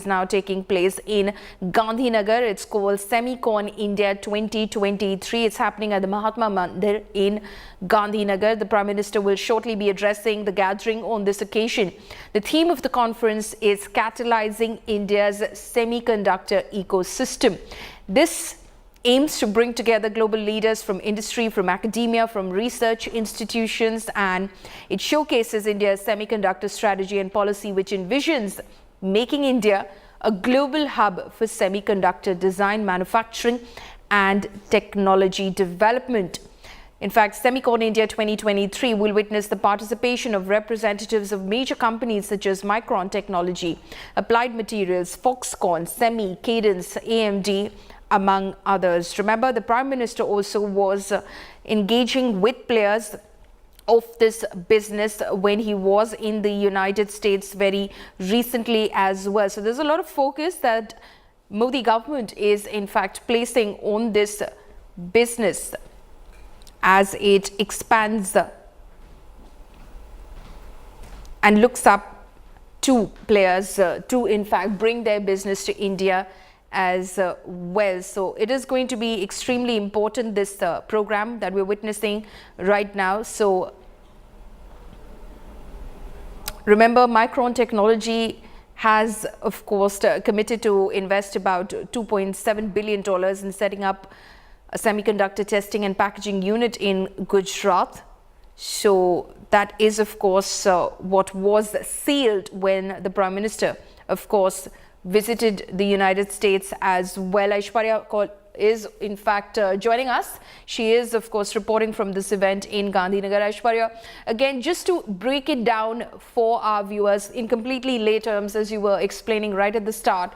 is now taking place in Gandhinagar. It's called Semicon India 2023. It's happening at the Mahatma Mandir in Gandhinagar. The Prime Minister will shortly be addressing the gathering on this occasion. The theme of the conference is catalyzing India's semiconductor ecosystem. This aims to bring together global leaders from industry, from academia, from research institutions, and it showcases India's semiconductor strategy and policy, which envisions making India a global hub for semiconductor design, manufacturing, and technology development. In fact, Semicon India 2023 will witness the participation of representatives of major companies such as Micron Technology, Applied Materials, Foxconn, Semi, Cadence, AMD, among others. Remember, the Prime Minister also was engaging with players of this business when he was in the United States very recently as well. So there's a lot of focus that Modi government is in fact placing on this business as it expands and looks up to players to in fact bring their business to India as well. So it is going to be extremely important, this program that we're witnessing right now. So remember, Micron Technology has of course committed to invest about $2.7 billion in setting up a semiconductor testing and packaging unit in Gujarat. So that is of course what was sealed when the Prime Minister of course visited the United States as well. Aishwarya is in fact joining us. She is of course reporting from this event in Gandhinagar. Aishwarya, again, just to break it down for our viewers in completely lay terms, as you were explaining right at the start,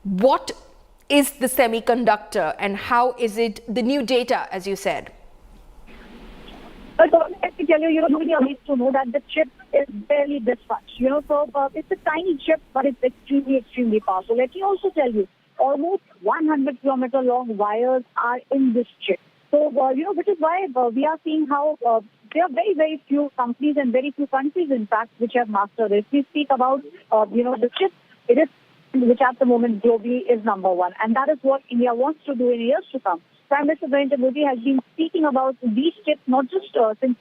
what is the semiconductor and how is it the new data, as you said? But let me tell you, nobody needs to know that the chip is barely this much. So it's a tiny chip, but it's extremely, extremely powerful. Let me also tell you, almost 100-kilometer long wires are in this chip. So, which is why we are seeing how there are very, very few companies and very few countries, in fact, which have mastered it. We speak about, the chip, it is, which at the moment globally is number one. And that is what India wants to do in years to come. Prime Minister Narendra Modi has been speaking about these chips not just since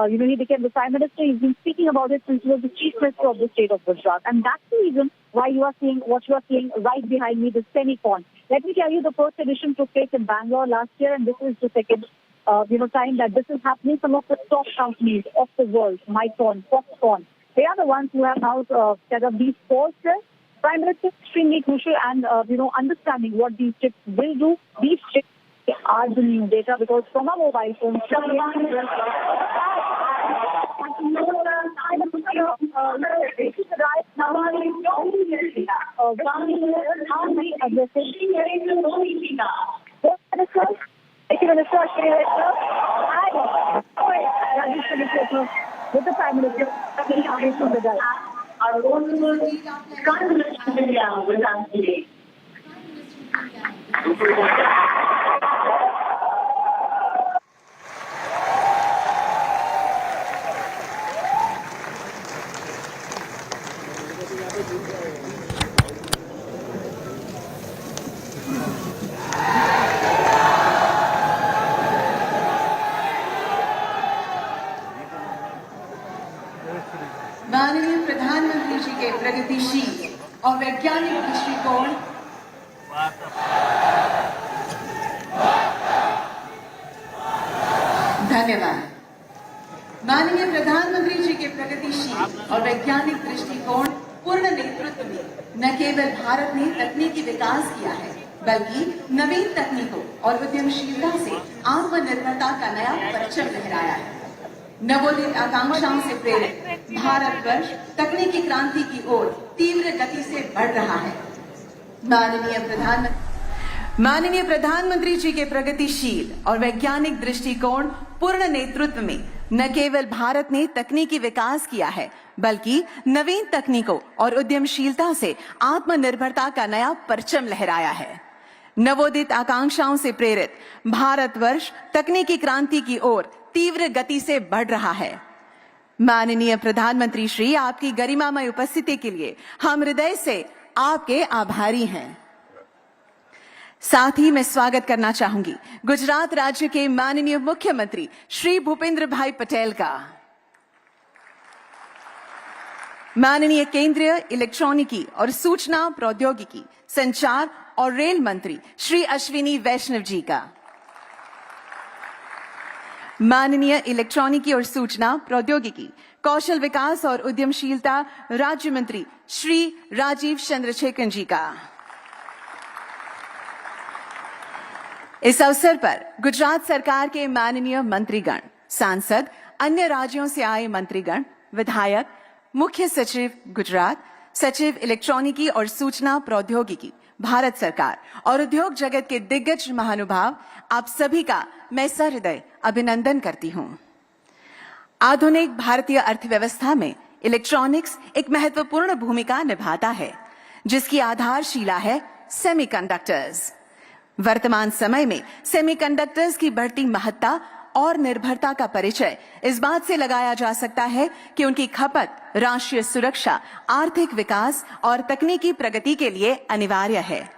he became the Prime Minister. He's been speaking about it since he was the Chief Minister of the state of Gujarat. And that's the reason why you are seeing what you are seeing right behind me, the Semicon. Let me tell you, the first edition took place in Bangalore last year, and this is the second time that this is happening. Some of the top companies of the world, Micron, Foxconn, they are the ones who have now set up these stores there. Prime Minister is extremely crucial, and understanding what these chips will do. These chips are the new data, because from our mobile phones, with the Prime Minister, our own India with us today. माननीय प्रधानमंत्री जी के प्रगतिशील और वैज्ञानिक दृष्टिकोण धन्यवाद। माननीय प्रधानमंत्री जी के प्रगतिशील और वैज्ञानिक दृष्टिकोण पूर्ण नेतृत्व में न केवल भारत ने तकनीकी विकास किया है, बल्कि नवीन तकनीकों और उद्यमशीलता से आत्मनिर्भरता का नया परचम लहराया है। नवोदित आकांक्षाओं से प्रेरित भारतवर्ष तकनीकी क्रांति की ओर तीव्र गति से बढ़ रहा है। माननीय प्रधानमंत्री जी के प्रगतिशील और वैज्ञानिक दृष्टिकोण पूर्ण नेतृत्व में न केवल भारत ने तकनीकी विकास किया है, बल्कि नवीन तकनीकों और उद्यमशीलता से आत्मनिर्भरता का नया परचम लहराया है। नवोदित आकांक्षाओं से प्रेरित भारतवर्ष तकनीकी क्रांति की ओर तीव्र गति से बढ़ रहा है। माननीय प्रधानमंत्री श्री, आपकी गरिमामय उपस्थिति के लिए हम हृदय से आपके आभारी हैं। साथ ही मैं स्वागत करना चाहूंगी गुजरात राज्य के माननीय मुख्यमंत्री श्री भूपेंद्र भाई पटेल का, माननीय केंद्रीय इलेक्ट्रॉनिकी और सूचना प्रौद्योगिकी, संचार और रेल मंत्री श्री अश्विनी वैष्णव जी का, माननीय इलेक्ट्रॉनिकी और सूचना प्रौद्योगिकी, कौशल विकास और उद्यमशीलता राज्य मंत्री श्री राजीव चंद्रशेखर जी का। इस अवसर पर गुजरात सरकार के माननीय मंत्रीगण, सांसद, अन्य राज्यों से आए मंत्रीगण, विधायक, मुख्य सचिव गुजरात, सचिव इलेक्ट्रॉनिकी और सूचना प्रौद्योगिकी भारत सरकार और उद्योग जगत के दिग्गज महानुभाव, आप सभी का मैं सहृदय अभिनंदन करती हूं। आधुनिक भारतीय अर्थव्यवस्था में इलेक्ट्रॉनिक्स एक महत्वपूर्ण भूमिका निभाता है, जिसकी आधारशिला है सेमीकंडक्टर्स। वर्तमान समय में सेमीकंडक्टर्स की बढ़ती महत्ता और निर्भरता का परिचय इस बात से लगाया जा सकता है कि उनकी खपत राष्ट्रीय सुरक्षा, आर्थिक विकास और तकनीकी प्रगति के लिए अनिवार्य है।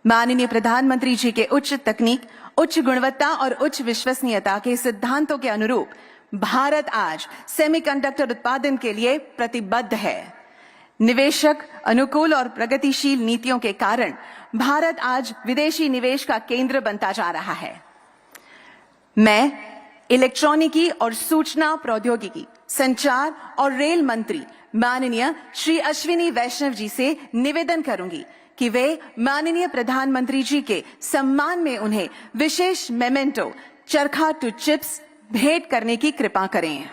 माननीय प्रधानमंत्री जी के उच्च तकनीक, उच्च गुणवत्ता और उच्च विश्वसनीयता के सिद्धांतों के अनुरूप भारत आज सेमीकंडक्टर उत्पादन के लिए प्रतिबद्ध है। निवेशक अनुकूल और प्रगतिशील नीतियों के कारण भारत आज विदेशी निवेश का केंद्र बनता जा रहा है। मैं इलेक्ट्रॉनिकी और सूचना प्रौद्योगिकी, संचार और रेल मंत्री माननीय श्री अश्विनी वैष्णव जी से निवेदन करूंगी कि वे माननीय प्रधानमंत्री जी के सम्मान में उन्हें विशेष मेमेंटो चरखा टू चिप्स भेंट करने की कृपा करें।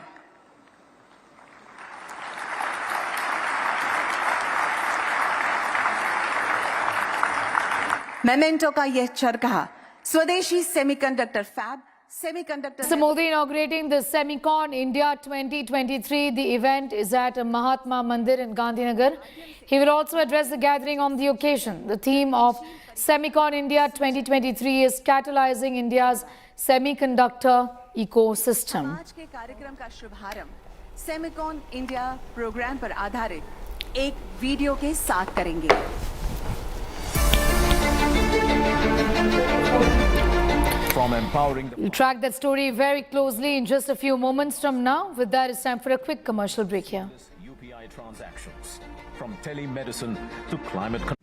मेमेंटो का यह चरखा स्वदेशी semiconductor fab Semiconductor. Mr. Modi inaugurating the Semicon India 2023. The event is at Mahatma Mandir in Gandhinagar. He will also address the gathering on the occasion. The theme of Semicon India 2023 is catalyzing India's semiconductor ecosystem. आज के कार्यक्रम का शुभारंभ Semicon India programme पर आधारित एक video के साथ करेंगे। We'll track that story very closely in just a few moments from now. With that, it's time for a quick commercial break here. UPI transactions, from telemedicine to climate control.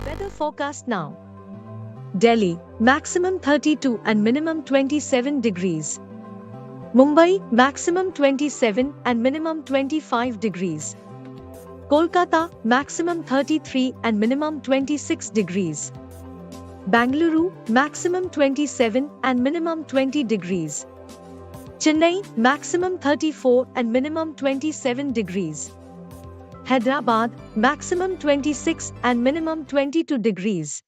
Weather forecast now. Delhi, maximum 32 and minimum 27 degrees. Mumbai, maximum 27 and minimum 25 degrees. Kolkata, maximum 33 and minimum 26 degrees. Bengaluru, maximum 27 and minimum 20 degrees. Chennai, maximum 34 and minimum 27 degrees. Hyderabad, maximum 26 and minimum 22 degrees.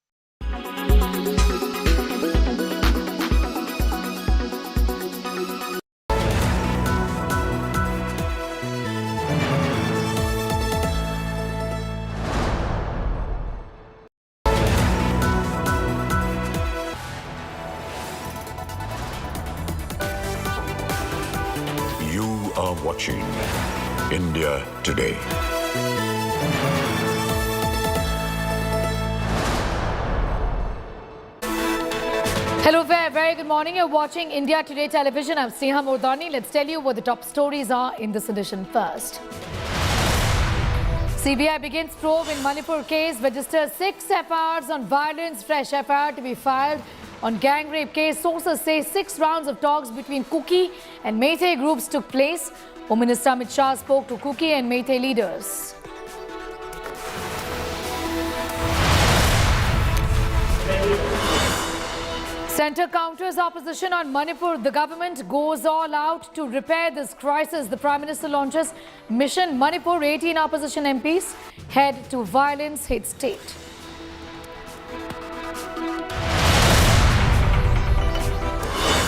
You are watching India Today. Hello, very good morning. You're watching India Today Television. I'm Sneha Murdani. Let's tell you what the top stories are in this edition first. CBI begins probe in Manipur case, registers 6 FIRs on violence, fresh FIR to be filed on gang rape case. Sources say 6 rounds of talks between Kuki and Meitei groups took place. Home Minister Amit Shah spoke to Kuki and Meitei leaders. Centre counters opposition on Manipur. The government goes all out to repair this crisis. The Prime Minister launches Mission Manipur. 18 opposition MPs head to violence-hit state.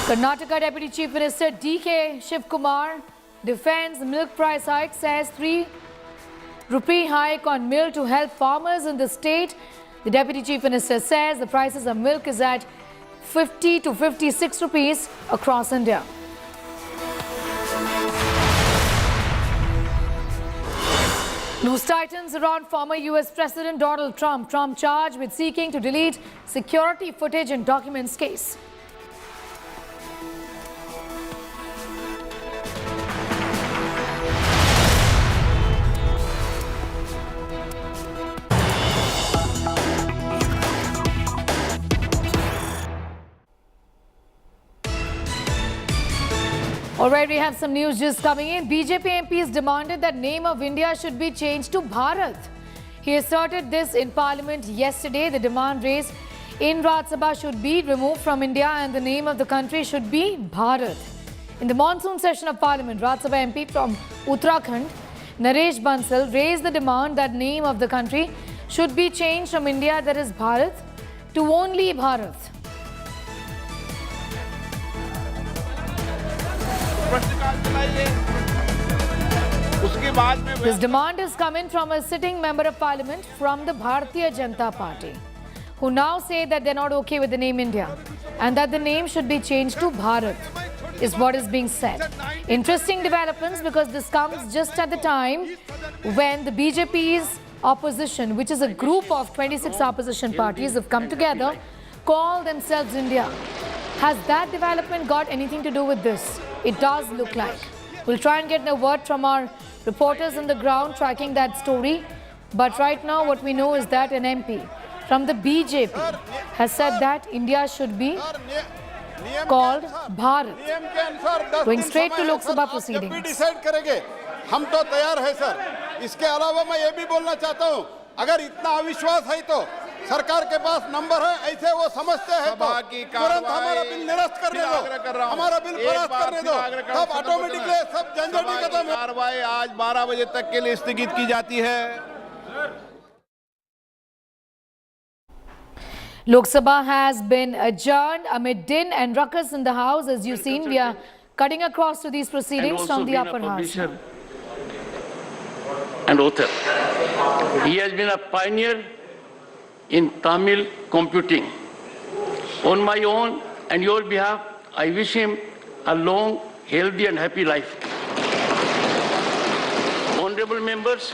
Karnataka Deputy Chief Minister D.K. Shivkumar defends milk price hike, says 3 rupee hike on milk to help farmers in the state. The Deputy Chief Minister says the prices of milk is at 50 to 56 rupees across India. News tightens around former US President Donald Trump. Trump charged with seeking to delete security footage and documents case. All right, we have some news just coming in. BJP MPs demanded that name of India should be changed to Bharat. He asserted this in Parliament yesterday. The demand raised in Rajya Sabha should be removed from India and the name of the country should be Bharat. In the monsoon session of Parliament, Rajya Sabha MP from Uttarakhand, Naresh Bansal, raised the demand that name of the country should be changed from India, that is Bharat, to only Bharat. This demand is coming from a sitting member of parliament from the Bharatiya Janata Party, who now say that they're not okay with the name India and that the name should be changed to Bharat, is what is being said. Interesting developments, because this comes just at the time when the BJP's opposition, which is a group of 26 opposition parties, have come together, call themselves India. Has that development got anything to do with this? It does look like. We'll try and get a word from our reporters on the ground tracking that story. But right now what we know is that an MP from the BJP has said that India should be called Bharat. Going straight to Lok Sabha proceedings. हम तो तैयार है sir. इसके अलावा मैं ये भी बोलना चाहता हूँ, अगर इतना अविश्वास है तो सरकार के पास नंबर है, ऐसे वो समझते हैं तो तुरंत हमारा बिल निरस्त करने दो, हमारा बिल पास करने दो, तब ऑटोमेटिकली सब झंझट खत्म. कार्रवाई आज 12 बजे तक के लिए स्थगित की जाती है. Lok Sabha has been adjourned amid din and ruckus in the House. As you've seen, we are cutting across to these proceedings from the upper house. And author. He has been a pioneer in Tamil computing. On my own and your behalf, I wish him a long, healthy and happy life. Honorable members,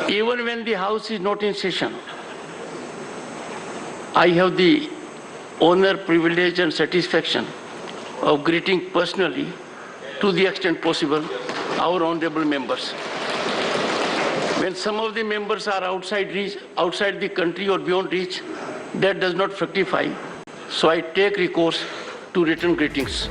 even when the House is not in session, I have the honor, privilege and satisfaction of greeting personally, to the extent possible, our honorable members. When some of the members are outside the country or beyond reach, that does not fructify. So I take recourse to written greetings.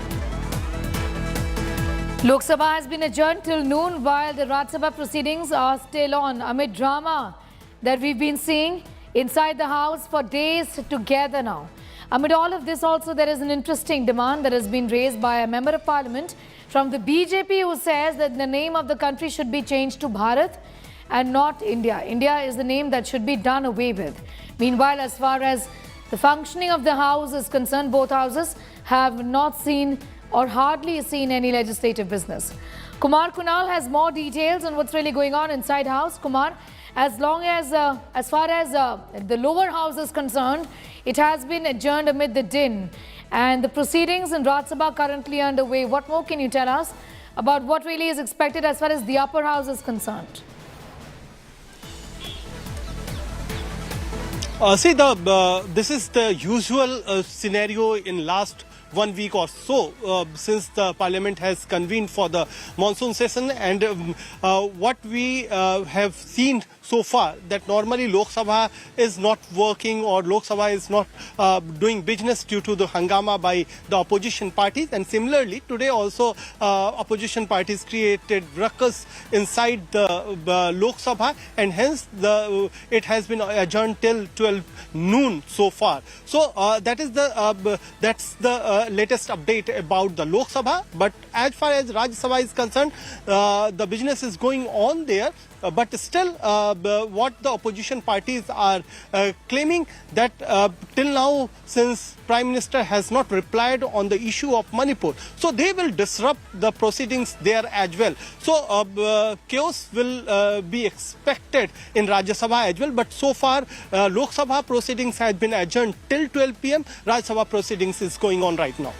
Lok Sabha has been adjourned till noon while the Rajya Sabha proceedings are still on amid drama that we've been seeing inside the House for days together now. Amid all of this also, there is an interesting demand that has been raised by a member of parliament from the BJP who says that the name of the country should be changed to Bharat and not India. India is the name that should be done away with. Meanwhile, as far as the functioning of the House is concerned, both houses have not seen or hardly seen any legislative business. Kumar Kunal has more details on what's really going on inside House. Kumar, as far as the lower house is concerned, it has been adjourned amid the din and the proceedings in Rajya Sabha currently underway. What more can you tell us about what really is expected as far as the upper house is concerned? This is the usual scenario in last 1 week or so since the parliament has convened for the monsoon session, and what we have seen so far, that normally Lok Sabha is not working or Lok Sabha is not doing business due to the hangama by the opposition parties. And similarly, today also opposition parties created ruckus inside the Lok Sabha, and hence it has been adjourned till 12 noon so far. So that's the latest update about the Lok Sabha. But as far as Rajya Sabha is concerned, the business is going on there. But still, what the opposition parties are claiming that till now, since Prime Minister has not replied on the issue of Manipur, so they will disrupt the proceedings there as well. So chaos will be expected in Rajya Sabha as well. But so far, Lok Sabha proceedings have been adjourned till 12 p.m. Rajya Sabha proceedings is going on right now.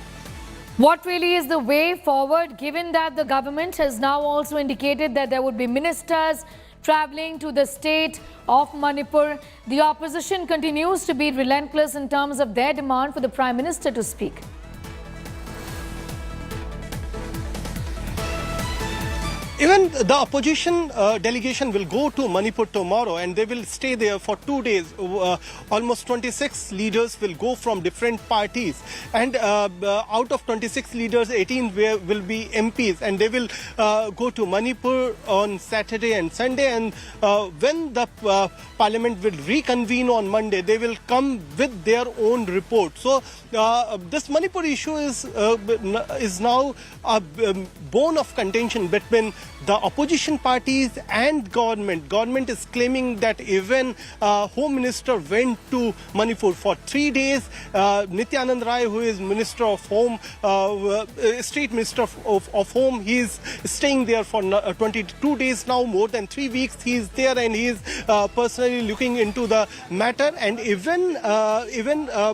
What really is the way forward, given that the government has now also indicated that there would be ministers travelling to the state of Manipur? The opposition continues to be relentless in terms of their demand for the Prime Minister to speak. Even the opposition delegation will go to Manipur tomorrow, and they will stay there for 2 days. Almost 26 leaders will go from different parties, and out of 26 leaders, 18 will be MPs, and they will go to Manipur on Saturday and Sunday. And when the Parliament will reconvene on Monday, they will come with their own report. So this Manipur issue is now a bone of contention between the opposition parties and government. Government is claiming that even Home Minister went to Manipur for 3 days. Nityanand Rai, who is Minister of Home, State Minister of Home, he is staying there for 22 days now, more than 3 weeks. He is there and he is personally looking into the matter. And even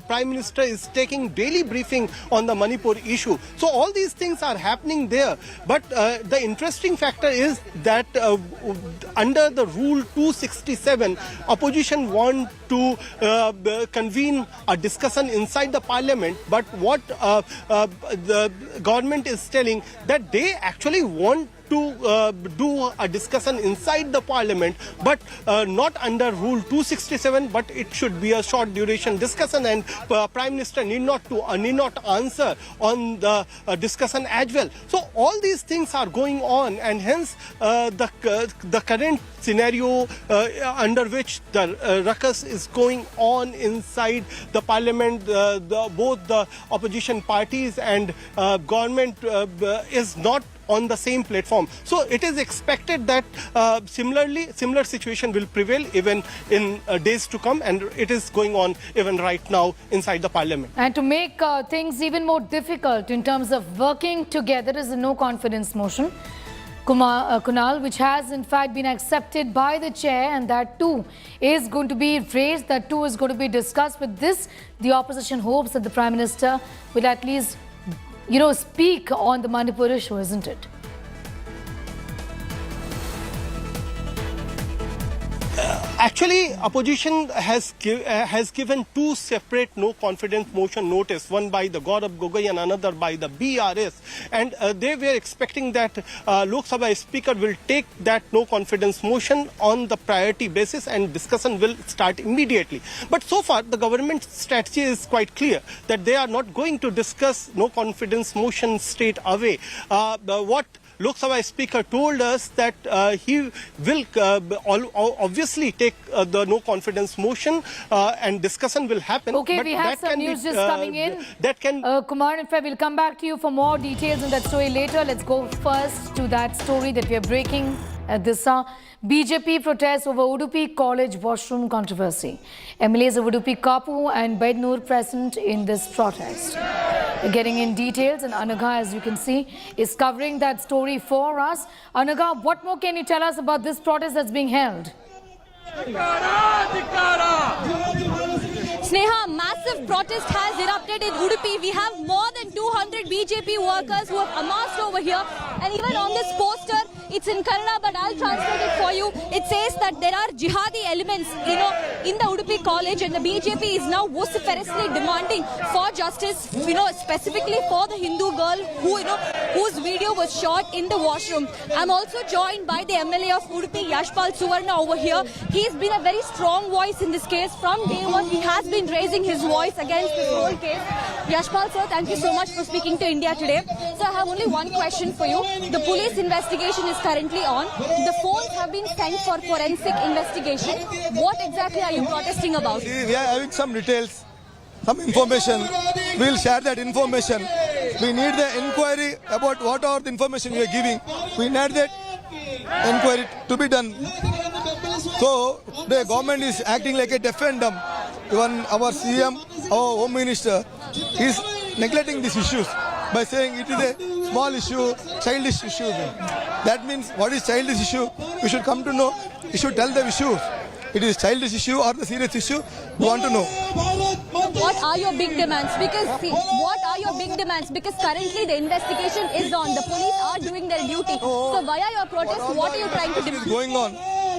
Prime Minister is taking daily briefing on the Manipur issue. So all these things are happening there. But the interesting factor is that under the Rule 267, opposition want to convene a discussion inside the Parliament. But what the government is telling, that they actually want to do a discussion inside the Parliament, but not under Rule 267, but it should be a short duration discussion, and Prime Minister need not answer on the discussion as well. So all these things are going on, and hence the current scenario under which the ruckus is going on inside the Parliament, both the opposition parties and government is not on the same platform. So it is expected that similar situation will prevail even in days to come, and it is going on even right now inside the Parliament. And to make things even more difficult in terms of working together is a no confidence motion, Kunal, which has in fact been accepted by the chair, and that too is going to be raised, that too is going to be discussed. With this, the opposition hopes that the Prime Minister will at least speak on the Manipur issue, isn't it? Actually, opposition has given two separate no confidence motion notice, one by the Gaurav Gogoi and another by the BRS, and they were expecting that Lok Sabha Speaker will take that no confidence motion on the priority basis and discussion will start immediately. But so far, the government strategy is quite clear that they are not going to discuss no confidence motion straight away. What Lok Sabha Speaker told us that he will obviously take the no confidence motion and discussion will happen. Okay, but we have some news just coming in. That can Kumar, in fact, we'll come back to you for more details on that story later. Let's go first to that story that we are breaking at this hour. BJP protests over Udupi College washroom controversy. MLAs of Udupi, Kapu and Bengaluru present in this protest. We're getting in details, and Anaga, as you can see, is covering that story for us. Anaga, what more can you tell us about this protest that's being held? Sneha, massive protest has erupted in Udupi. We have more than 200 BJP workers who have amassed over here, and even on this poster, It's in Kannada, but I'll translate it for you. It says that there are jihadi elements, in the Udupi college, and the BJP is now vociferously demanding for justice, specifically for the Hindu girl whose video was shot in the washroom. I'm also joined by the MLA of Udupi, Yashpal Suvarna, over here. He's been a very strong voice in this case. From day one, he has been raising his voice against this whole case. Yashpal sir, thank you so much for speaking to India today. So I have only one question for you. The police investigation is currently on. The phones have been sent for forensic investigation. What exactly are you protesting about? We are having some details, some information. We will share that information. We need the inquiry about what are the information we are giving. We need that inquiry to be done. So the government is acting like a deaf and dumb. Even our CM, our Home Minister, is neglecting these issues by saying it is a small issue, childish issue. That means what is childish issue? We should come to know. We should tell the issues. It is childish issue or the serious issue. We want to know. What are your big demands? What are your big demands? Because currently the investigation is on. The police are doing their duty. So via your protest, what are you trying to do? Going on.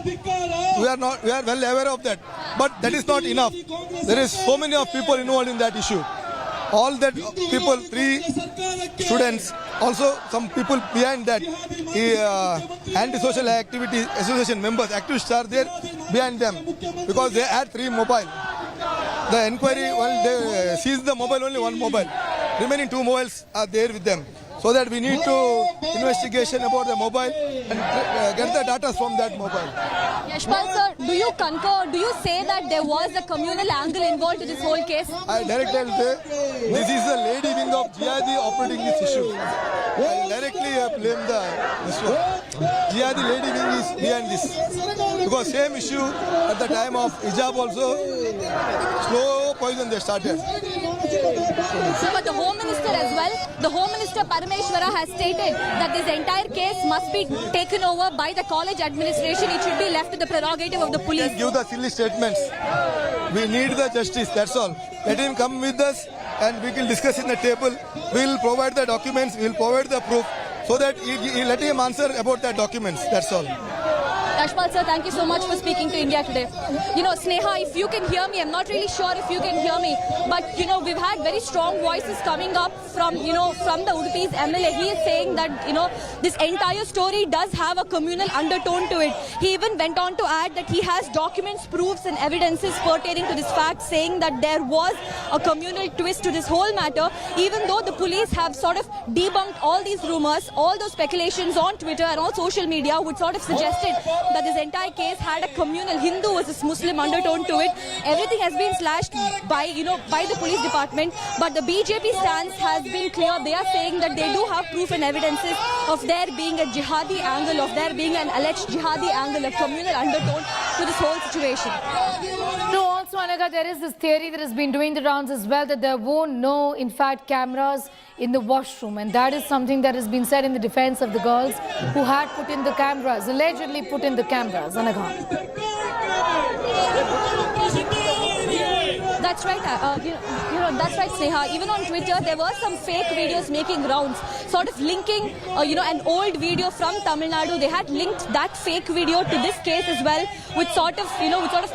We are well aware of that. But that is not enough. There is so many of people involved in that issue. All that people, 3 students, also some people behind that, anti-social activity association members, activists are there behind them because they had 3 mobile. The inquiry, they seized the mobile, only 1 mobile. Remaining 2 mobiles are there with them. So that we need to investigation about the mobile and get the data from that mobile. Yashpal sir, do you concur? Do you say that there was a communal angle involved in this whole case? I directly say this is the lady wing of jihadi operating this issue. I directly blame this one. Jihadi lady wing is behind this. Because same issue at the time of hijab also, slow poison they started. So, but the Home Minister as well, the Home Minister Parameshwara has stated that this entire case must be taken over by the college administration. It should be left to the prerogative of the police. Give the silly statements. We need the justice, that's all. Let him come with us and we will discuss in the table. We will provide the documents, we will provide the proof so that he let him answer about the documents, that's all. Yashpal sir, thank you so much for speaking to India today. Sneha, if you can hear me, I'm not really sure if you can hear me, but we've had very strong voices coming up from the Udupi's MLA. He is saying that this entire story does have a communal undertone to it. He even went on to add that he has documents, proofs and evidences pertaining to this fact, saying that there was a communal twist to this whole matter, even though the police have sort of debunked all these rumors, all those speculations on Twitter and on social media, which sort of suggested that this entire case had a communal Hindu versus Muslim undertone to it. Everything has been slashed by the police department, but the BJP stance has been clear. They are saying that they do have proof and evidences of there being a jihadi angle, of there being an alleged jihadi angle, a communal undertone to this whole situation. No, also Anaga, there is this theory that has been doing the rounds as well, that there won't no, in fact, cameras in the washroom, and that is something that has been said in the defense of the girls who had put in the cameras, allegedly put in the cameras. Anaga. That's right. That's right, Sneha. Even on Twitter, there were some fake videos making rounds, sort of linking, an old video from Tamil Nadu. They had linked that fake video to this case as well, which sort of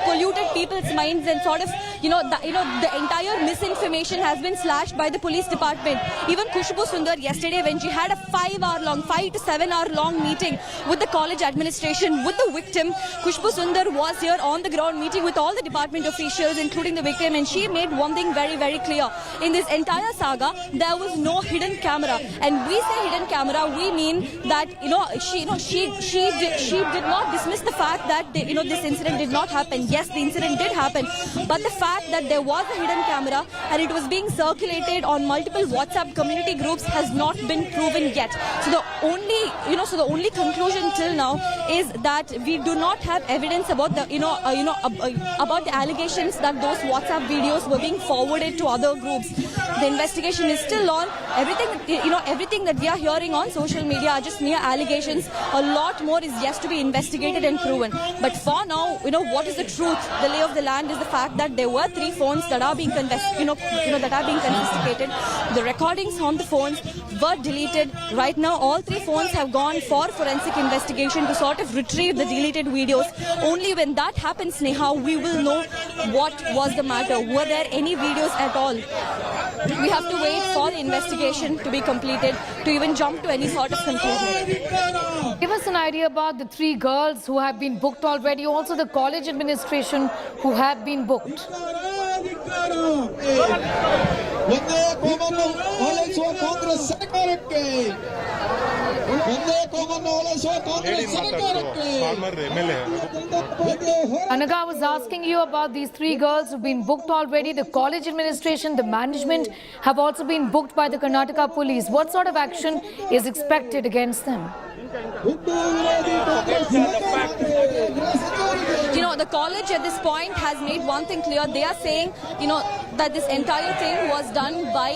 polluted people's minds and sort of, the entire misinformation has been slashed by the police department. Even Kushboo Sundar yesterday, when she had a 5 to 7 hour long meeting with the college administration, with the victim, Kushboo Sundar was here on the ground meeting with all the department officials, including the victim, and she made one thing very, very clear. In this entire saga, there was no hidden camera. And we say hidden camera, we mean that, she did not dismiss the fact that, this incident did not happen. Yes, the incident did happen. But the fact that there was a hidden camera and it was being circulated on multiple WhatsApp community groups has not been proven yet. So the only conclusion till now is that we do not have evidence about the, about the allegations that those WhatsApp videos were being forwarded to other groups. The investigation is still on. Everything that we are hearing on social media are just mere allegations. A lot more is yet to be investigated and proven. But for now, what is the truth? The lay of the land is the fact that there were 3 phones that are being that are being confiscated. The recordings on the phones were deleted. Right now, all 3 phones have gone for forensic investigation to sort of retrieve the deleted videos. Only when that happens, Neha, we will know what was the matter. Were there any videos at all? We have to wait for the investigation to be completed to even jump to any sort of conclusion. Give us an idea about the 3 girls who have been booked already, also the college administration who have been booked. Anaga, I was asking you about these 3 girls who've been booked already. The college administration, the management have also been booked by the Karnataka police. What sort of action is expected against them? The college at this point has made one thing clear. They are saying, that this entire thing was done by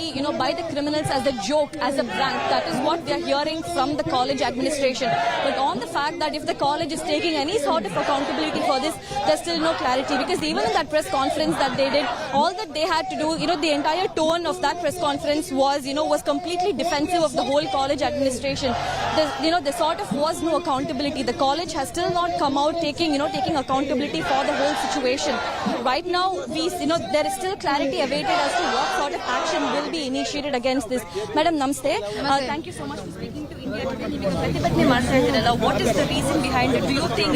the criminals as a joke, as a prank. That is what we are hearing from the college administration. But on the fact that if the college is taking any sort of accountability for this, there's still no clarity. Because even in that press conference that they did, all that they had to do, the entire tone of that press conference was, was completely defensive of the whole college administration. There sort of was no accountability. The college has still not come out taking accountability for the whole situation. Right now, there is still clarity awaited as to what sort of action will be initiated against this. Madam, namaste. Thank you so much for speaking to India Today. What is the reason behind it? Do you think,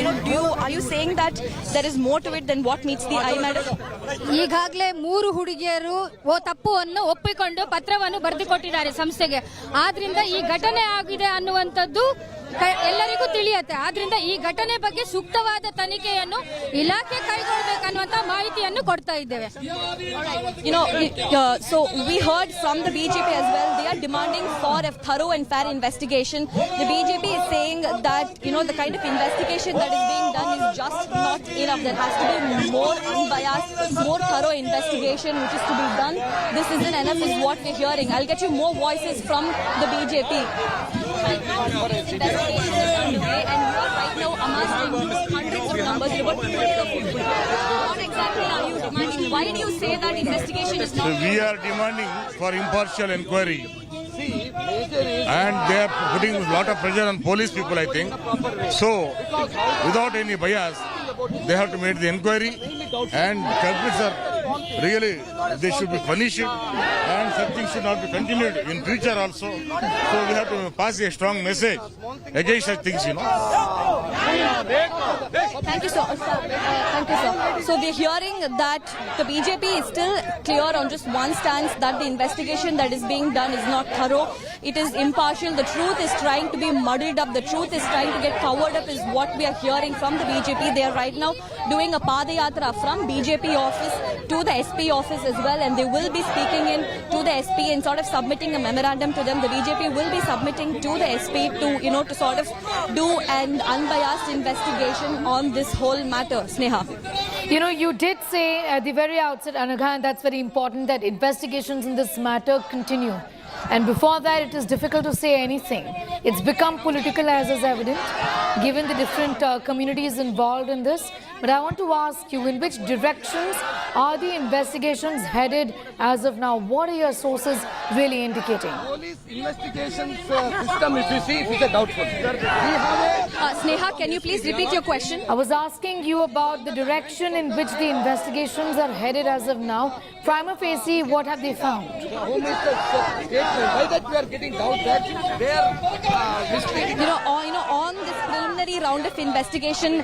are you saying that there is more to it than what meets the eye, madam? ಈಗಾಗಲೇ 3 ಹುಡುಗಿಯರು ತಪ್ಪುವನ್ನು ಒಪ್ಪಿಕೊಂಡು ಪತ್ರವನ್ನು ಬರೆದುಕೊಟ್ಟಿದ್ದಾರೆ ಸಂಸ್ಥೆಗೆ. ಆದ್ರಿಂದ ಈ ಘಟನೆ ಆಗಿದೆ ಅನ್ನುವಂಥದ್ದು ಎಲ್ಲರಿಗೂ ತಿಳಿಯುತ್ತೆ. ಆದ್ರಿಂದ ಈ ಘಟನೆ ಬಗ್ಗೆ ಸೂಕ್ತವಾದ ತನಿಖೆಯನ್ನು ಇಲಾಖೆ ಕೈಗೊಳ್ಳಬೇಕನ್ನುವಂತ ಮಾಹಿತಿಯನ್ನು ಕೊಡ್ತಾ ಇದ್ದೇವೆ. So we heard from the BJP as well. They are demanding for a thorough and fair investigation. The BJP is saying that the kind of investigation that is being done is just not enough. There has to be more unbiased, more thorough investigation which is to be done. This isn't enough is what we're hearing. I'll get you more voices from the BJP. Investigations are underway and you are right now amassing hundreds of numbers. What exactly are you demanding? Why do you say that investigation is not? We are demanding for impartial inquiry. And they are putting a lot of pressure on police people, I think. So, without any bias, they have to make the inquiry and culprits are really, they should be punished and such things should not be continued in future also. So we have to pass a strong message against such things, Thank you, sir. Thank you, sir. So we're hearing that the BJP is still clear on just one stance, that the investigation that is being done is not thorough. It is impartial. The truth is trying to be muddled up. The truth is trying to get covered up is what we are hearing from the BJP. They are right now doing a Padayatra from BJP office to the SP office as well, and they will be speaking in to the SP and sort of submitting a memorandum to them. The BJP will be submitting to the SP to sort of do an unbiased investigation on this whole matter. Sneha. You did say at the very outset, Anaga, and that's very important, that investigations in this matter continue. And before that, it is difficult to say anything. It's become political, as is evident, given the different communities involved in this. But I want to ask you, in which directions are the investigations headed as of now? What are your sources really indicating? Police investigations system, if you see, it is a doubtful. Sneha, can you please repeat your question? I was asking you about the direction in which the investigations are headed as of now. Prima facie, what have they found? Home Minister's statement, why that we are getting doubt that they are mistreating. On this preliminary round of investigation,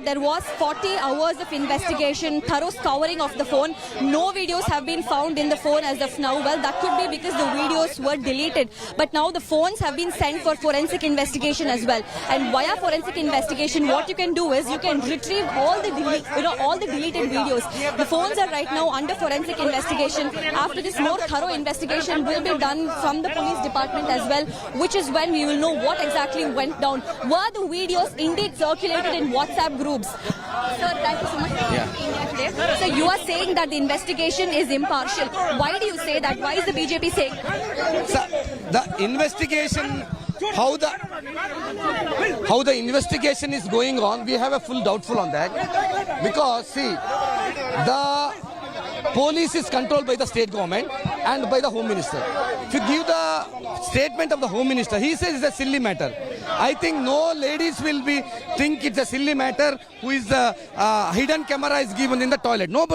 there was 40 hours of investigation, thorough scouring of the phone. No videos have been found in the phone as of now. Well, that could be because the videos were deleted. But now the phones have been sent for forensic investigation as well. And via forensic investigation, what you can do is you can retrieve all the deleted videos. The phones are right now under forensic investigation. After this, more thorough investigation will be done from the police department as well, which is when we will know what exactly went down. Were the videos indeed circulated in WhatsApp groups? Sir, thank you so much. today. So you are saying that the investigation is impartial. Why do you say that? Why is the BJP saying that? So, the investigation, how the investigation is going on, we have a full doubtful on that. Because, see, the police is controlled by the state government and by the Home Minister. If you give the statement of the Home Minister, he says it's a silly matter. I think no ladies will think it's a silly matter who is hidden camera is given in the toilet. No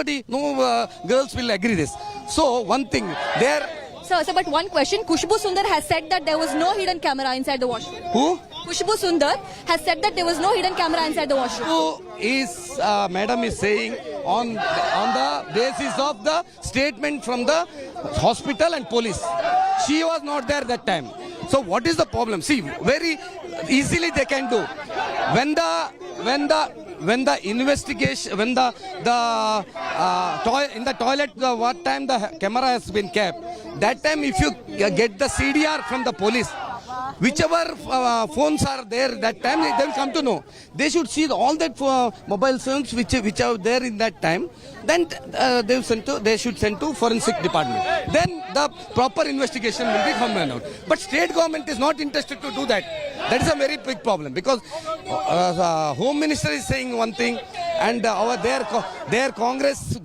girls will agree this. So one thing, there... Sir, but one question. Kushboo Sundar has said that there was no hidden camera inside the washroom. Who? Kushboo Sundar has said that there was no hidden camera inside the washroom. Who is, madam is saying on the basis of the statement from the hospital and police. She was not there that time. So what is the problem? See, very easily they can do. When the investigation, when in the toilet, what time the camera has been kept, that time if you get the CDR from the police, whichever phones are there that time, they will come to know. They should see all that mobile phones which are there in that time. Then they should send to forensic department. Then the proper investigation will be coming out. But state government is not interested to do that. That is a very big problem because Home Minister is saying one thing and their Congress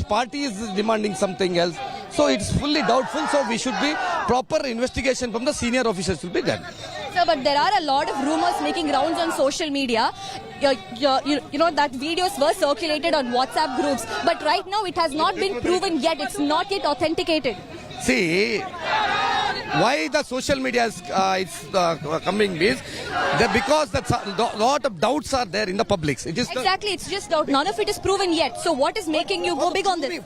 party is demanding something else. So it's fully doubtful. So we should be proper investigation from the senior officers will be done. Sir, but there are a lot of rumors making rounds on social media. You know that videos were circulated on WhatsApp groups. But right now it has not been proven yet. It's not yet authenticated. See, why the social media is coming is because a lot of doubts are there in the public. It is exactly, it's just doubt. None of it is proven yet. So what is making you go big on this?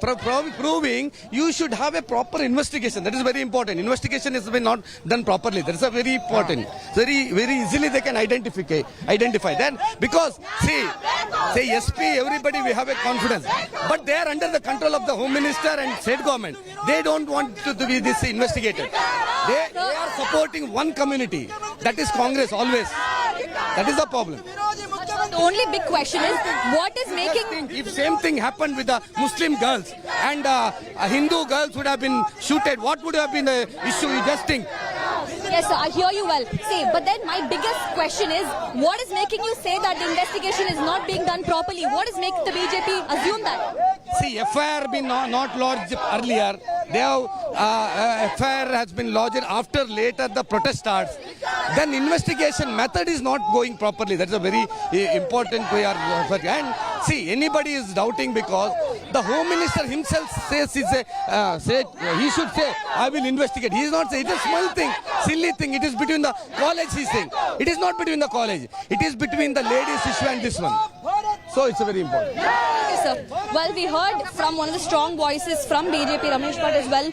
Proving you should have a proper investigation. That is very important. Investigation has been not done properly. That is a very important. Very easily they can identify. Then because say SP, everybody we have a confidence, but they are under the control of the Home Minister and state government. They don't want to be this investigated. They are supporting one community. That is Congress always. That is the problem. The only big question is what is making... If same thing happened with the Muslim girls and Hindu girls would have been shooted, what would have been the issue? You just think. Yes, sir, I hear you well. See, but then my biggest question is, what is making you say that the investigation is not being done properly? What is making the BJP assume that? See, FIR been not lodged earlier. They have FIR has been lodged after later the protest starts. Then investigation method is not going properly. That's a very important way. And see, anybody is doubting because the Home Minister himself says he should say, I will investigate. He is not saying, it is a small thing, silly thing. It is between the college, he's saying. It is not between the college. It is between the ladies issue and this one. So it's a very important. Yes, sir. Well, we heard from one of the strong voices from BJP, Ramesh Bhatt as well.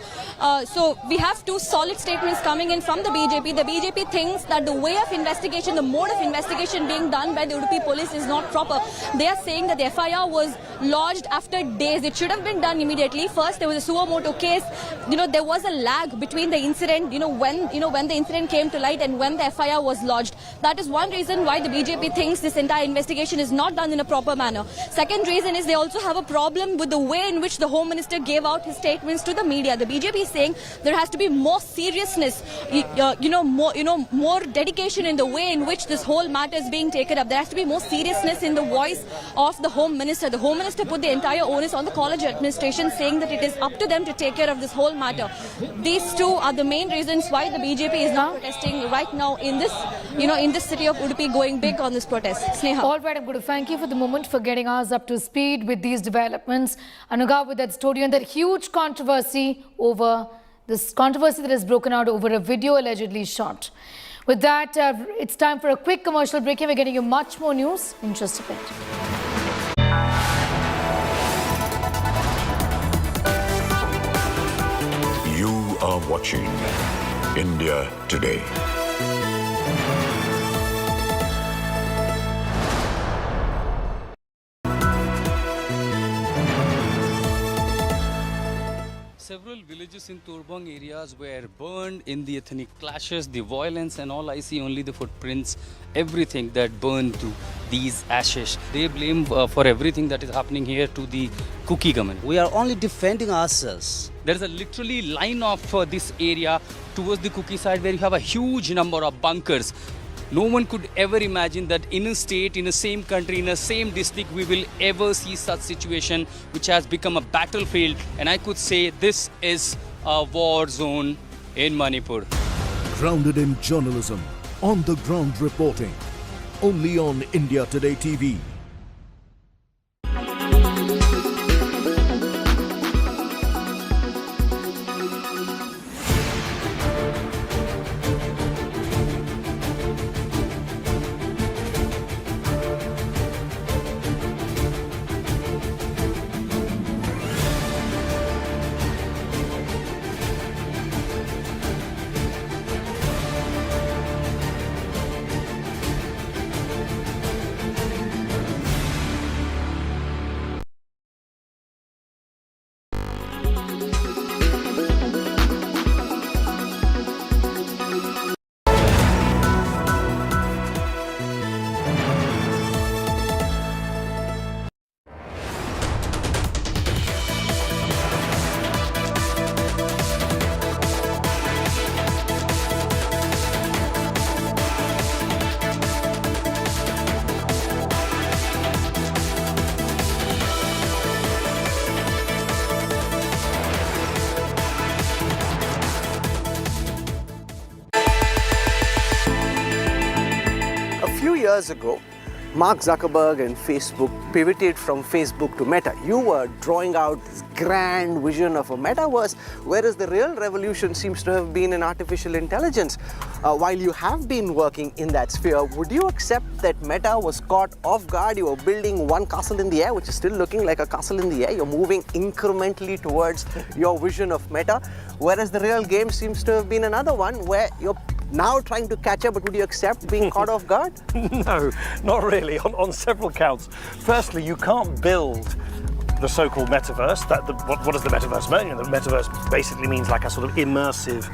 So we have two solid statements coming in from the BJP. The BJP thinks that the way of investigation, the mode of investigation being done by the Udupi police is not proper. They are saying that the FIR was lodged after days. It should have been done immediately. First, there was a suo motu case. There was a lag between the incident, when the incident came to light and when the FIR was lodged. That is one reason why the BJP thinks this entire investigation is not done in a proper manner. Second reason is they also have a problem with the way in which the Home Minister gave out his statements to the media. The BJP is saying there has to be more seriousness, more dedication in the way in which this whole matter is being taken up. There has to be more seriousness in the voice of the Home Minister. The Home Minister put the entire onus on the college administration, saying that it is up to them to take care of this whole matter. These two are the main reasons why the BJP is now protesting right now in this, in this city of Udupi, going big on this protest. Sneha. All right, I'm going to thank you for the moment for getting us up to speed with these developments. Anuga, with that story and that huge controversy that has broken out over a video allegedly shot. With that, it's time for a quick commercial break and we're getting you much more news in just a bit. You are watching India Today. several villages in Turbang areas were burned in the ethnic clashes, the violence and all. I see only the footprints, everything that burned to these ashes. They blame for everything that is happening here to the Kuki government. We are only defending ourselves. There is a literally line of this area towards the Kuki side where you have a huge number of bunkers. No one could ever imagine that in a state, in the same country, in the same district, we will ever see such situation which has become a battlefield. And I could say this is a war zone in Manipur. Grounded in journalism, on the ground reporting. Only on India Today TV. Years ago, Mark Zuckerberg and Facebook pivoted from Facebook to Meta. You were drawing out this grand vision of a metaverse, whereas the real revolution seems to have been in artificial intelligence. While you have been working in that sphere, would you accept that Meta was caught off guard? You were building one castle in the air, which is still looking like a castle in the air. You're moving incrementally towards your vision of Meta, whereas the real game seems to have been another one where you're now trying to catch up, but would you accept being caught off guard? No, not really, on several counts. Firstly, you can't build the so-called metaverse. What does the metaverse mean? The metaverse basically means like a sort of immersive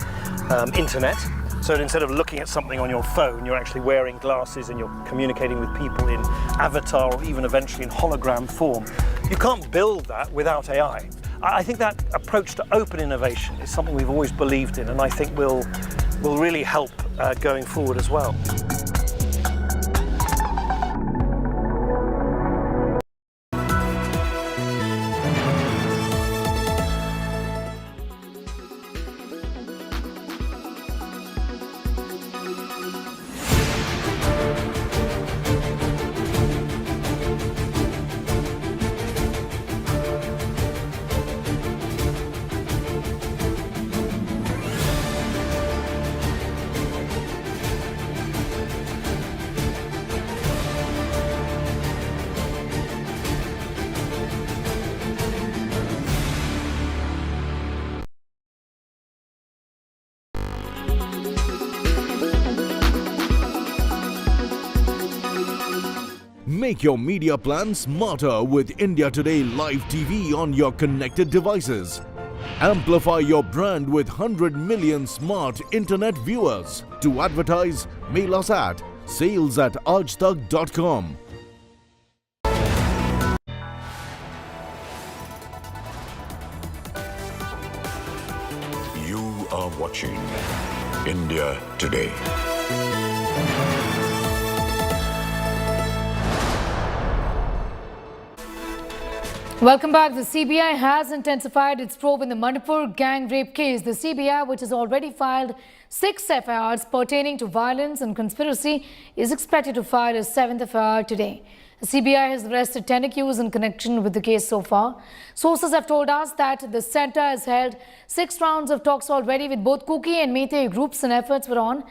internet. So instead of looking at something on your phone, you're actually wearing glasses and you're communicating with people in avatar or even eventually in hologram form. You can't build that without AI. I think that approach to open innovation is something we've always believed in, and I think will really help going forward as well. Make your media plan smarter with India Today Live TV on your connected devices. Amplify your brand with 100 million smart internet viewers. To advertise, mail us at sales@aajtak.com. You are watching India Today. Welcome back. The CBI has intensified its probe in the Manipur gang rape case. The CBI, which has already filed 6 FIRs pertaining to violence and conspiracy, is expected to file a 7th FIR today. The CBI has arrested 10 accused in connection with the case so far. Sources have told us that the centre has held 6 rounds of talks already with both Kuki and Meitei groups, and efforts were on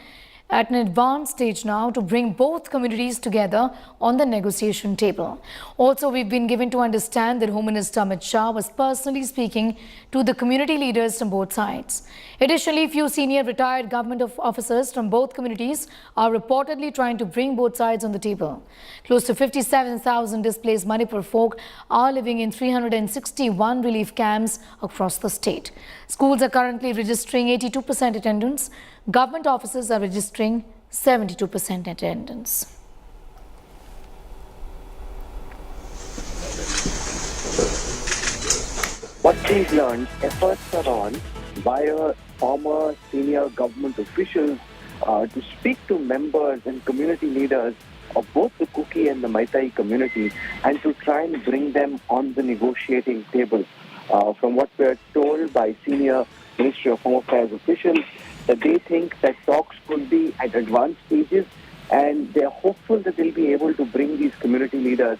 at an advanced stage now to bring both communities together on the negotiation table. Also, we've been given to understand that Home Minister Amit Shah was personally speaking to the community leaders from both sides. Additionally, few senior retired government officers from both communities are reportedly trying to bring both sides on the table. Close to 57,000 displaced Manipur folk are living in 361 relief camps across the state. Schools are currently registering 82% attendance. Government offices are registering 72% attendance. What we've learned, efforts are on by former senior government officials to speak to members and community leaders of both the Kuki and the Maitai community and to try and bring them on the negotiating table. From what we're told by senior Ministry of Home Affairs officials, that they think that talks could be at advanced stages and they're hopeful that they'll be able to bring these community leaders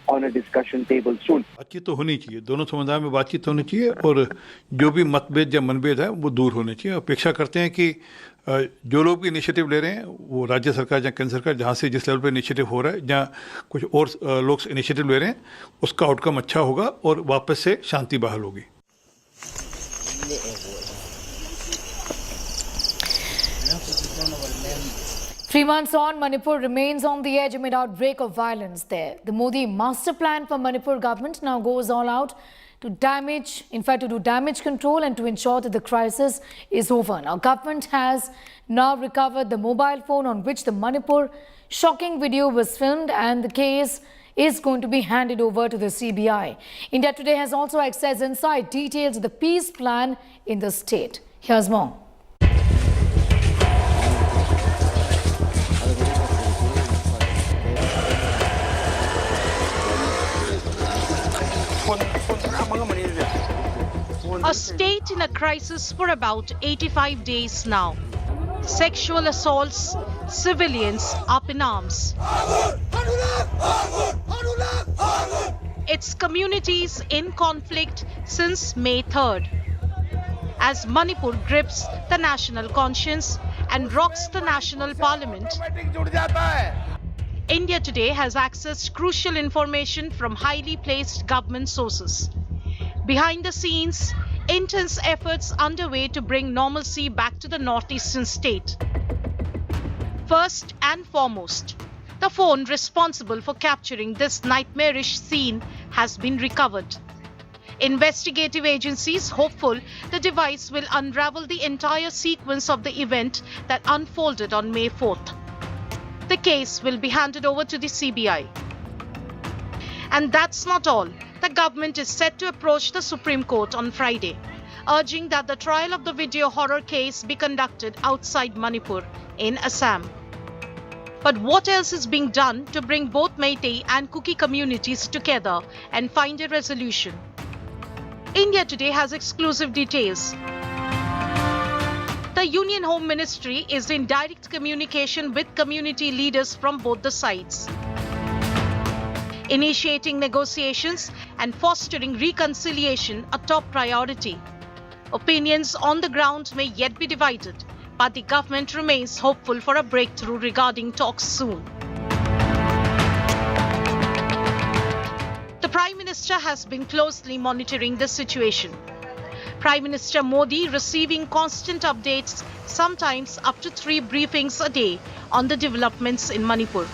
on a discussion table soon. बातचीत तो होनी चाहिए, दोनों समुदाय में बातचीत होनी चाहिए और जो भी मतभेद या मनभेद है वो दूर होने चाहिए। अपेक्षा करते हैं कि जो लोग भी इनिशिएटिव ले रहे हैं वो राज्य सरकार या केंद्र सरकार जहाँ से जिस लेवल पे इनिशिएटिव हो रहा है या कुछ और लोग इनिशिएटिव ले रहे हैं उसका आउटकम अच्छा होगा और वापस से शांति बहाल होगी। 3 months on, Manipur remains on the edge amid outbreak of violence there. The Modi master plan for Manipur government now goes all out to do damage control and to ensure that the crisis is over. Now, government has now recovered the mobile phone on which the Manipur shocking video was filmed, and the case is going to be handed over to the CBI. India Today has also accessed inside details of the peace plan in the state. Here's more. A state in a crisis for about 85 days now. Sexual assaults, civilians up in arms. Its communities in conflict since May 3rd. As Manipur grips the national conscience and rocks the national parliament, India Today has accessed crucial information from highly placed government sources. Behind the scenes, intense efforts underway to bring normalcy back to the northeastern state. First and foremost, the phone responsible for capturing this nightmarish scene has been recovered. Investigative agencies hopeful the device will unravel the entire sequence of the event that unfolded on May 4th. The case will be handed over to the CBI. And that's not all. The government is set to approach the Supreme Court on Friday, urging that the trial of the video horror case be conducted outside Manipur in Assam. But what else is being done to bring both Meitei and Kuki communities together and find a resolution? India Today has exclusive details. The Union Home Ministry is in direct communication with community leaders from both the sides, initiating negotiations and fostering reconciliation a top priority. Opinions on the ground may yet be divided, but the government remains hopeful for a breakthrough regarding talks soon. The Prime Minister has been closely monitoring the situation. Prime Minister Modi receiving constant updates, sometimes up to 3 briefings a day on the developments in Manipur.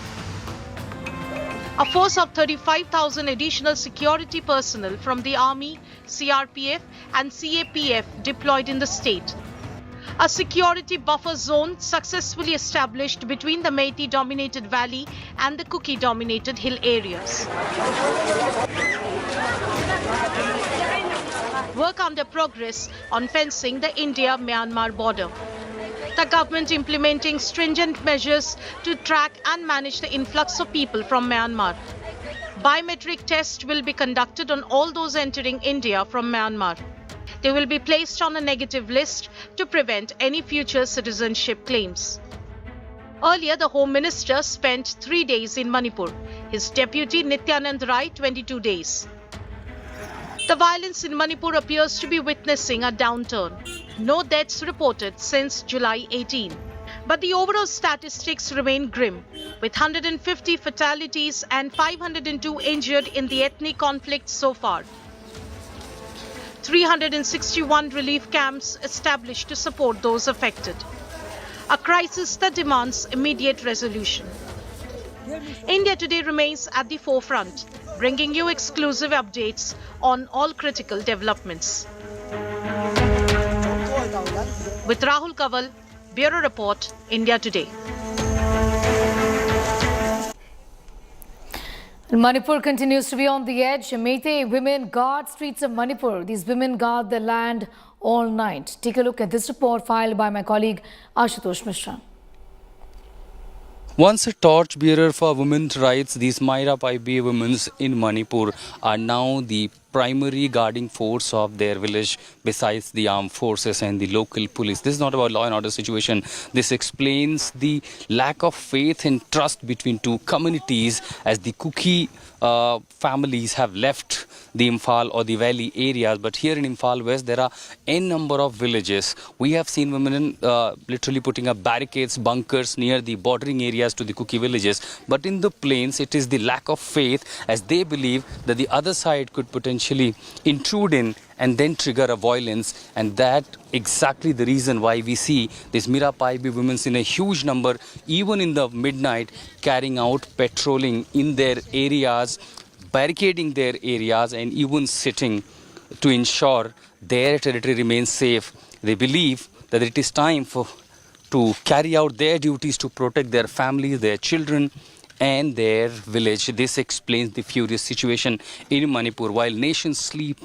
A force of 35,000 additional security personnel from the Army, CRPF and CAPF deployed in the state. A security buffer zone successfully established between the Meitei-dominated valley and the Kuki-dominated hill areas. Work under progress on fencing the India-Myanmar border. The government implementing stringent measures to track and manage the influx of people from Myanmar. Biometric tests will be conducted on all those entering India from Myanmar. They will be placed on a negative list to prevent any future citizenship claims. Earlier, the Home Minister spent 3 days in Manipur. His deputy Nityanand Rai 22 days. The violence in Manipur appears to be witnessing a downturn. No deaths reported since July 18. But the overall statistics remain grim, with 150 fatalities and 502 injured in the ethnic conflict so far. 361 relief camps established to support those affected. A crisis that demands immediate resolution. India Today remains at the forefront, bringing you exclusive updates on all critical developments. With Rahul Kaval, Bureau Report, India Today. Manipur continues to be on the edge. Meitei women guard streets of Manipur. These women guard the land all night. Take a look at this report filed by my colleague Ashutosh Mishra. Once a torchbearer for women's rights, these Maira Paibi women in Manipur are now the primary guarding force of their village besides the armed forces and the local police. This is not about law and order situation. This explains the lack of faith and trust between two communities as the Kuki families have left the Imphal or the valley areas. But here in Imphal West, there are n number of villages. We have seen women literally putting up barricades, bunkers near the bordering areas to the Kuki villages. But in the plains, it is the lack of faith as they believe that the other side could potentially intrude in and then trigger a violence, and that exactly the reason why we see these Mira Paibi women in a huge number, even in the midnight, carrying out patrolling in their areas, barricading their areas, and even sitting to ensure their territory remains safe. They believe that it is time to carry out their duties to protect their families, their children, and their village. This explains the furious situation in Manipur. While nations sleep,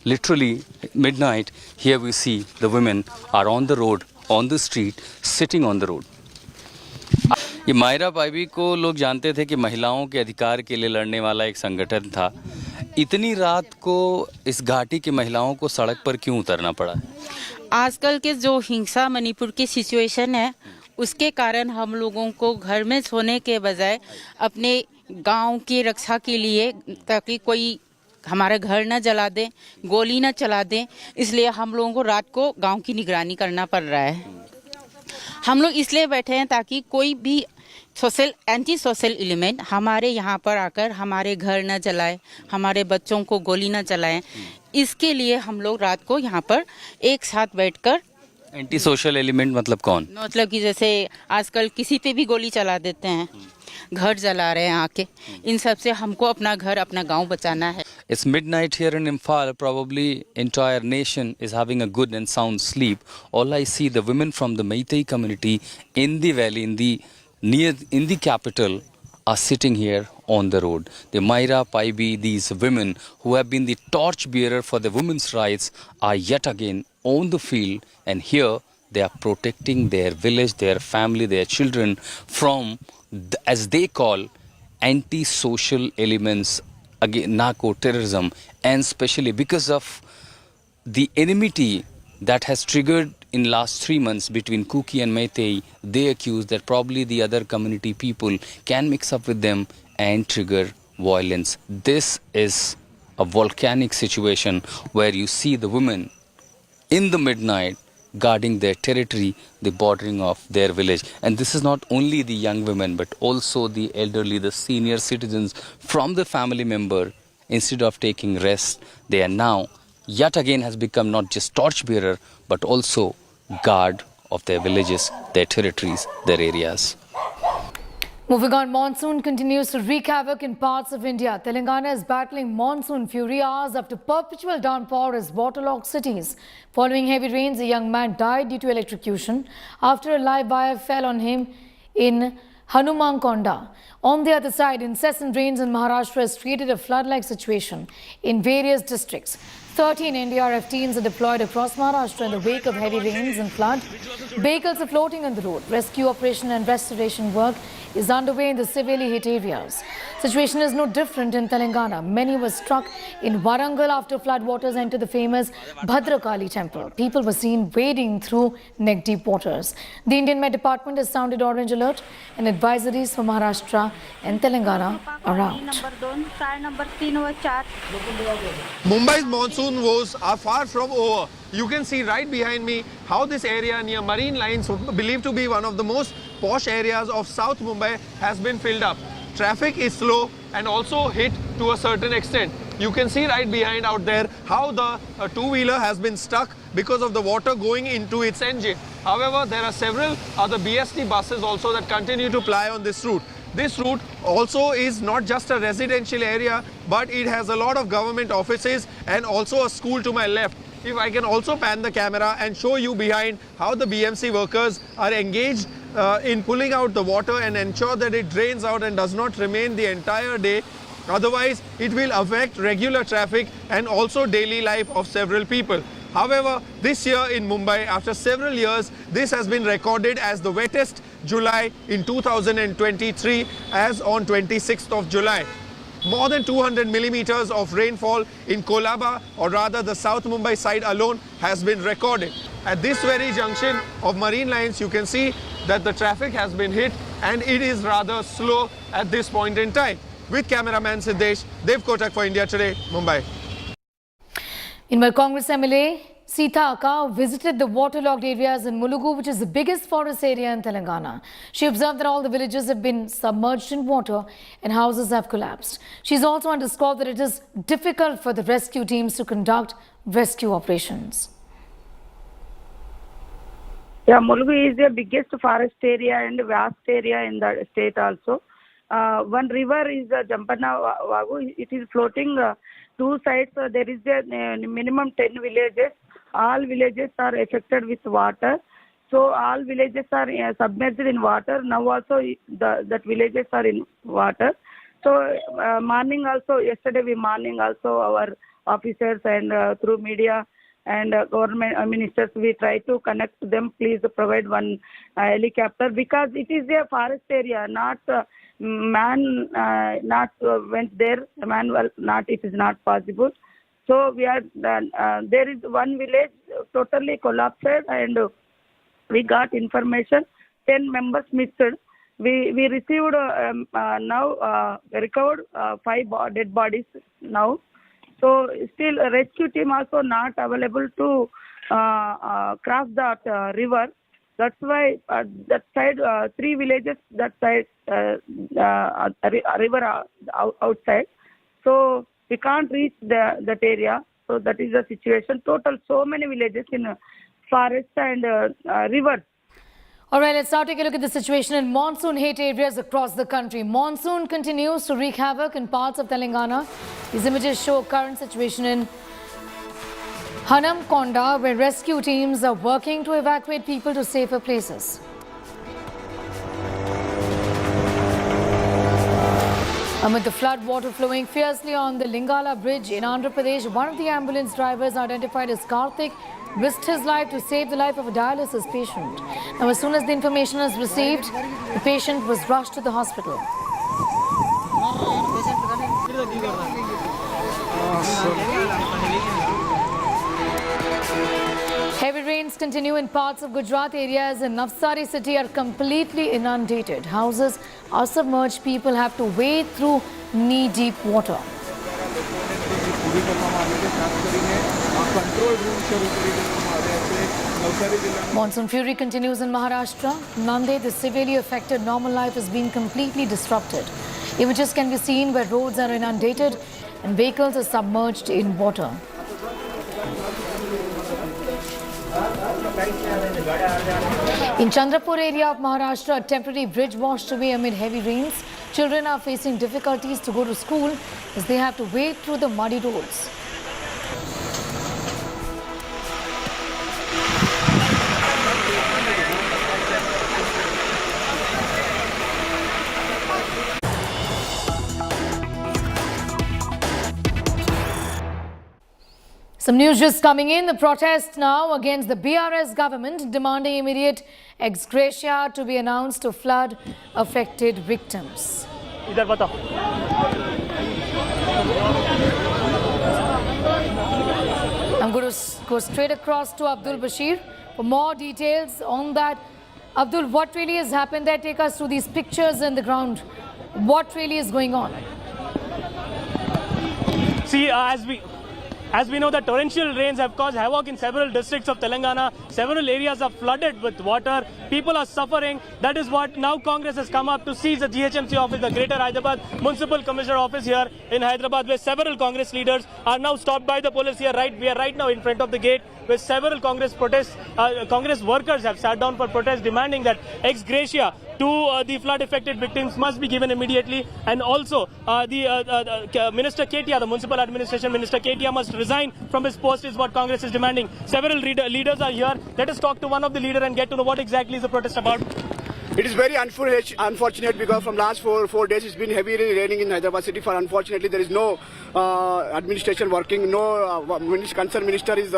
literally midnight, here we see the women are on the road, on the street, sitting on the road. ये मायरा पाइबी को लोग जानते थे कि महिलाओं के अधिकार के लिए लड़ने वाला एक संगठन था. इतनी रात को इस घाटी की महिलाओं को सड़क पर क्यों उतरना पड़ा? आजकल के जो हिंसा मणिपुर की सिचुएशन है, उसके कारण हम लोगों को घर में सोने के बजाय अपने गांव की रक्षा के लिए, ताकि कोई हमारा घर न जला दे, गोली न चला दे, इसलिए हम लोगों को रात को गांव की निगरानी करना पड़ रहा है. हम लोग इसलिए बैठे हैं ताकि कोई भी एंटी सोशल एलिमेंट हमारे यहाँ पर आकर हमारे घर न जलाए, हमारे बच्चों को गोली न चलाएं. इसके लिए हम लोग रात को यहाँ पर एक साथ बैठकर. एंटी सोशल एलिमेंट मतलब कौन? मतलब कि जैसे आजकल किसी पे भी गोली चला देते हैं, घर जला रहे हैं आके, इन सब से हमको अपना घर, अपना गांव बचाना है. It's midnight here in Imphal. Probably entire nation is having a good and sound sleep. All I see, the women from the Meitei community in the valley, in the capital, are sitting here on the road. The Maira Paibi, these women who have been the torch bearer for the women's rights, are yet again on the field, and here they are protecting their village, their family, their children from, as they call, anti-social elements, again narco-terrorism, and especially because of the enmity that has triggered in last 3 months between Kuki and Meitei. They accuse that probably the other community people can mix up with them and trigger violence. This is a volcanic situation where you see the women in the midnight guarding their territory, the bordering of their village. And this is not only the young women, but also the elderly, the senior citizens from the family member. Instead of taking rest, they are now yet again has become not just torchbearer, but also guard of their villages, their territories, their areas. Moving on, monsoon continues to wreak havoc in parts of India. Telangana is battling monsoon fury hours after perpetual downpour has waterlogged cities. Following heavy rains, a young man died due to electrocution after a live wire fell on him in Hanumankonda. On the other side, incessant rains in Maharashtra has created a flood-like situation in various districts. 13 NDRF teams are deployed across Maharashtra in the wake of heavy rains and flood. Vehicles are floating on the road. Rescue operation and restoration work is underway in the severely hit areas. Situation is no different in Telangana. Many were struck in Warangal after floodwaters entered the famous Bhadrakali temple. People were seen wading through neck-deep waters. The Indian Met Department has sounded orange alert and advisories for Maharashtra and Telangana are out. Mumbai's monsoon woes are far from over. You can see right behind me how this area near Marine Lines, believed to be one of the most posh areas of South Mumbai, has been filled up. Traffic is slow and also hit to a certain extent. You can see right behind out there how the two-wheeler has been stuck because of the water going into its engine. However, there are several other BST buses also that continue to ply on this route. This route also is not just a residential area, but it has a lot of government offices and also a school to my left. If I can also pan the camera and show you behind how the BMC workers are engaged in pulling out the water and ensure that it drains out and does not remain the entire day. Otherwise, it will affect regular traffic and also daily life of several people. However, this year in Mumbai, after several years, this has been recorded as the wettest July in 2023 as on 26th of July. More than 200 millimeters of rainfall in Kolaba, or rather the South Mumbai side alone, has been recorded. At this very junction of Marine Lines, you can see that the traffic has been hit and it is rather slow at this point in time. With cameraman Siddesh, Dev Kotak for India Today, Mumbai. Meanwhile, Congress MLA Sita Akka visited the waterlogged areas in Mulugu, which is the biggest forest area in Telangana. She observed that all the villages have been submerged in water and houses have collapsed. She's also underscored that it is difficult for the rescue teams to conduct rescue operations. Yeah, Mulugu is the biggest forest area and vast area in the state also. One river is Jampana Vagu. It is floating two sides. There is a minimum 10 villages. All villages are affected with water. So all villages are submerged in water. Now also that villages are in water. So yesterday morning also our officers and through media and government ministers, we try to connect them. Please provide one helicopter, because it is a forest area, not man went there. It is not possible. So we are there is one village totally collapsed, and we got information 10 members missed. We received now recovered 5 dead bodies now. So still a rescue team also not available to cross that river. That's why that side 3 villages that side river outside. So we can't reach that area. So that is the situation. Total so many villages in forest and rivers. All right, let's now take a look at the situation in monsoon-hit areas across the country. Monsoon continues to wreak havoc in parts of Telangana. These images show a current situation in Annamalai, where rescue teams are working to evacuate people to safer places. Amid the flood water flowing fiercely on the Lingala bridge in Andhra Pradesh, one of the ambulance drivers, identified as Karthik, risked his life to save the life of a dialysis patient. Now, as soon as the information was received, the patient was rushed to the hospital. Heavy rains continue in parts of Gujarat. Areas in Navsari city are completely inundated. Houses are submerged. People have to wade through knee-deep water. Monsoon fury continues in Maharashtra. Nanded, the severely affected normal life has been completely disrupted. Images can be seen where roads are inundated and vehicles are submerged in water. In Chandrapur area of Maharashtra, a temporary bridge washed away amid heavy rains. Children are facing difficulties to go to school as they have to wade through the muddy roads. Some news just coming in. The protest now against the BRS government demanding immediate ex gratia to be announced to flood affected victims. I'm going to go straight across to Abdul Bashir for more details on that. Abdul, what really has happened there? Take us through these pictures on the ground. What really is going on? See, as we know, the torrential rains have caused havoc in several districts of Telangana. Several areas are flooded with water. People are suffering. That is what now Congress has come up to seize the GHMC office, the Greater Hyderabad Municipal Commissioner office here in Hyderabad, where several Congress leaders are now stopped by the police here. We are right now in front of the gate, where several Congress workers have sat down for protest, demanding that ex gratia to the flood-affected victims must be given immediately, and also the Minister KTR, the Municipal Administration Minister KTR, must resign from his post is what Congress is demanding. Several leaders are here. Let us talk to one of the leaders and get to know what exactly is the protest about. It is very unfortunate because from last four days it's been heavily raining in Hyderabad city. For unfortunately there is no administration working, no concerned minister is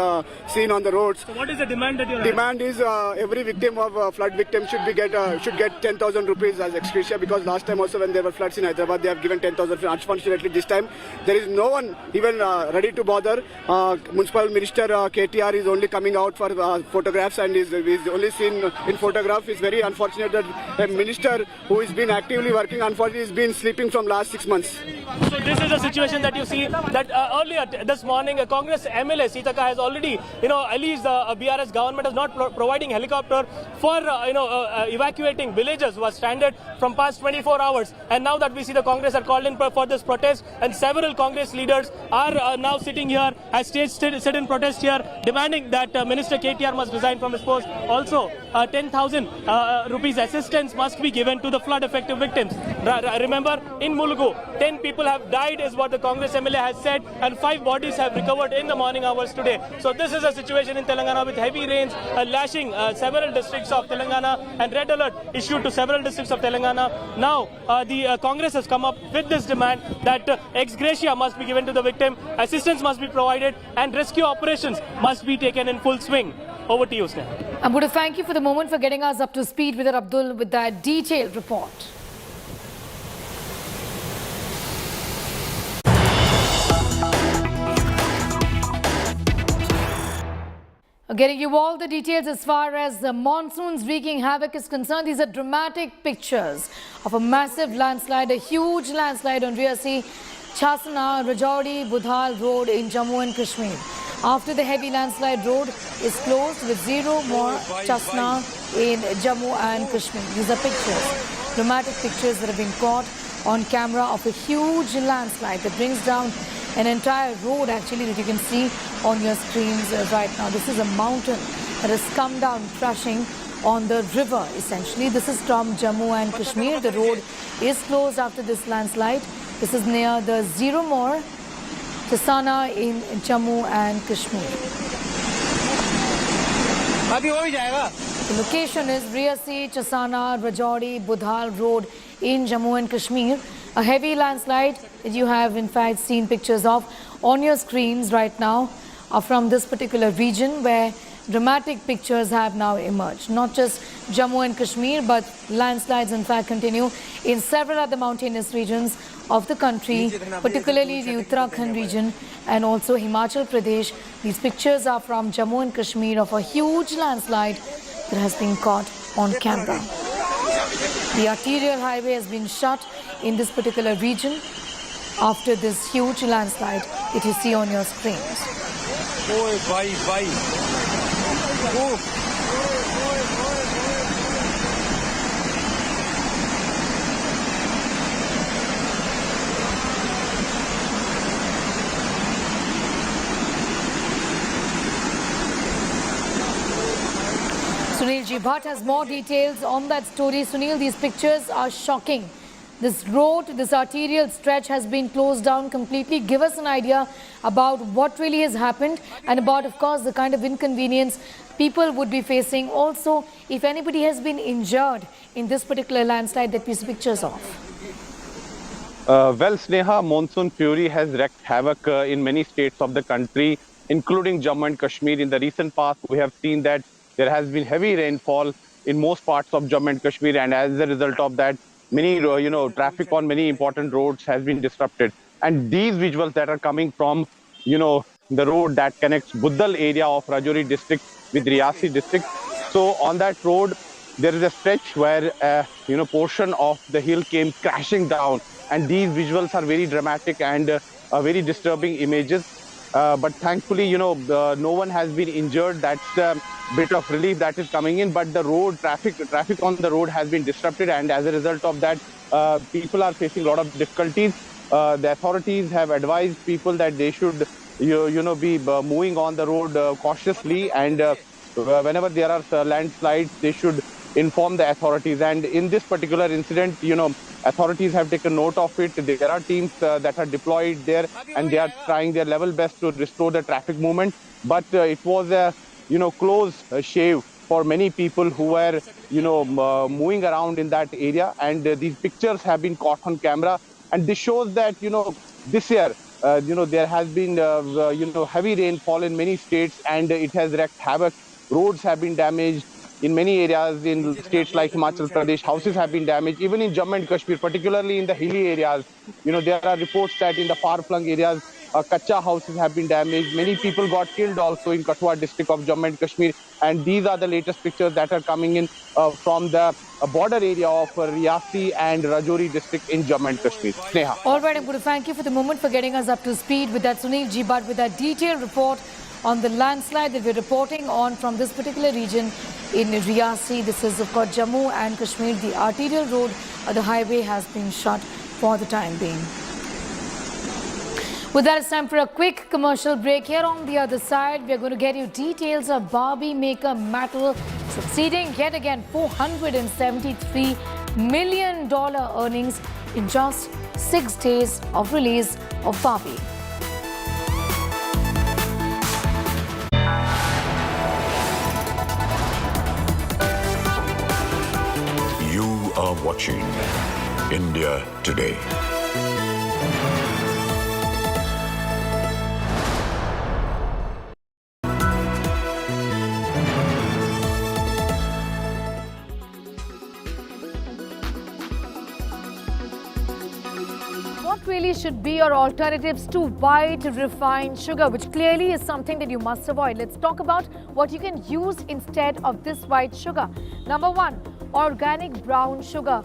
seen on the roads. So what is the demand that you have? Demand is every victim of flood victim should get 10,000 rupees as ex gratia, because last time also when there were floods in Hyderabad they have given 10,000. Unfortunately this time there is no one even ready to bother. Municipal Minister KTR is only coming out for photographs and is only seen in photograph. It's very unfortunate that a minister who has been actively working, unfortunately, has been sleeping from last 6 months. So this is a situation that you see that earlier this morning, a Congress MLA Sitaka has already, alleged the BRS government is not providing helicopter for evacuating villagers who are stranded from past 24 hours. And now that we see the Congress are called in for this protest, and several Congress leaders are now sitting here as sit in protest here, demanding that Minister KTR must resign from his post. Also, 10,000 rupees assistance must be given to the flood-affected victims. Remember, in Mulugu, 10 people have died is what the Congress MLA has said, and 5 bodies have recovered in the morning hours today. So this is a situation in Telangana with heavy rains lashing several districts of Telangana, and red alert issued to several districts of Telangana. Now, the Congress has come up with this demand that ex gratia must be given to the victim, assistance must be provided, and rescue operations must be taken in full swing. Over to you, Sneha. I'm going to thank you for the moment for getting us up to speed with Abdul with that detailed report. Getting you all the details as far as the monsoons wreaking havoc is concerned. These are dramatic pictures of a massive landslide, a huge landslide on Riyasi, Chasana, Rajouri, Budhal Road in Jammu and Kashmir. After the heavy landslide, road is closed with 0 more Chasna in Jammu and Kashmir. These are pictures, dramatic pictures that have been caught on camera of a huge landslide that brings down an entire road actually that you can see on your screens right now. This is a mountain that has come down crashing on the river essentially. This is from Jammu and Kashmir. The road is closed after this landslide. This is near the 0 more Chasana in Jammu and Kashmir. The location is Riyasi, Chasana, Rajouri, Budhal Road in Jammu and Kashmir. A heavy landslide that you have in fact seen pictures of on your screens right now are from this particular region, where dramatic pictures have now emerged. Not just Jammu and Kashmir, but landslides in fact continue in several other mountainous regions of the country, particularly the Uttarakhand region and also Himachal Pradesh. These pictures are from Jammu and Kashmir of a huge landslide that has been caught on camera. The arterial highway has been shut in this particular region after this huge landslide that you see on your screens. Sunil Ji Bhatt has more details on that story. Sunil, these pictures are shocking. This road, this arterial stretch has been closed down completely. Give us an idea about what really has happened and about, of course, the kind of inconvenience people would be facing. Also, if anybody has been injured in this particular landslide that we see pictures of. Well, Sneha, monsoon fury has wreaked havoc in many states of the country. including Jammu and Kashmir. In the recent past, we have seen that there has been heavy rainfall in most parts of Jammu and Kashmir, and as a result of that, many traffic on many important roads has been disrupted. And these visuals that are coming from the road that connects Buddal area of Rajouri district with Riyasi district. So on that road, there is a stretch where portion of the hill came crashing down, and these visuals are very dramatic and very disturbing images. But thankfully, no one has been injured. That's a bit of relief that is coming in. But the road traffic on the road has been disrupted, and as a result of that, people are facing a lot of difficulties. The authorities have advised people that they should, be moving on the road cautiously, and whenever there are landslides, they should inform the authorities. And in this particular incident, authorities have taken note of it. There are teams that are deployed there, and they are trying their level best to restore the traffic movement. But it was a close shave for many people who were moving around in that area, and these pictures have been caught on camera, and this shows that this year there has been heavy rainfall in many states, and it has wreaked havoc. Roads have been damaged in many areas in states like Himachal Pradesh. Houses have been damaged, even in Jammu and Kashmir, particularly in the hilly areas. There are reports that in the far-flung areas, kacha houses have been damaged. Many people got killed also in Kathua district of Jammu and Kashmir. And these are the latest pictures that are coming in from the border area of Riyasi and Rajouri district in Jammu and Kashmir. Sneha. All right, I'm going to thank you for the moment for getting us up to speed with that, Sunil Ji, but with that detailed report on the landslide that we're reporting on from this particular region in Riyasi. This is, of course, Jammu and Kashmir. The arterial road, the highway has been shut for the time being. With that, it's time for a quick commercial break. Here on the other side, we're going to get you details of Barbie maker Mattel succeeding yet again $473 million earnings in just 6 days of release of Barbie. You are watching India Today. What really should be your alternatives to white refined sugar, which clearly is something that you must avoid? Let's talk about what you can use instead of this white sugar. Number one, organic brown sugar.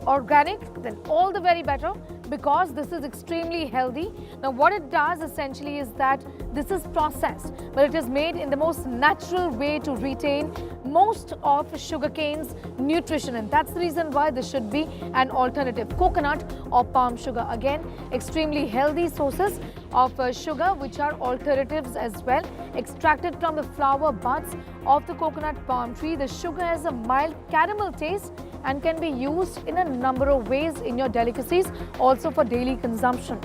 Organic, then all the very better, because this is extremely healthy. Now what it does essentially is that this is processed, but it is made in the most natural way to retain most of sugarcane's nutrition, and that's the reason why this should be an alternative. Coconut or palm sugar, again extremely healthy sources of sugar, which are alternatives as well, extracted from the flower buds of the coconut palm tree. The sugar has a mild caramel taste and can be used in a number of ways in your delicacies, also for daily consumption.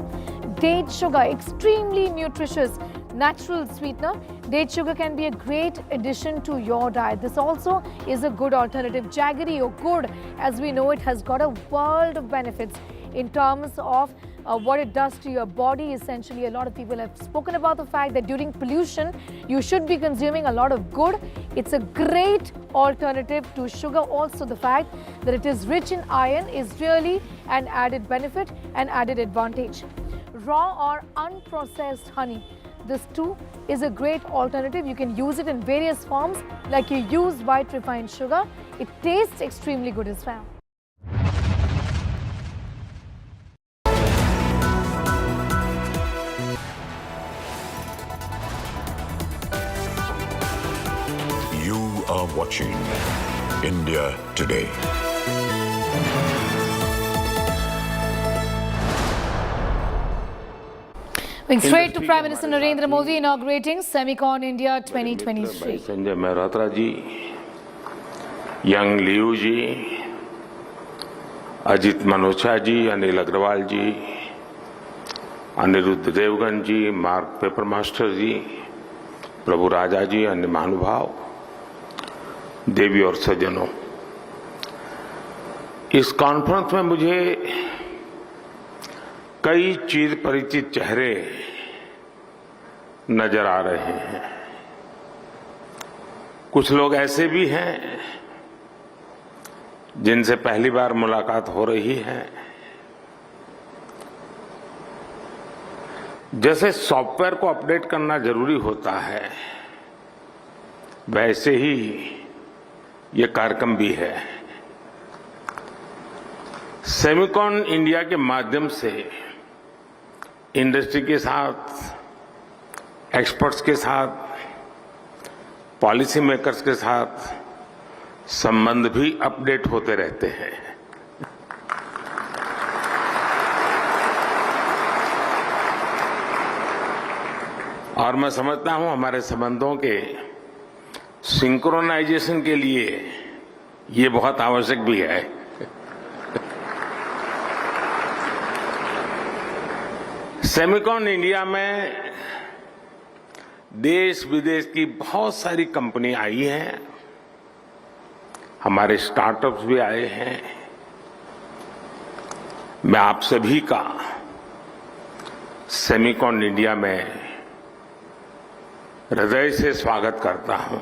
Date sugar, extremely nutritious natural sweetener. Date sugar can be a great addition to your diet. This also is a good alternative. Jaggery or gur, as we know, it has got a world of benefits in terms of what it does to your body. Essentially, a lot of people have spoken about the fact that during pollution, you should be consuming a lot of gur. It's a great alternative to sugar. Also, the fact that it is rich in iron is really an added benefit and added advantage. Raw or unprocessed honey. This too is a great alternative. You can use it in various forms, like you use white refined sugar. It tastes extremely good as well. You are watching India Today. Going straight to Prime Minister Narendra Modi inaugurating Semicon India 2023. Sanjay Mehrotra ji, Young Liu ji, Ajit Manocha ji, Anil Agrawal ji, Aniruddha Devgan ji, Mark Papermaster ji, Prabhu Raja ji, अन्य महानुभाव, देवी और सज्जनों, इस conference में मुझे कई चिर परिचित चेहरे नजर आ रहे हैं। कुछ लोग ऐसे भी हैं जिनसे पहली बार मुलाकात हो रही है। जैसे सॉफ्टवेयर को अपडेट करना जरूरी होता है, वैसे ही ये कार्यक्रम भी है। सेमिकॉन इंडिया के माध्यम से इंडस्ट्री के साथ, एक्सपर्ट्स के साथ, पॉलिसी मेकर्स के साथ संबंध भी अपडेट होते रहते हैं। और मैं समझता हूं हमारे संबंधों के सिंक्रोनाइजेशन के लिए ये बहुत आवश्यक भी है। सेमिकॉन इंडिया में देश विदेश की बहुत सारी कंपनी आई हैं, हमारे स्टार्टअप्स भी आए हैं। मैं आप सभी का सेमिकॉन इंडिया में हृदय से स्वागत करता हूं।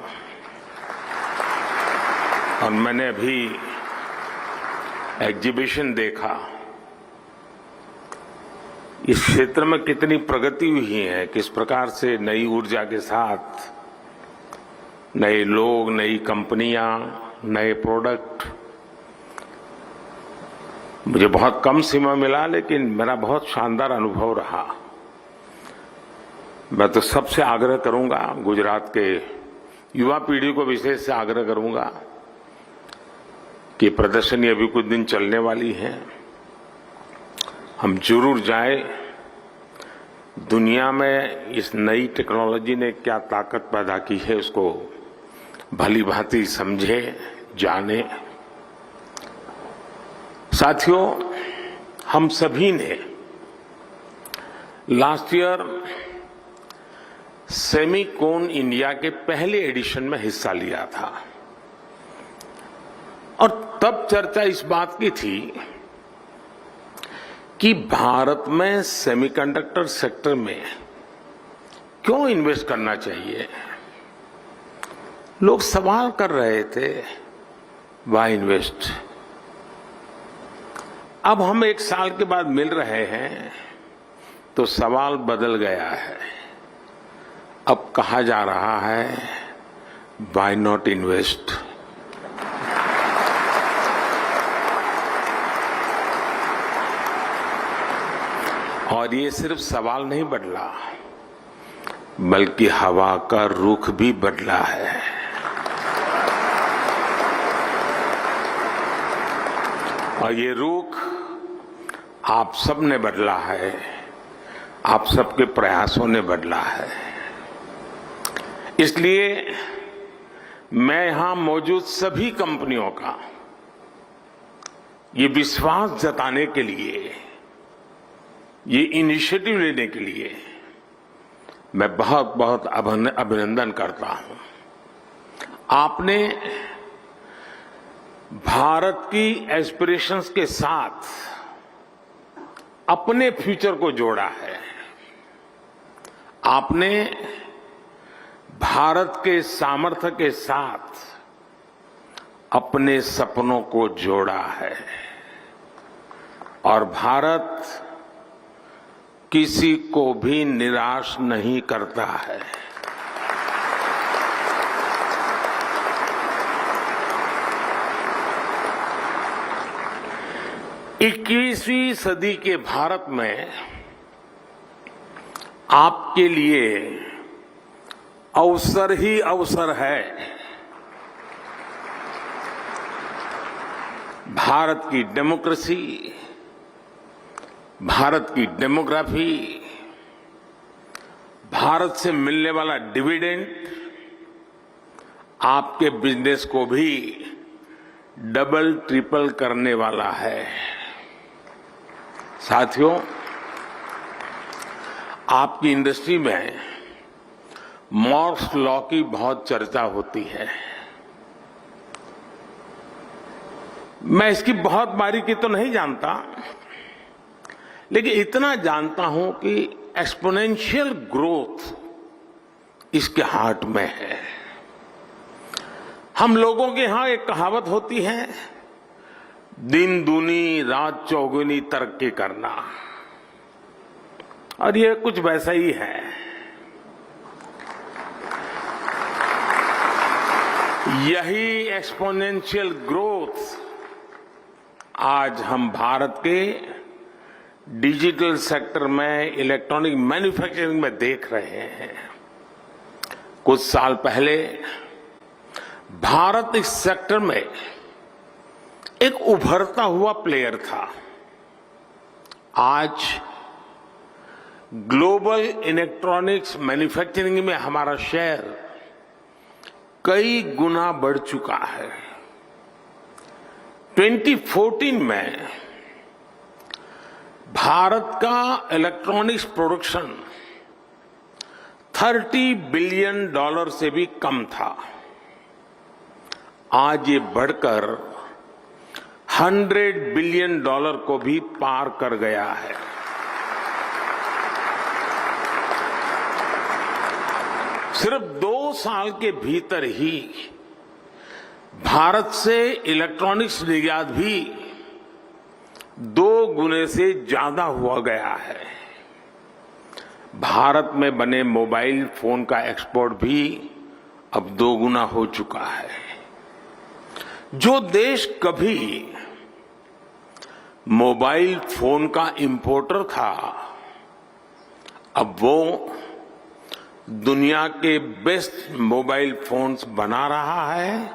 और मैंने अभी एग्जीबिशन देखा, इस क्षेत्र में कितनी प्रगति हुई है, किस प्रकार से नई ऊर्जा के साथ नए लोग, नई कंपनियां, नए प्रोडक्ट। मुझे बहुत कम समय मिला, लेकिन मेरा बहुत शानदार अनुभव रहा। मैं तो सबसे आग्रह करूंगा, गुजरात के युवा पीढ़ी को विशेष से आग्रह करूंगा कि प्रदर्शनी अभी कुछ दिन चलने वाली है, हम जरूर जाएं। दुनिया में इस नई टेक्नोलॉजी ने क्या ताकत पैदा की है, उसको भली भांति समझे, जाने। साथियों, हम सभी ने लास्ट ईयर सेमिकॉन इंडिया के पहले एडिशन में हिस्सा लिया था और तब चर्चा इस बात की थी कि भारत में सेमीकंडक्टर सेक्टर में क्यों इन्वेस्ट करना चाहिए। लोग सवाल कर रहे थे, वाई इन्वेस्ट। अब हम 1 साल के बाद मिल रहे हैं तो सवाल बदल गया है। अब कहा जा रहा है, वाई नॉट इन्वेस्ट। और ये सिर्फ सवाल नहीं बदला, बल्कि हवा का रुख भी बदला है। और ये रुख आप सब ने बदला है, आप सबके प्रयासों ने बदला है। इसलिए मैं यहां मौजूद सभी कंपनियों का ये विश्वास जताने के लिए, ये इनिशिएटिव लेने के लिए मैं बहुत बहुत अभिनंदन करता हूं। आपने भारत की एस्पिरेशंस के साथ अपने फ्यूचर को जोड़ा है। आपने भारत के सामर्थ्य के साथ अपने सपनों को जोड़ा है। और भारत किसी को भी निराश नहीं करता है। इक्कीसवीं सदी के भारत में आपके लिए अवसर ही अवसर है। भारत की डेमोक्रेसी, भारत की डेमोग्राफी, भारत से मिलने वाला डिविडेंड आपके बिजनेस को भी डबल ट्रिपल करने वाला है। साथियों, आपकी इंडस्ट्री में मॉर्स लॉ की बहुत चर्चा होती है। मैं इसकी बहुत बारीकी तो नहीं जानता, लेकिन इतना जानता हूं कि एक्सपोनेंशियल ग्रोथ इसके हार्ट में है। हम लोगों के यहां एक कहावत होती है, दिन दूनी रात चौगुनी तरक्की करना, और ये कुछ वैसा ही है। यही एक्सपोनेंशियल ग्रोथ आज हम भारत के डिजिटल सेक्टर में, इलेक्ट्रॉनिक मैन्युफैक्चरिंग में देख रहे हैं। कुछ साल पहले भारत इस सेक्टर में एक उभरता हुआ प्लेयर था। आज ग्लोबल इलेक्ट्रॉनिक्स मैन्युफैक्चरिंग में हमारा शेयर कई गुना बढ़ चुका है। 2014 में भारत का इलेक्ट्रॉनिक्स प्रोडक्शन $30 बिलियन से भी कम था। आज ये बढ़कर $100 बिलियन को भी पार कर गया है। सिर्फ 2 साल के भीतर ही भारत से इलेक्ट्रॉनिक्स निर्यात भी 2 गुने से ज्यादा हुआ गया है। भारत में बने मोबाइल फोन का एक्सपोर्ट भी अब 2 गुना हो चुका है। जो देश कभी मोबाइल फोन का इंपोर्टर था, अब वो दुनिया के बेस्ट मोबाइल फोन्स बना रहा है,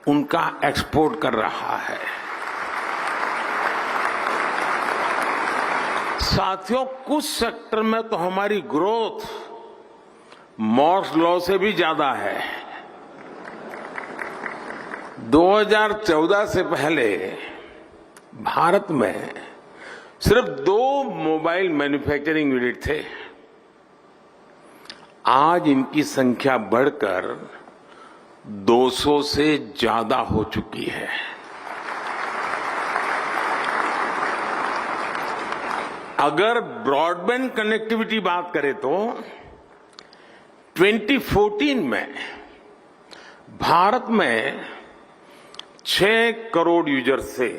उनका एक्सपोर्ट कर रहा है। साथियों, कुछ सेक्टर में तो हमारी ग्रोथ मॉर्स लॉ से भी ज्यादा है। 2014 से पहले भारत में सिर्फ 2 मोबाइल मैन्युफैक्चरिंग यूनिट थे। आज इनकी संख्या बढ़कर 200 से ज्यादा हो चुकी है। अगर ब्रॉडबैंड कनेक्टिविटी बात करें तो 2014 में भारत में 6 करोड़ यूजर्स थे।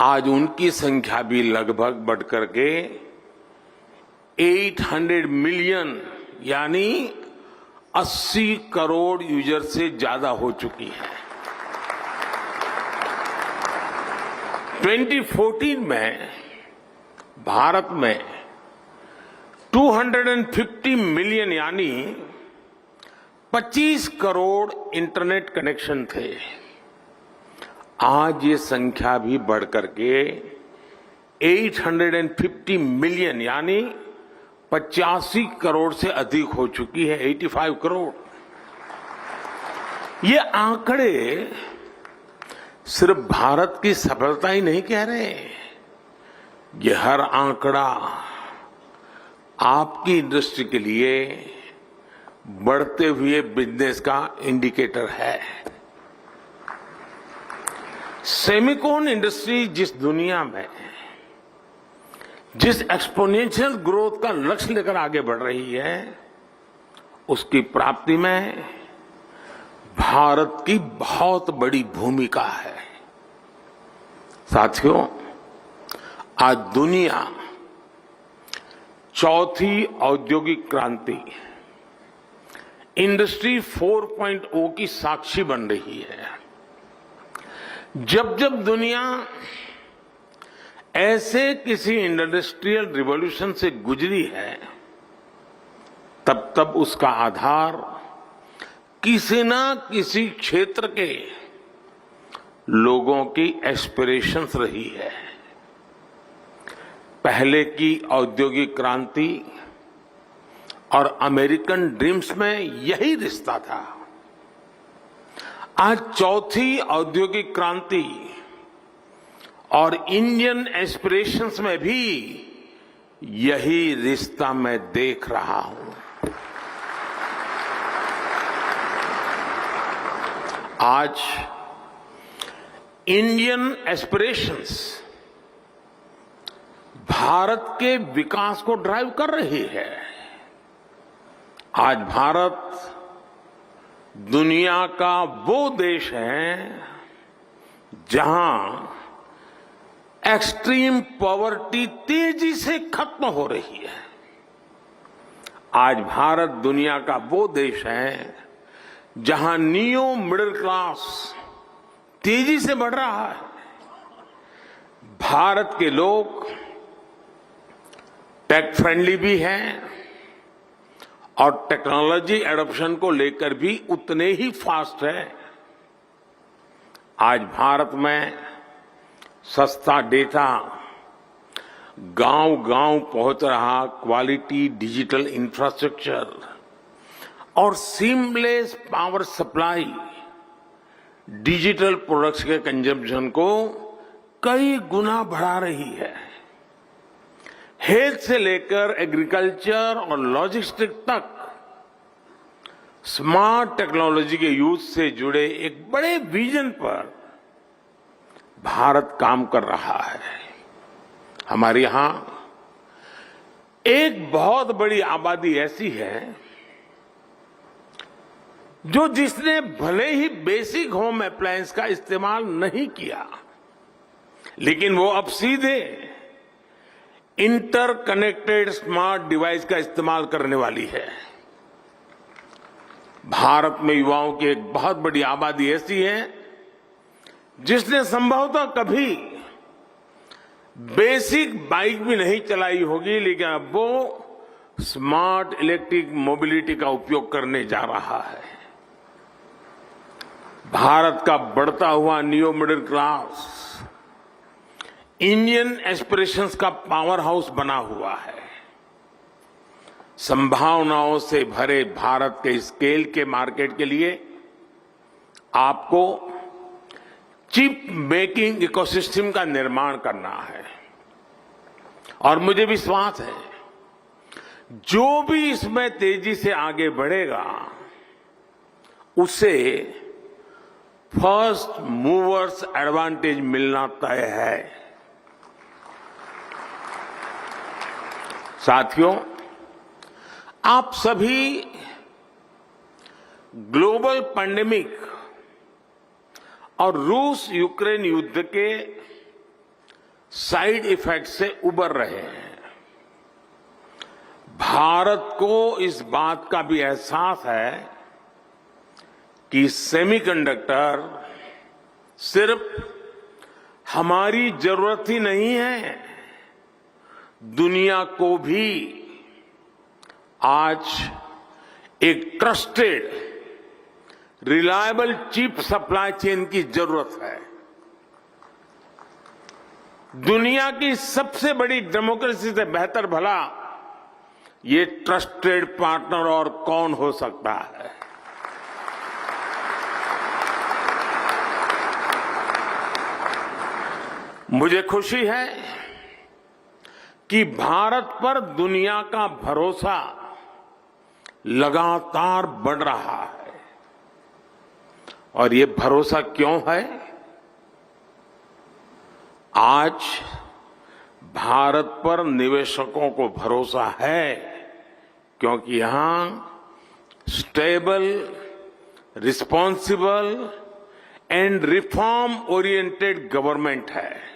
आज उनकी संख्या भी लगभग बढ़कर के 800 मिलियन यानी 80 करोड़ यूजर से ज्यादा हो चुकी है। 2014 में भारत में 250 मिलियन यानी 25 करोड़ इंटरनेट कनेक्शन थे। आज ये संख्या भी बढ़कर के 850 मिलियन यानी 85 करोड़ से अधिक हो चुकी है, 85 करोड़। ये आंकड़े सिर्फ भारत की सफलता ही नहीं कह रहे, ये हर आंकड़ा आपकी इंडस्ट्री के लिए बढ़ते हुए बिजनेस का इंडिकेटर है। सेमिकॉन इंडस्ट्री जिस दुनिया में जिस एक्सपोनेंशियल ग्रोथ का लक्ष्य लेकर आगे बढ़ रही है, उसकी प्राप्ति में भारत की बहुत बड़ी भूमिका है। साथियों, आज दुनिया चौथी औद्योगिक क्रांति इंडस्ट्री 4.0 की साक्षी बन रही है। जब जब दुनिया ऐसे किसी इंडस्ट्रियल रिवॉल्यूशन से गुजरी है, तब तब उसका आधार किसी ना किसी क्षेत्र के लोगों की एस्पिरेशंस रही है। पहले की औद्योगिक क्रांति और अमेरिकन ड्रीम्स में यही रिश्ता था। आज चौथी औद्योगिक क्रांति और इंडियन एस्पिरेशंस में भी यही रिश्ता मैं देख रहा हूं। आज इंडियन एस्पिरेशंस भारत के विकास को ड्राइव कर रही है। आज भारत दुनिया का वो देश है जहां एक्सट्रीम पॉवर्टी तेजी से खत्म हो रही है। आज भारत दुनिया का वो देश है जहां नियो मिडिल क्लास तेजी से बढ़ रहा है। भारत के लोग टेक फ्रेंडली भी हैं और टेक्नोलॉजी एडॉप्शन को लेकर भी उतने ही फास्ट है। आज भारत में सस्ता डेटा गांव-गांव पहुंच रहा, क्वालिटी डिजिटल इंफ्रास्ट्रक्चर और seamless power supply digital products के कंजम्पशन को कई गुना बढ़ा रही है। हेल्थ से लेकर एग्रीकल्चर और लॉजिस्टिक तक स्मार्ट टेक्नोलॉजी के यूज से जुड़े एक बड़े विजन पर भारत काम कर रहा है। हमारे यहां एक बहुत बड़ी आबादी ऐसी है जिसने भले ही बेसिक होम अप्लायंस का इस्तेमाल नहीं किया, लेकिन वो अब सीधे इंटरकनेक्टेड स्मार्ट डिवाइस का इस्तेमाल करने वाली है। भारत में युवाओं की एक बहुत बड़ी आबादी ऐसी है जिसने संभवतः कभी बेसिक बाइक भी नहीं चलाई होगी, लेकिन अब वो स्मार्ट इलेक्ट्रिक मोबिलिटी का उपयोग करने जा रहा है। भारत का बढ़ता हुआ neo middle class Indian aspirations का पावर हाउस बना हुआ है। संभावनाओं से भरे भारत के स्केल के मार्केट के लिए आपको चिप मेकिंग इकोसिस्टम का निर्माण करना है और मुझे विश्वास है जो भी इसमें तेजी से आगे बढ़ेगा उसे फर्स्ट मूवर्स एडवांटेज मिलना तय है। साथियों, आप सभी ग्लोबल पैंडेमिक और रूस यूक्रेन युद्ध के साइड इफेक्ट से उबर रहे हैं। भारत को इस बात का भी एहसास है कि सेमीकंडक्टर सिर्फ हमारी जरूरत ही नहीं है, दुनिया को भी आज एक trusted reliable chip supply chain की जरूरत है। दुनिया की सबसे बड़ी डेमोक्रेसी से बेहतर भला ये ट्रस्टेड पार्टनर और कौन हो सकता है। मुझे खुशी है कि भारत पर दुनिया का भरोसा लगातार बढ़ रहा है। और ये भरोसा क्यों है? आज भारत पर निवेशकों को भरोसा है क्योंकि यहां stable, responsible and reform oriented government है।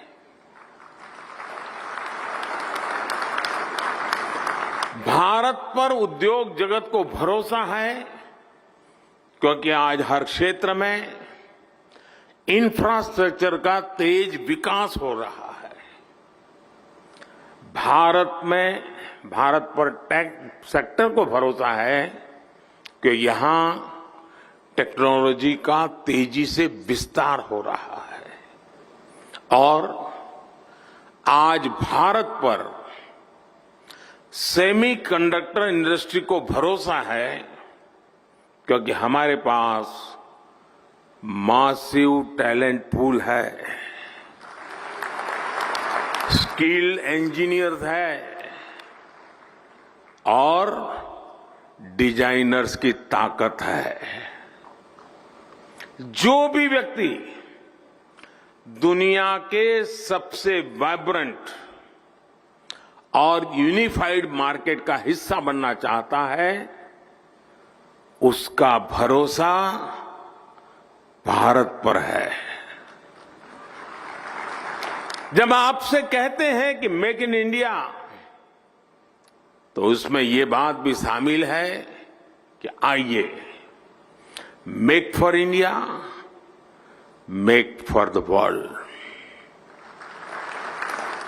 भारत पर उद्योग जगत को भरोसा है क्योंकि आज हर क्षेत्र में इंफ्रास्ट्रक्चर का तेज विकास हो रहा है। भारत पर टेक सेक्टर को भरोसा है कि यहां टेक्नोलॉजी का तेजी से विस्तार हो रहा है और आज भारत पर सेमीकंडक्टर इंडस्ट्री को भरोसा है क्योंकि हमारे पास मासिव टैलेंट पूल है, स्किल्ड इंजीनियर्स है और डिजाइनर्स की ताकत है। जो भी व्यक्ति दुनिया के सबसे वाइब्रेंट और यूनिफाइड मार्केट का हिस्सा बनना चाहता है उसका भरोसा भारत पर है। जब आपसे कहते हैं कि मेक इन इंडिया, तो उसमें ये बात भी शामिल है कि आइए make for India, make for the world.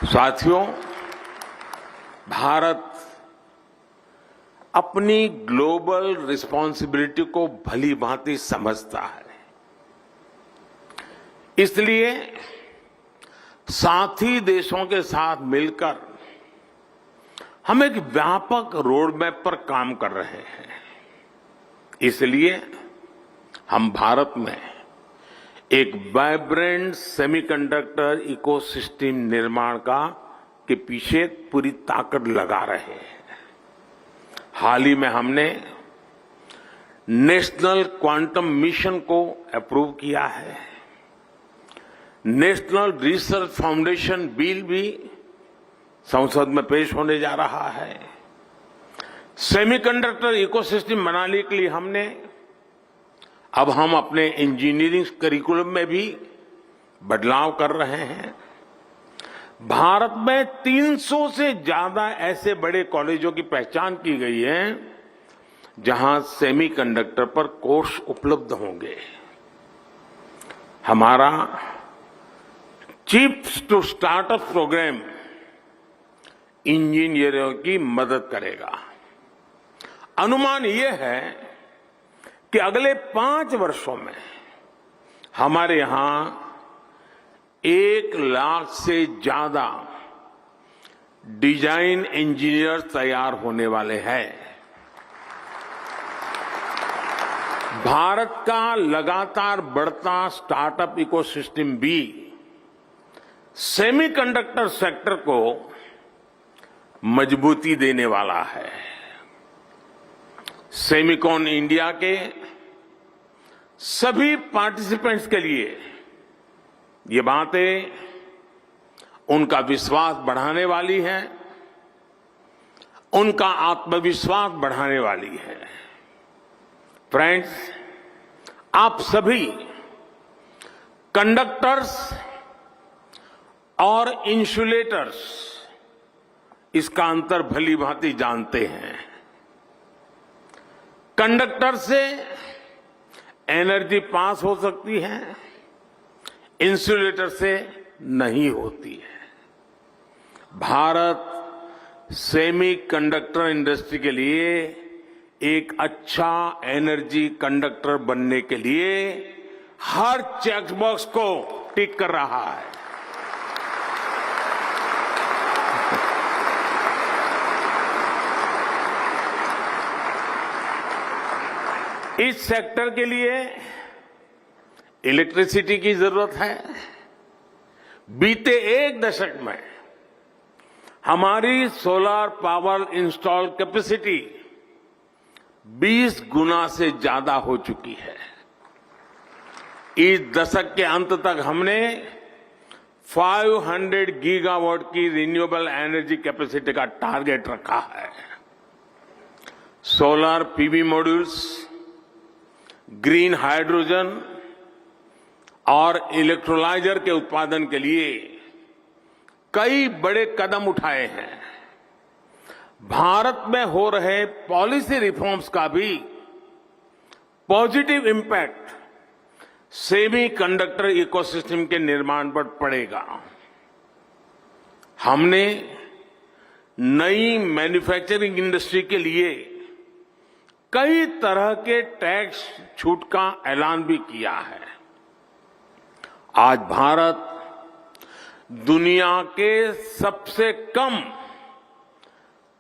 साथियों, भारत अपनी ग्लोबल रिस्पॉन्सिबिलिटी को भली भांति समझता है, इसलिए साथी देशों के साथ मिलकर हम एक व्यापक रोड मैप पर काम कर रहे हैं। इसलिए हम भारत में एक वाइब्रेंट सेमीकंडक्टर इकोसिस्टम निर्माण के पीछे पूरी ताकत लगा रहे हैं। हाल ही में हमने नेशनल क्वांटम मिशन को अप्रूव किया है। नेशनल रिसर्च फाउंडेशन बिल भी संसद में पेश होने जा रहा है। सेमीकंडक्टर इकोसिस्टम बनाने के लिए हम अपने इंजीनियरिंग करिकुलम में भी बदलाव कर रहे हैं। भारत में 300 से ज्यादा ऐसे बड़े कॉलेजों की पहचान की गई है जहां सेमीकंडक्टर पर कोर्स उपलब्ध होंगे। हमारा चिप्स टू स्टार्टअप प्रोग्राम इंजीनियरों की मदद करेगा। अनुमान यह है कि अगले 5 वर्षों में हमारे यहां 1 लाख से ज्यादा डिजाइन इंजीनियर तैयार होने वाले हैं। भारत का लगातार बढ़ता स्टार्टअप इकोसिस्टम भी सेमीकंडक्टर सेक्टर को मजबूती देने वाला है। सेमिकॉन इंडिया के सभी पार्टिसिपेंट्स के लिए ये बातें उनका विश्वास बढ़ाने वाली हैं, उनका आत्मविश्वास बढ़ाने वाली है। फ्रेंड्स, आप सभी कंडक्टर्स और इंसुलेटर्स इसका अंतर भली भांति जानते हैं। कंडक्टर से एनर्जी पास हो सकती है, इंसुलेटर से नहीं होती है। भारत सेमीकंडक्टर इंडस्ट्री के लिए एक अच्छा एनर्जी कंडक्टर बनने के लिए हर चेक बॉक्स को टिक कर रहा है। इस सेक्टर के लिए इलेक्ट्रिसिटी की जरूरत है। बीते 1 दशक में हमारी सोलर पावर इंस्टॉल कैपेसिटी 20 गुना से ज्यादा हो चुकी है। इस दशक के अंत तक हमने 500 गीगावाट की रिन्यूएबल एनर्जी कैपेसिटी का टारगेट रखा है। Solar PV modules, green hydrogen और इलेक्ट्रोलाइजर के उत्पादन के लिए कई बड़े कदम उठाए हैं। भारत में हो रहे पॉलिसी रिफॉर्म्स का भी पॉजिटिव इम्पैक्ट सेमीकंडक्टर इकोसिस्टम के निर्माण पर पड़ेगा। हमने नई मैन्युफैक्चरिंग इंडस्ट्री के लिए कई तरह के टैक्स छूट का ऐलान भी किया है। आज भारत दुनिया के सबसे कम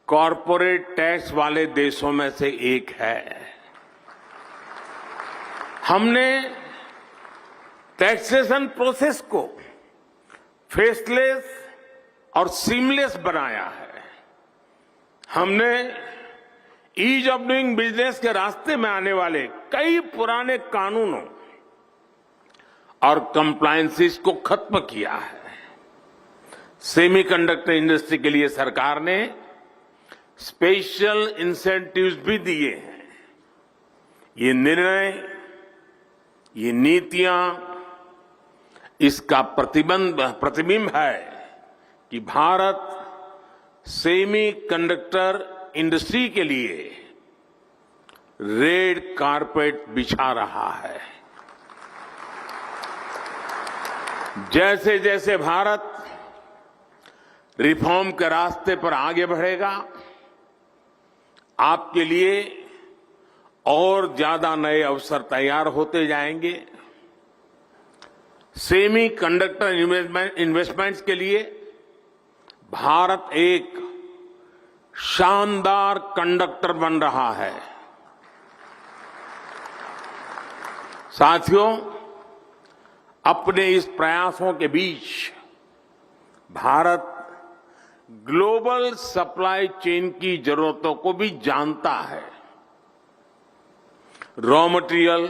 कॉरपोरेट टैक्स वाले देशों में से एक है। हमने टैक्सेशन प्रोसेस को फेसलेस और सीमलेस बनाया है। हमने ईज ऑफ डूइंग बिजनेस के रास्ते में आने वाले कई पुराने कानूनों और कंप्लायंसेस को खत्म किया है। सेमीकंडक्टर इंडस्ट्री के लिए सरकार ने स्पेशल इंसेंटिव्स भी दिए हैं। ये निर्णय, ये नीतियां इसका प्रतिबिंब है कि भारत सेमीकंडक्टर इंडस्ट्री के लिए रेड कारपेट बिछा रहा है। जैसे जैसे भारत रिफॉर्म के रास्ते पर आगे बढ़ेगा, आपके लिए और ज्यादा नए अवसर तैयार होते जाएंगे। सेमी कंडक्टर इन्वेस्टमेंट्स के लिए भारत एक शानदार कंडक्टर बन रहा है। साथियों, अपने इस प्रयासों के बीच भारत ग्लोबल सप्लाई चेन की जरूरतों को भी जानता है। Raw material,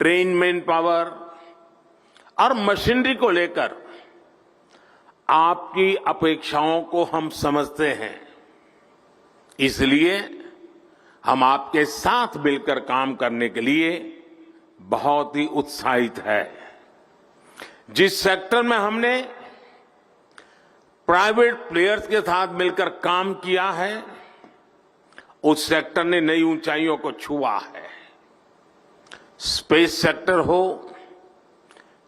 train man power और मशीनरी को लेकर आपकी अपेक्षाओं को हम समझते हैं। इसलिए हम आपके साथ मिलकर काम करने के लिए बहुत ही उत्साहित है। जिस सेक्टर में हमने प्राइवेट प्लेयर्स के साथ मिलकर काम किया है, उस सेक्टर ने नई ऊंचाइयों को छुआ है। स्पेस सेक्टर हो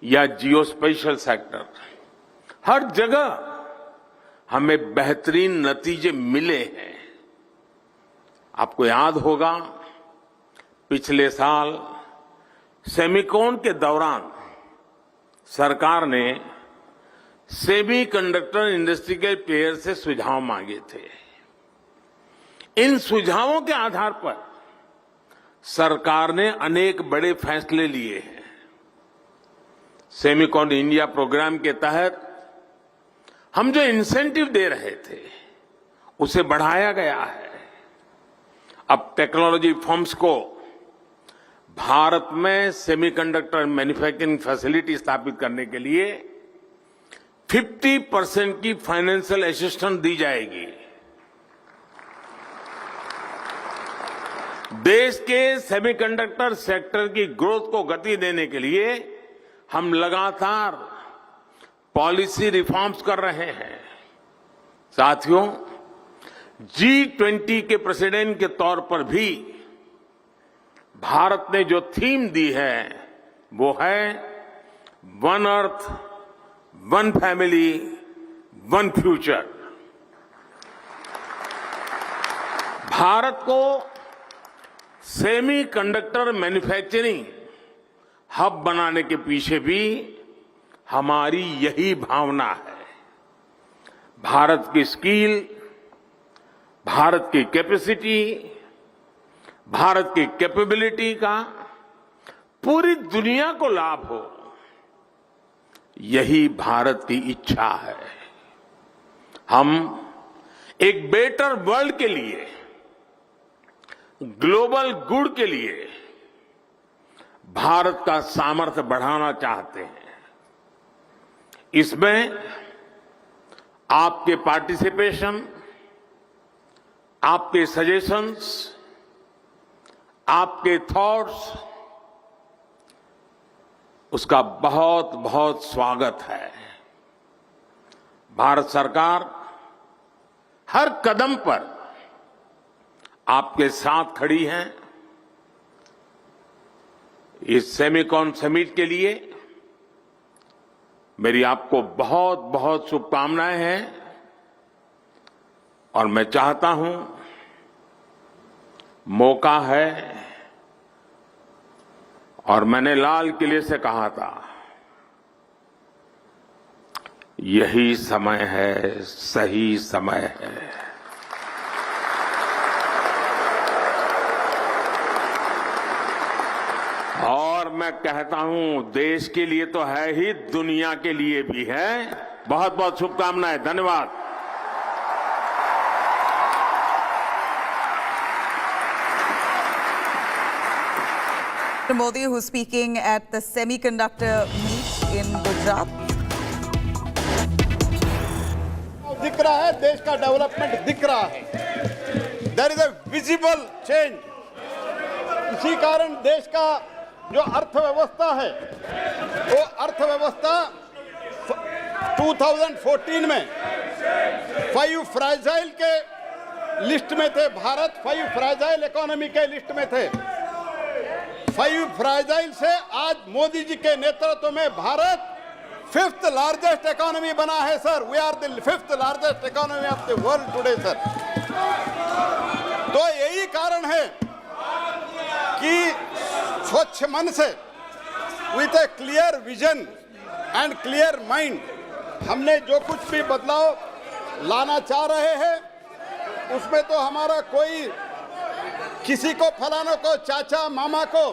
या जियोस्पेशल सेक्टर, हर जगह हमें बेहतरीन नतीजे मिले हैं। आपको याद होगा, पिछले साल सेमिकॉन के दौरान सरकार ने सेमीकंडक्टर इंडस्ट्री के प्लेयर से सुझाव मांगे थे। इन सुझावों के आधार पर सरकार ने अनेक बड़े फैसले लिए हैं। सेमिकॉन इंडिया प्रोग्राम के तहत हम जो इंसेंटिव दे रहे थे, उसे बढ़ाया गया है। अब टेक्नोलॉजी फर्म्स को भारत में सेमीकंडक्टर मैन्युफैक्चरिंग फैसिलिटी स्थापित करने के लिए 50% की फाइनेंशियल असिस्टेंस दी जाएगी। देश के सेमीकंडक्टर सेक्टर की ग्रोथ को गति देने के लिए हम लगातार पॉलिसी रिफॉर्म्स कर रहे हैं। साथियों, G20 के प्रेसिडेंट के तौर पर भी भारत ने जो थीम दी है, वो है one earth, one family, one future. Bharat को सेमीकंडक्टर मैन्युफैक्चरिंग हब बनाने के पीछे भी हमारी यही भावना है। भारत की स्किल, भारत की कैपेसिटी, भारत की कैपेबिलिटी का पूरी दुनिया को लाभ हो, यही भारत की इच्छा है। हम एक बेटर वर्ल्ड के लिए, ग्लोबल गुड के लिए भारत का सामर्थ्य बढ़ाना चाहते हैं। इसमें आपके पार्टिसिपेशन, आपके सजेशंस, आपके थॉट्स, उसका बहुत बहुत स्वागत है। भारत सरकार हर कदम पर आपके साथ खड़ी है। इस सेमिकॉन समिट के लिए मेरी आपको बहुत बहुत शुभकामनाएं हैं और मैं चाहता हूं, मौका है, और मैंने लाल किले से कहा था, यही समय है, सही समय है। और मैं कहता हूं, देश के लिए तो है ही, दुनिया के लिए भी है। बहुत बहुत शुभकामनाएं। धन्यवाद। Modi, who's speaking at the Semiconductor meet in Gujarat. दिख रहा है, देश का डेवलपमेंट दिख रहा है। There is a visible change. इसी कारण देश का जो अर्थव्यवस्था है वो अर्थव्यवस्था 2014 में 5 फ्राइजाइल के लिस्ट में थे। भारत 5 फ्राइजाइल इकोनॉमी के लिस्ट में थे। 5 फ्राइजाइल से आज मोदी जी के नेतृत्व में भारत 5th लार्जेस्ट इकोनॉमी बना है sir. We are the 5th largest economy of the world today sir. तो यही कारण है कि स्वच्छ मन से with a clear vision and clear mind हमने जो कुछ भी बदलाव लाना चाह रहे हैं उसमें तो हमारा कोई किसी को फलानों को चाचा मामा को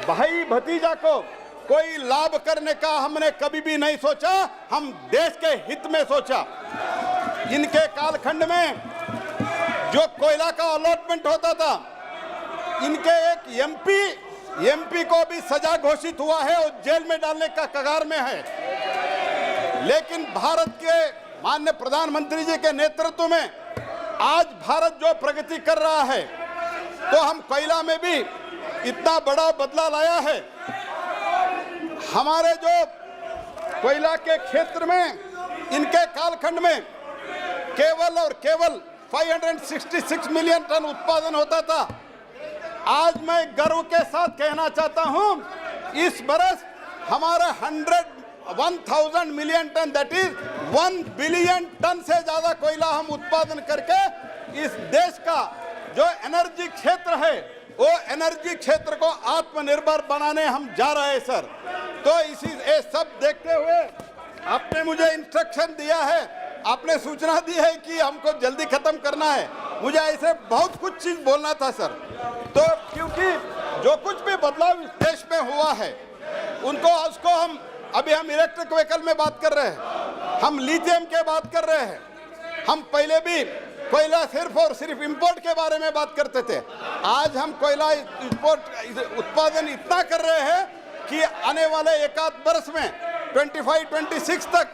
भाई भतीजा को कोई लाभ करने का हमने कभी भी नहीं सोचा। हम देश के हित में सोचा। इनके कालखंड में जो कोयला का अलॉटमेंट होता था, इनके एक एमपी को भी सजा घोषित हुआ है और जेल में डालने का कगार में है। लेकिन भारत के माननीय प्रधानमंत्री जी के नेतृत्व में आज भारत जो प्रगति कर रहा है, तो हम कोयला में भी इतना बड़ा बदलाव लाया है। हमारे जो कोयला के क्षेत्र में इनके कालखंड में केवल और केवल 566 मिलियन टन उत्पादन होता था। आज मैं गर्व के साथ कहना चाहता हूं, इस बरस हमारा 1000 million ton, that is 1 billion ton से ज्यादा कोयला हम उत्पादन करके इस देश का जो एनर्जी क्षेत्र है वो एनर्जी क्षेत्र को आत्मनिर्भर बनाने हम जा रहे हैं सर। तो इसी ये सब देखते हुए आपने मुझे इंस्ट्रक्शन दिया है, आपने सूचना दी है कि हमको जल्दी खत्म करना है। मुझे ऐसे बहुत कुछ चीज बोलना था सर। तो क्योंकि जो कुछ भी बदलाव इस देश में हुआ है उसको हम अभी हम इलेक्ट्रिक व्हीकल में बात कर रहे हैं, हम लिथियम के बात कर रहे हैं। हम पहले भी कोयला सिर्फ और सिर्फ इंपोर्ट के बारे में बात करते थे। आज हम कोयला इंपोर्ट उत्पादन इतना कर रहे हैं कि आने वाले एक आध वर्ष में 25-26 तक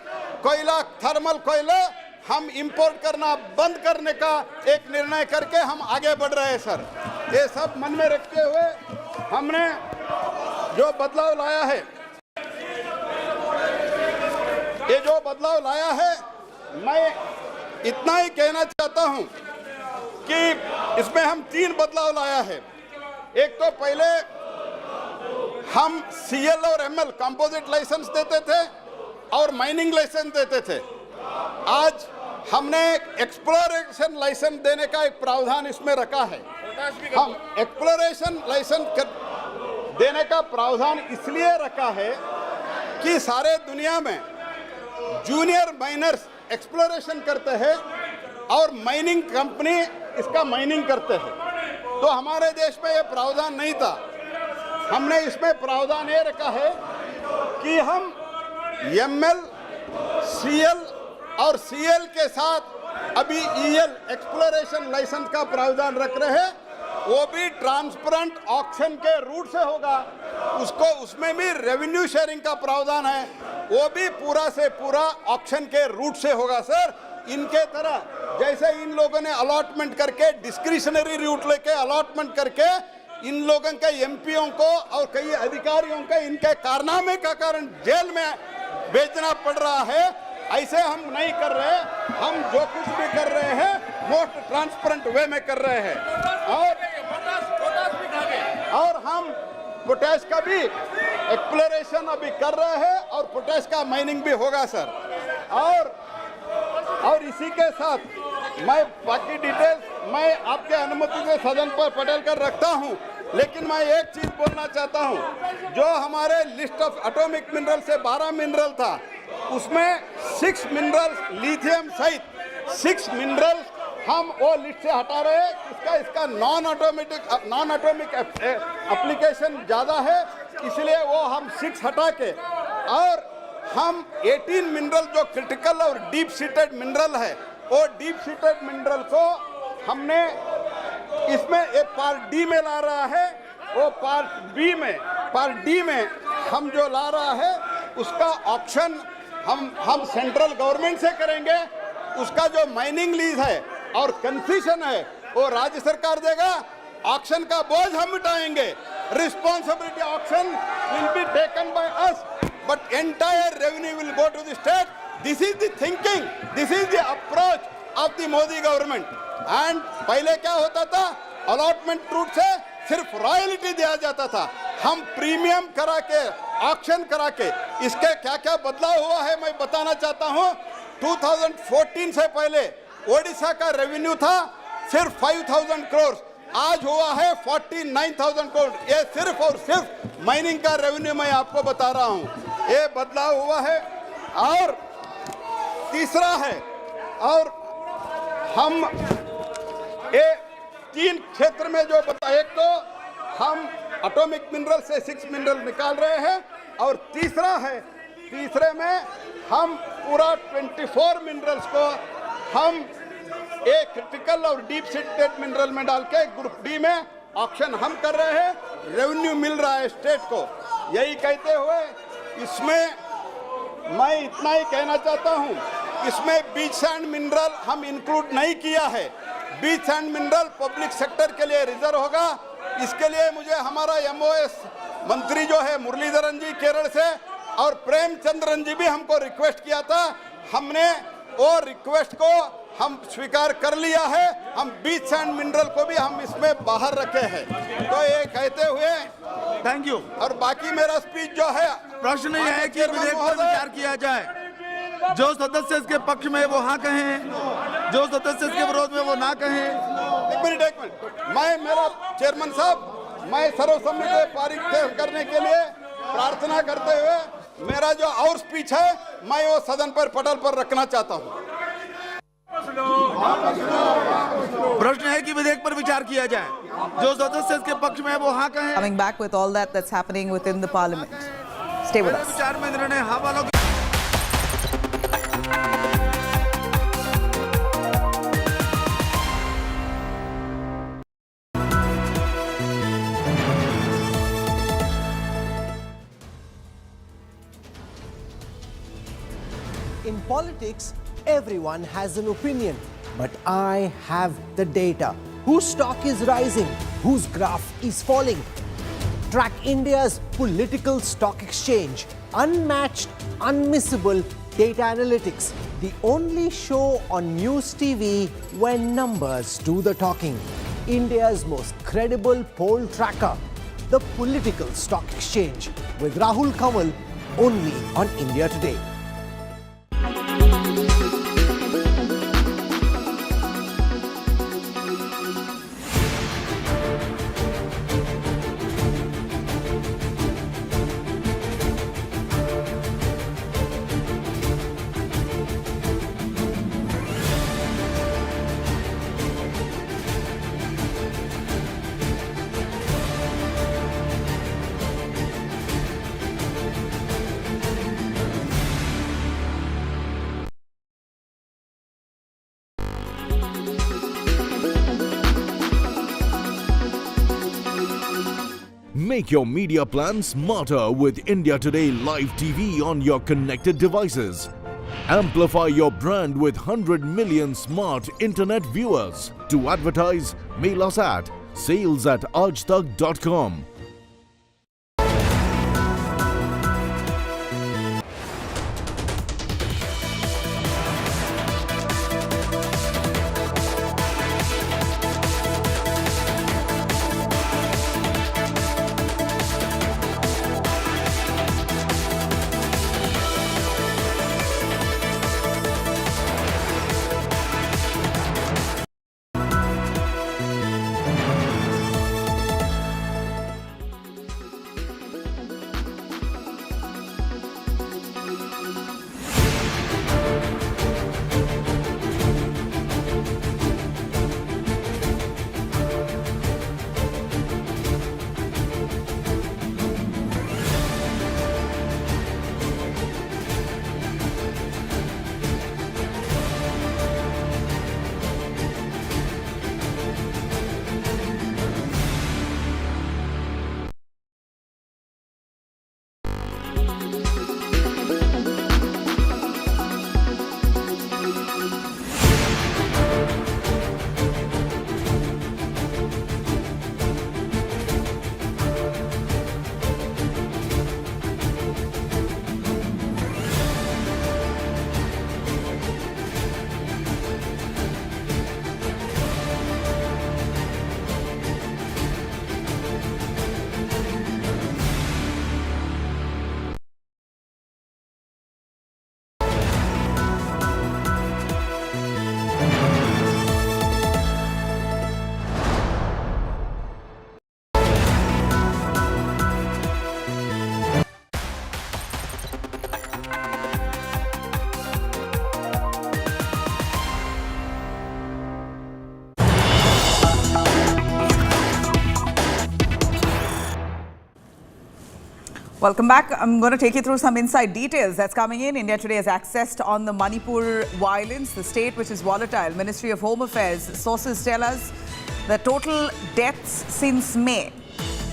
कोयला, थर्मल कोयला हम इंपोर्ट करना बंद करने का एक निर्णय करके हम आगे बढ़ रहे हैं सर। ये सब मन में रखते हुए हमने जो बदलाव लाया है, ये जो बदलाव लाया है, मैं इतना ही कहना चाहता हूं कि इसमें हम 3 बदलाव लाया है। एक तो पहले हम CL और ML कंपोजिट लाइसेंस देते थे और माइनिंग लाइसेंस देते थे। आज हमने एक्सप्लोरेशन लाइसेंस देने का एक प्रावधान इसमें रखा है। हम एक्सप्लोरेशन लाइसेंस देने का प्रावधान इसलिए रखा है कि सारे दुनिया में जूनियर माइनर्स एक्सप्लोरेशन करते हैं और माइनिंग कंपनी इसका माइनिंग करते हैं। तो हमारे देश में ये प्रावधान नहीं था। हमने इसमें प्रावधान ये रखा है कि हम ML, CL और CL के साथ अभी EL एक्सप्लोरेशन लाइसेंस का प्रावधान रख रहे हैं। वो भी ट्रांसपेरेंट ऑक्शन के रूट से होगा। उसमें भी रेवेन्यू शेयरिंग का प्रावधान है, वो भी पूरा से पूरा ऑक्शन के रूट से होगा सर। इनके तरह जैसे इन लोगों ने अलॉटमेंट करके डिस्क्रिशनरी रूट लेके अलॉटमेंट करके इन लोगों के MPओं को और कई अधिकारियों के इनके कारनामे का कारण जेल में भेजना पड़ रहा है, ऐसे हम नहीं कर रहे। हम जो कुछ भी कर रहे हैं मोस्ट ट्रांसपेरेंट वे में कर रहे हैं। और हम पोटैश का भी एक्सप्लोरेशन अभी कर रहे हैं और पोटैश का माइनिंग भी होगा सर। और इसी के साथ मैं बाकी डिटेल्स मैं आपके अनुमति से सदन पर पटेल कर रखता हूं, लेकिन मैं एक चीज बोलना चाहता हूं। जो हमारे लिस्ट ऑफ एटॉमिक मिनरल से 12 मिनरल था, उसमें 6 मिनरल्स लिथियम सहित 6 मिनरल्स हम वो लिस्ट से हटा रहे हैं। इसका नॉन एटॉमिक एप्लीकेशन ज़्यादा है, इसलिए वो हम 6 हटा के और हम 18 मिनरल जो क्रिटिकल और डीप सीटेड मिनरल है, वो डीप सीटेड मिनरल को हमने इसमें एक पार्ट डी में ला रहा है। वो पार्ट डी में हम जो ला रहा है उसका ऑक्शन हम सेंट्रल गवर्नमेंट से करेंगे। उसका जो माइनिंग लीज है और कंसेशन है वो राज्य सरकार देगा ऑक्शन का बोझ हम उठाएंगे. Responsibility auction will be taken by us, but entire revenue will go to the state. This is the thinking, this is the approach of the Modi government. And पहले क्या होता था, allotment route से सिर्फ रॉयल्टी दिया जाता था. हम प्रीमियम करा के, ऑक्शन करा के, इसके क्या क्या बदलाव हुआ है मैं बताना चाहता हूँ. 2014 से पहले ओडिशा का रेवेन्यू था सिर्फ 5,000 करोड़, आज हुआ है 49,000 करोड़. ये सिर्फ और सिर्फ माइनिंग का रेवेन्यू मैं आपको बता रहा हूँ. ये बदलाव हुआ है. और तीसरा है, और हम ये 3 क्षेत्र में जो बता, एक तो हम एटॉमिक मिनरल से 6 मिनरल निकाल रहे हैं, और तीसरा है, तीसरे में हम पूरा 24 मिनरल्स को हम एक क्रिटिकल और डीप सीटेड मिनरल में डाल के ग्रुप डी में ऑक्शन हम कर रहे हैं. रेवेन्यू मिल रहा है स्टेट को. यही कहते हुए इसमें मैं इतना ही कहना चाहता हूं, इसमें बीच सैंड मिनरल हम इंक्लूड नहीं किया है. Beach sand mineral public sector के लिए रिजर्व होगा. इसके लिए मुझे हमारा MOS मंत्री जो है मुरलीधरन जी केरल से और प्रेमचंद्रन जी भी हमको रिक्वेस्ट किया था. हमने वो रिक्वेस्ट को हम स्वीकार कर लिया है. हम बीच सैंड मिनरल को भी हम इसमें बाहर रखे हैं. तो ये कहते हुए थैंक यू. और बाकी मेरा स्पीच जो है, प्रश्न ये है कि विधेयक पर विचार किया जाए. जो सदस्य इसके पक्ष में वो हाँ कहें, जो सदस्य इसके विरोध में वो ना कहें. एक मिनट मैं, मेरा चेयरमैन साहब, मैं सर्वसम्मति से पारित करने के लिए प्रार्थना करते हुए मेरा जो और स्पीच है मैं वो सदन पर पटल पर रखना चाहता हूँ. प्रश्न है कि विधेयक पर विचार किया जाए. जो सदस्य इसके पक्ष में वो हाँ कहें. Coming back with all that's happening within the parliament. Stay with us. विचार में निर्णय हाँ वालों की. In politics, everyone has an opinion, but I have the data. Whose stock is rising? Whose graph is falling? Track India's political stock exchange. Unmatched, unmissable data analytics. The only show on News TV where numbers do the talking. India's most credible poll tracker. The political stock exchange. With Rahul Kamal, only on India Today. Make your media plan smarter with India Today Live TV on your connected devices. Amplify your brand with 100 million smart internet viewers. To advertise, mail us at sales@aajtak.com. Welcome back. I'm going to take you through some inside details that's coming in. India Today has accessed on the Manipur violence, the state which is volatile. Ministry of Home Affairs sources tell us the total deaths since May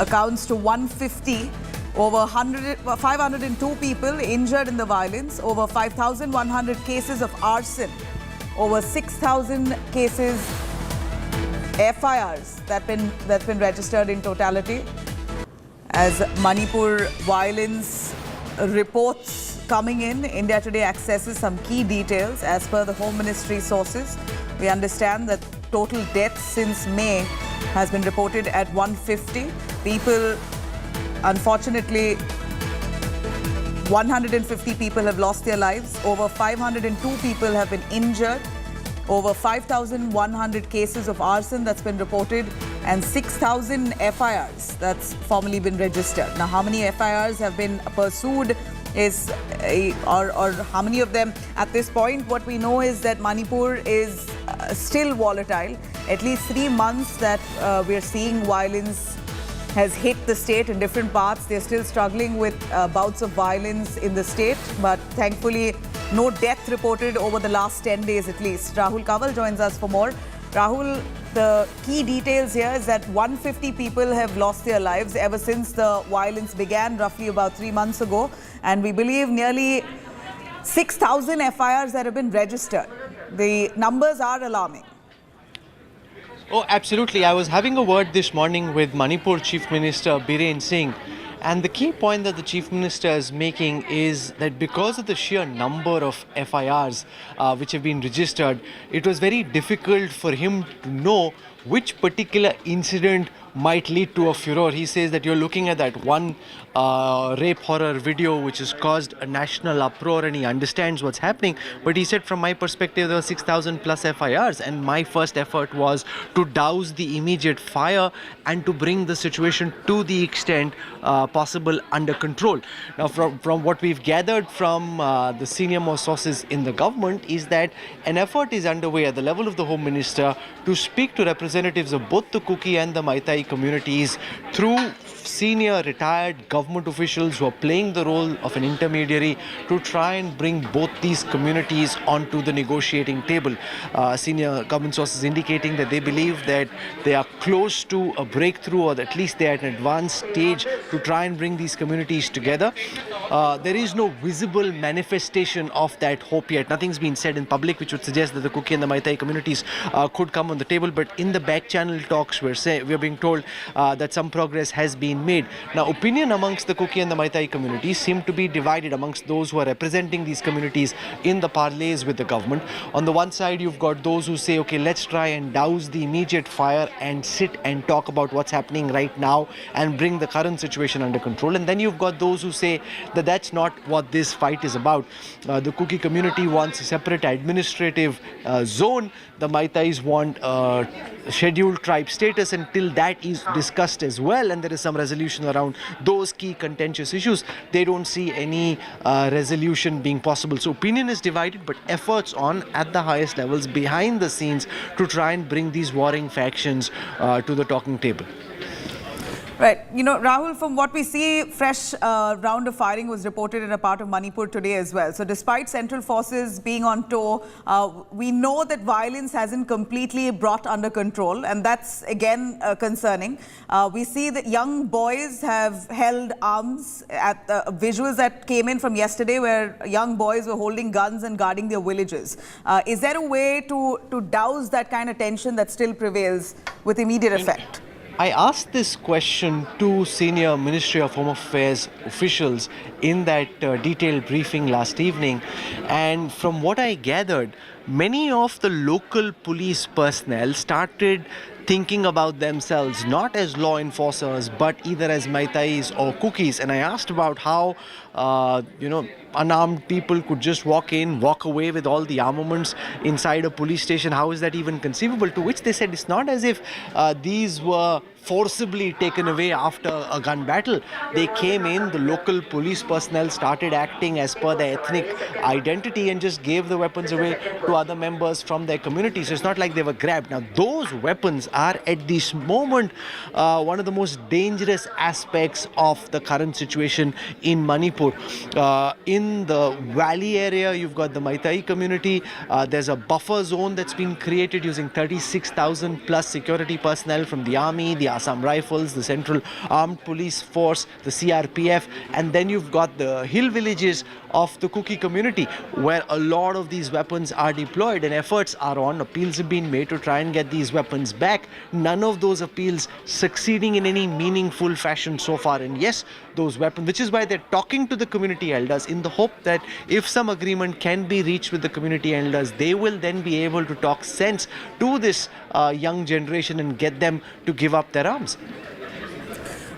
accounts to 150. Over 502 people injured in the violence, over 5,100 cases of arson, over 6,000 cases, FIRs that's been registered in totality. As Manipur violence reports coming in, India Today accesses some key details. As per the Home Ministry sources, we understand that total deaths since May has been reported at 150. People, unfortunately, 150 people have lost their lives. Over 502 people have been injured. Over 5,100 cases of arson that's been reported, and 6,000 FIRs that's formally been registered. Now, how many FIRs have been pursued or how many of them at this point? What we know is that Manipur is still volatile. At least 3 months that we're seeing violence has hit the state in different parts. They're still struggling with bouts of violence in the state, but thankfully no death reported over the last 10 days at least. Rahul Kaval joins us for more. Rahul, the key details here is that 150 people have lost their lives ever since the violence began roughly about 3 months ago, and we believe nearly 6,000 FIRs that have been registered. The numbers are alarming. Oh, absolutely. I was having a word this morning with Manipur Chief Minister Biren Singh, and the key point that the Chief Minister is making is that because of the sheer number of FIRs which have been registered, it was very difficult for him to know which particular incident might lead to a furor. He says that you're looking at that one rape horror video which has caused a national uproar, and he understands what's happening. But he said, from my perspective, there were 6,000 plus FIRs, and my first effort was to douse the immediate fire and to bring the situation to the extent possible under control. Now, from what we've gathered from the senior most sources in the government is that an effort is underway at the level of the Home Minister to speak to representatives of both the Kuki and the Maitai communities through senior retired government officials who are playing the role of an intermediary to try and bring both these communities onto the negotiating table. Senior government sources indicating that they believe that they are close to a breakthrough, or at least they are at an advanced stage to try and bring these communities together. There is no visible manifestation of that hope yet. Nothing's been said in public which would suggest that the Kuki and the Maitai communities could come on the table, but in the back channel talks we're being told that some progress has been made. Now, opinion amongst the Kuki and the Maitai communities seem to be divided amongst those who are representing these communities in the parleys with the government. On the one side, you've got those who say, okay, let's try and douse the immediate fire and sit and talk about what's happening right now and bring the current situation under control. And then you've got those who say that that's not what this fight is about. The Kuki community wants a separate administrative zone. The Maitais want scheduled tribe status until that is discussed as well, and there is some resolution around those key contentious issues. They don't see any resolution being possible. So opinion is divided, but efforts on at the highest levels behind the scenes to try and bring these warring factions to the talking table. Right. You know, Rahul, from what we see, fresh round of firing was reported in a part of Manipur today as well. So despite central forces being on tour, we know that violence hasn't completely brought under control, and that's again concerning. We see that young boys have held arms at the visuals that came in from yesterday where young boys were holding guns and guarding their villages. Is there a way to douse that kind of tension that still prevails with immediate effect? I asked this question to senior Ministry of Home Affairs officials in that detailed briefing last evening, and from what I gathered, many of the local police personnel started thinking about themselves not as law enforcers but either as Maitais or Kukis. And I asked about how unarmed people could just walk in, walk away with all the armaments inside a police station. How is that even conceivable? To which they said it's not as if these were forcibly taken away after a gun battle. They came in, the local police personnel started acting as per their ethnic identity and just gave the weapons away to other members from their community. So it's not like they were grabbed. Now those weapons are at this moment one of the most dangerous aspects of the current situation in Manipur. In the valley area, you've got the Maitai community. There's a buffer zone that's been created using 36,000 plus security personnel from the army, the Assam Rifles, the Central Armed Police Force, the CRPF, and then you've got the hill villages of the Kuki community where a lot of these weapons are deployed, and efforts are on. Appeals have been made to try and get these weapons back. None of those appeals succeeding in any meaningful fashion so far. And yes, those weapons, which is why they're talking to the community elders in the hope that if some agreement can be reached with the community elders, they will then be able to talk sense to this young generation and get them to give up their arms.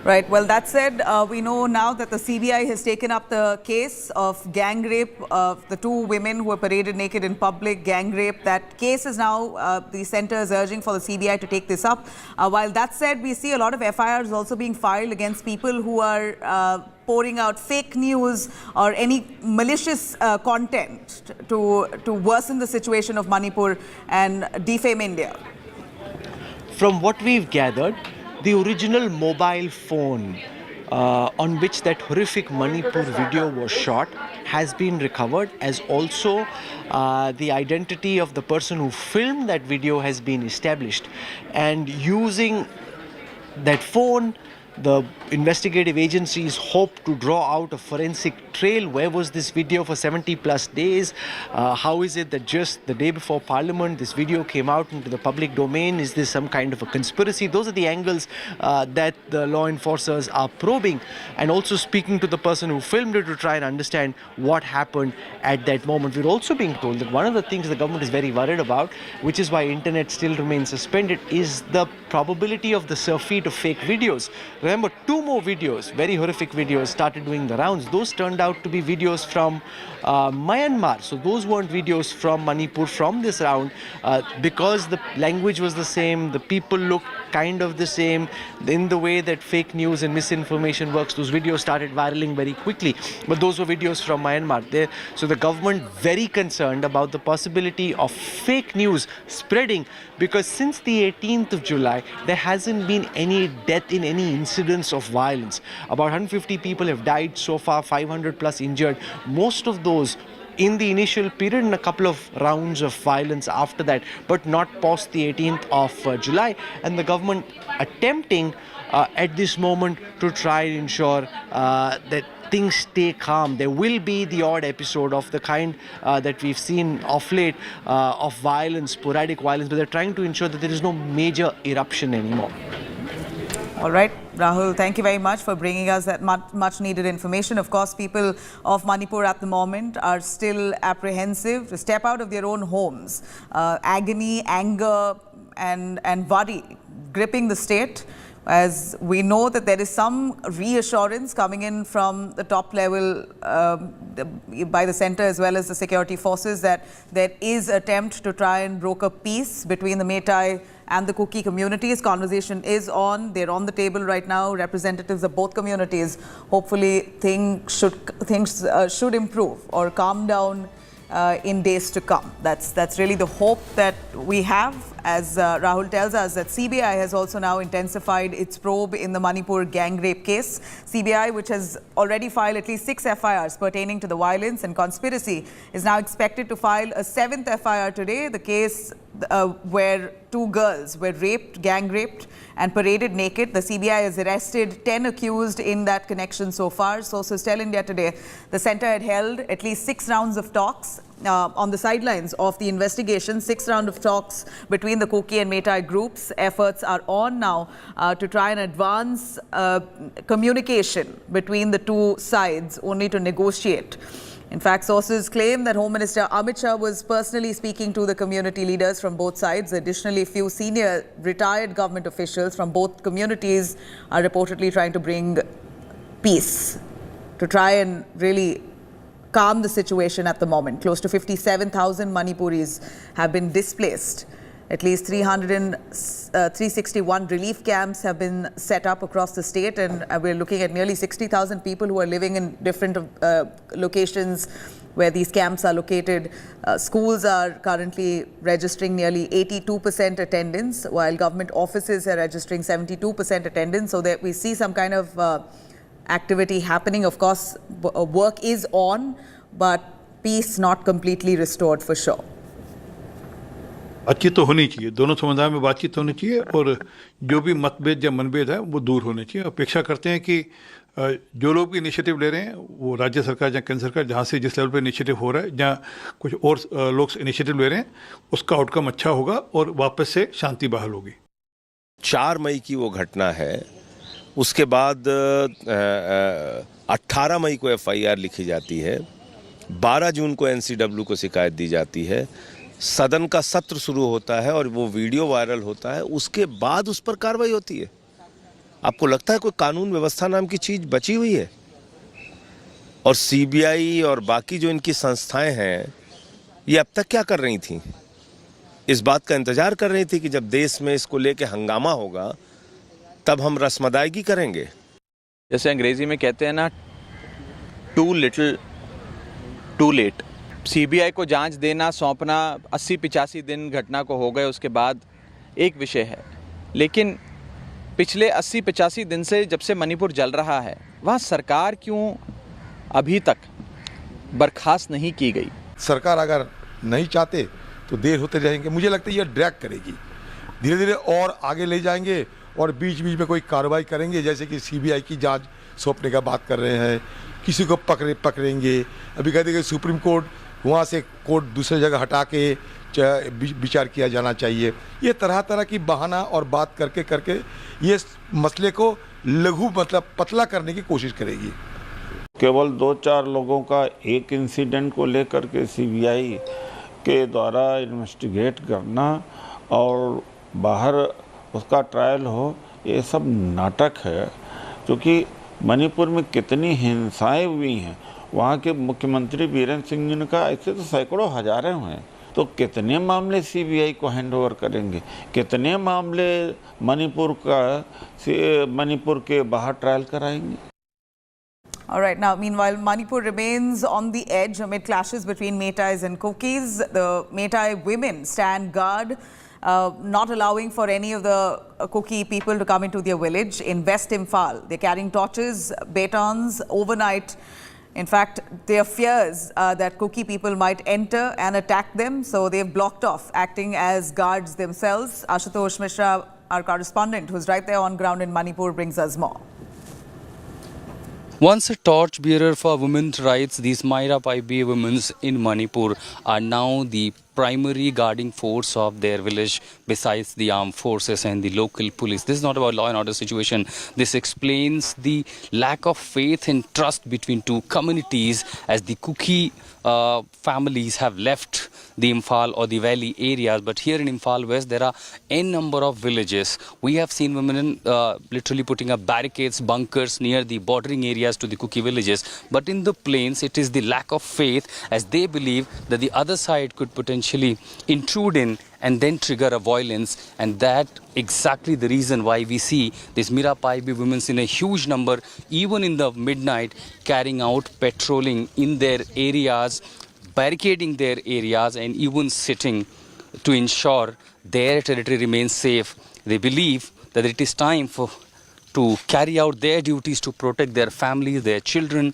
Right. Well, that said, we know now that the CBI has taken up the case of gang rape of the two women who were paraded naked in public, gang rape. That case is now, the centre is urging for the CBI to take this up. While that said, we see a lot of FIRs also being filed against people who are pouring out fake news or any malicious content to worsen the situation of Manipur and defame India. From what we've gathered, the original mobile phone on which that horrific Manipur video was shot has been recovered, as also the identity of the person who filmed that video has been established. And using that phone, the investigative agencies hope to draw out a forensic trail. Where was this video for 70 plus days? How is it that just the day before Parliament this video came out into the public domain? Is this some kind of a conspiracy? Those are the angles that the law enforcers are probing, and also speaking to the person who filmed it to try and understand what happened at that moment. We're also being told that one of the things the government is very worried about, which is why internet still remains suspended, is the probability of the surfeit of fake videos. Remember, two more videos, very horrific videos, started doing the rounds. Those turned out to be videos from Myanmar. So those weren't videos from Manipur from this round, because the language was the same, the people looked kind of the same. In the way that fake news and misinformation works, those videos started viraling very quickly. But those were videos from Myanmar. So the government very concerned about the possibility of fake news spreading, because since the 18th of July, there hasn't been any death in any incidents of violence. About 150 people have died so far, 500 plus injured. Most of those in the initial period and a couple of rounds of violence after that, but not past the 18th of July. And the government attempting at this moment to try and ensure that things stay calm. There will be the odd episode of the kind that we've seen of late of violence, sporadic violence, but they're trying to ensure that there is no major eruption anymore. All right, Rahul, thank you very much for bringing us that much needed information. Of course, people of Manipur at the moment are still apprehensive to step out of their own homes. Agony, anger and worry gripping the state, as we know that there is some reassurance coming in from the top level by the centre as well as the security forces that there is attempt to try and broker peace between the Meitei and the Kuki communities. Conversation is on. They're on the table right now. Representatives of both communities. Hopefully things should improve or calm down in days to come. That's really the hope that we have. As Rahul tells us, that CBI has also now intensified its probe in the Manipur gang rape case. CBI, which has already filed at least 6 FIRs pertaining to the violence and conspiracy, is now expected to file a 7th FIR today. The case where 2 girls were raped, gang raped and paraded naked. The CBI has arrested 10 accused in that connection so far. Sources tell India Today the centre had held at least 6 rounds of talks on the sidelines of the investigation. 6 rounds of talks between the Kuki and Meitei groups. Efforts are on now to try and advance communication between the two sides, only to negotiate. In fact, sources claim that Home Minister Amit Shah was personally speaking to the community leaders from both sides. Additionally, few senior retired government officials from both communities are reportedly trying to bring peace, to try and really calm the situation at the moment. Close to 57,000 Manipuris have been displaced. At least 361 relief camps have been set up across the state, and we're looking at nearly 60,000 people who are living in different locations where these camps are located. Schools are currently registering nearly 82% attendance, while government offices are registering 72% attendance. So that we see some kind of activity happening. Of course, work is on, but peace not completely restored for sure. बातचीत तो होनी चाहिए, दोनों समुदाय में बातचीत होनी चाहिए, और जो भी मतभेद या मनभेद है वो दूर होने चाहिए। अपेक्षा करते हैं कि जो लोग भी इनिशिएटिव ले रहे हैं वो राज्य सरकार या केंद्र सरकार जहाँ से जिस लेवल पे इनिशिएटिव हो रहा है, जहाँ कुछ और लोग इनिशिएटिव ले रहे हैं, उसका आउटकम अच्छा होगा और वापस से शांति बहाल होगी। 4 मई की वो घटना है, उसके बाद 18 मई को FIR लिखी जाती है, 12 जून को NCW को शिकायत दी जाती है, सदन का सत्र शुरू होता है और वो वीडियो वायरल होता है, उसके बाद उस पर कार्रवाई होती है। आपको लगता है कोई कानून व्यवस्था नाम की चीज बची हुई है? और CBI और बाकी जो इनकी संस्थाएं हैं, ये अब तक क्या कर रही थी? इस बात का इंतजार कर रही थी कि जब देश में इसको लेके हंगामा होगा तब हम रस्मदायगी करेंगे। जैसे अंग्रेजी में कहते हैं ना, too little too late. CBI को जांच देना, सौंपना 80-85 दिन घटना को हो गए, उसके बाद एक विषय है, लेकिन पिछले 80-85 दिन से जब से मणिपुर जल रहा है, वहाँ सरकार क्यों अभी तक बर्खास्त नहीं की गई? सरकार अगर नहीं चाहते तो देर होते रहेंगे। मुझे लगता है ये ड्रैग करेगी, धीरे धीरे और आगे ले जाएंगे और बीच बीच में कोई कार्रवाई करेंगे, जैसे कि CBI की जांच सौंपने का बात कर रहे हैं, किसी को पकड़ेंगे। अभी कहते हैं कि सुप्रीम कोर्ट, वहाँ से कोर्ट दूसरी जगह हटा के विचार किया जाना चाहिए। ये तरह तरह की बहाना और बात करके करके ये मसले को लघु मतलब पतला करने की कोशिश करेगी। केवल 2-4 लोगों का एक इंसिडेंट को लेकर के CBI के द्वारा इन्वेस्टिगेट करना और बाहर उसका ट्रायल हो, ये सब नाटक है। क्योंकि मणिपुर में कितनी हिंसाएं हुई हैं, वहाँ के मुख्यमंत्री बीरेंद्र सिंह जी ने कहा ऐसे तो सैकड़ों हजारें हुए, तो कितने मामले CBI को हैंड ओवर करेंगे, कितने मामले मणिपुर के बाहर ट्रायल कराएंगे। All right, now meanwhile Manipur remains on the edge amid clashes between Meiteis and Kukis. The Meitai women stand guard, not allowing for any of the Kuki people to come into their village in West Imphal. They're carrying torches, batons overnight. In fact, there are fears that Kuki people might enter and attack them, so they've blocked off, acting as guards themselves. Ashutosh Mishra, our correspondent, who's right there on ground in Manipur, brings us more. Once a torchbearer for women's rights, these Maira Paibi women in Manipur are now the primary guarding force of their village besides the armed forces and the local police. This is not about law and order situation. This explains the lack of faith and trust between two communities as the Kuki families have left the Imphal or the valley areas. But here in Imphal West, there are n number of villages. We have seen women literally putting up barricades, bunkers near the bordering areas to the Kuki villages. But in the plains, it is the lack of faith as they believe that the other side could potentially intrude in and then trigger a violence, and that exactly the reason why we see these Mira Paibi women in a huge number, even in the midnight, carrying out patrolling in their areas, barricading their areas, and even sitting to ensure their territory remains safe. They believe that it is time to carry out their duties to protect their families, their children,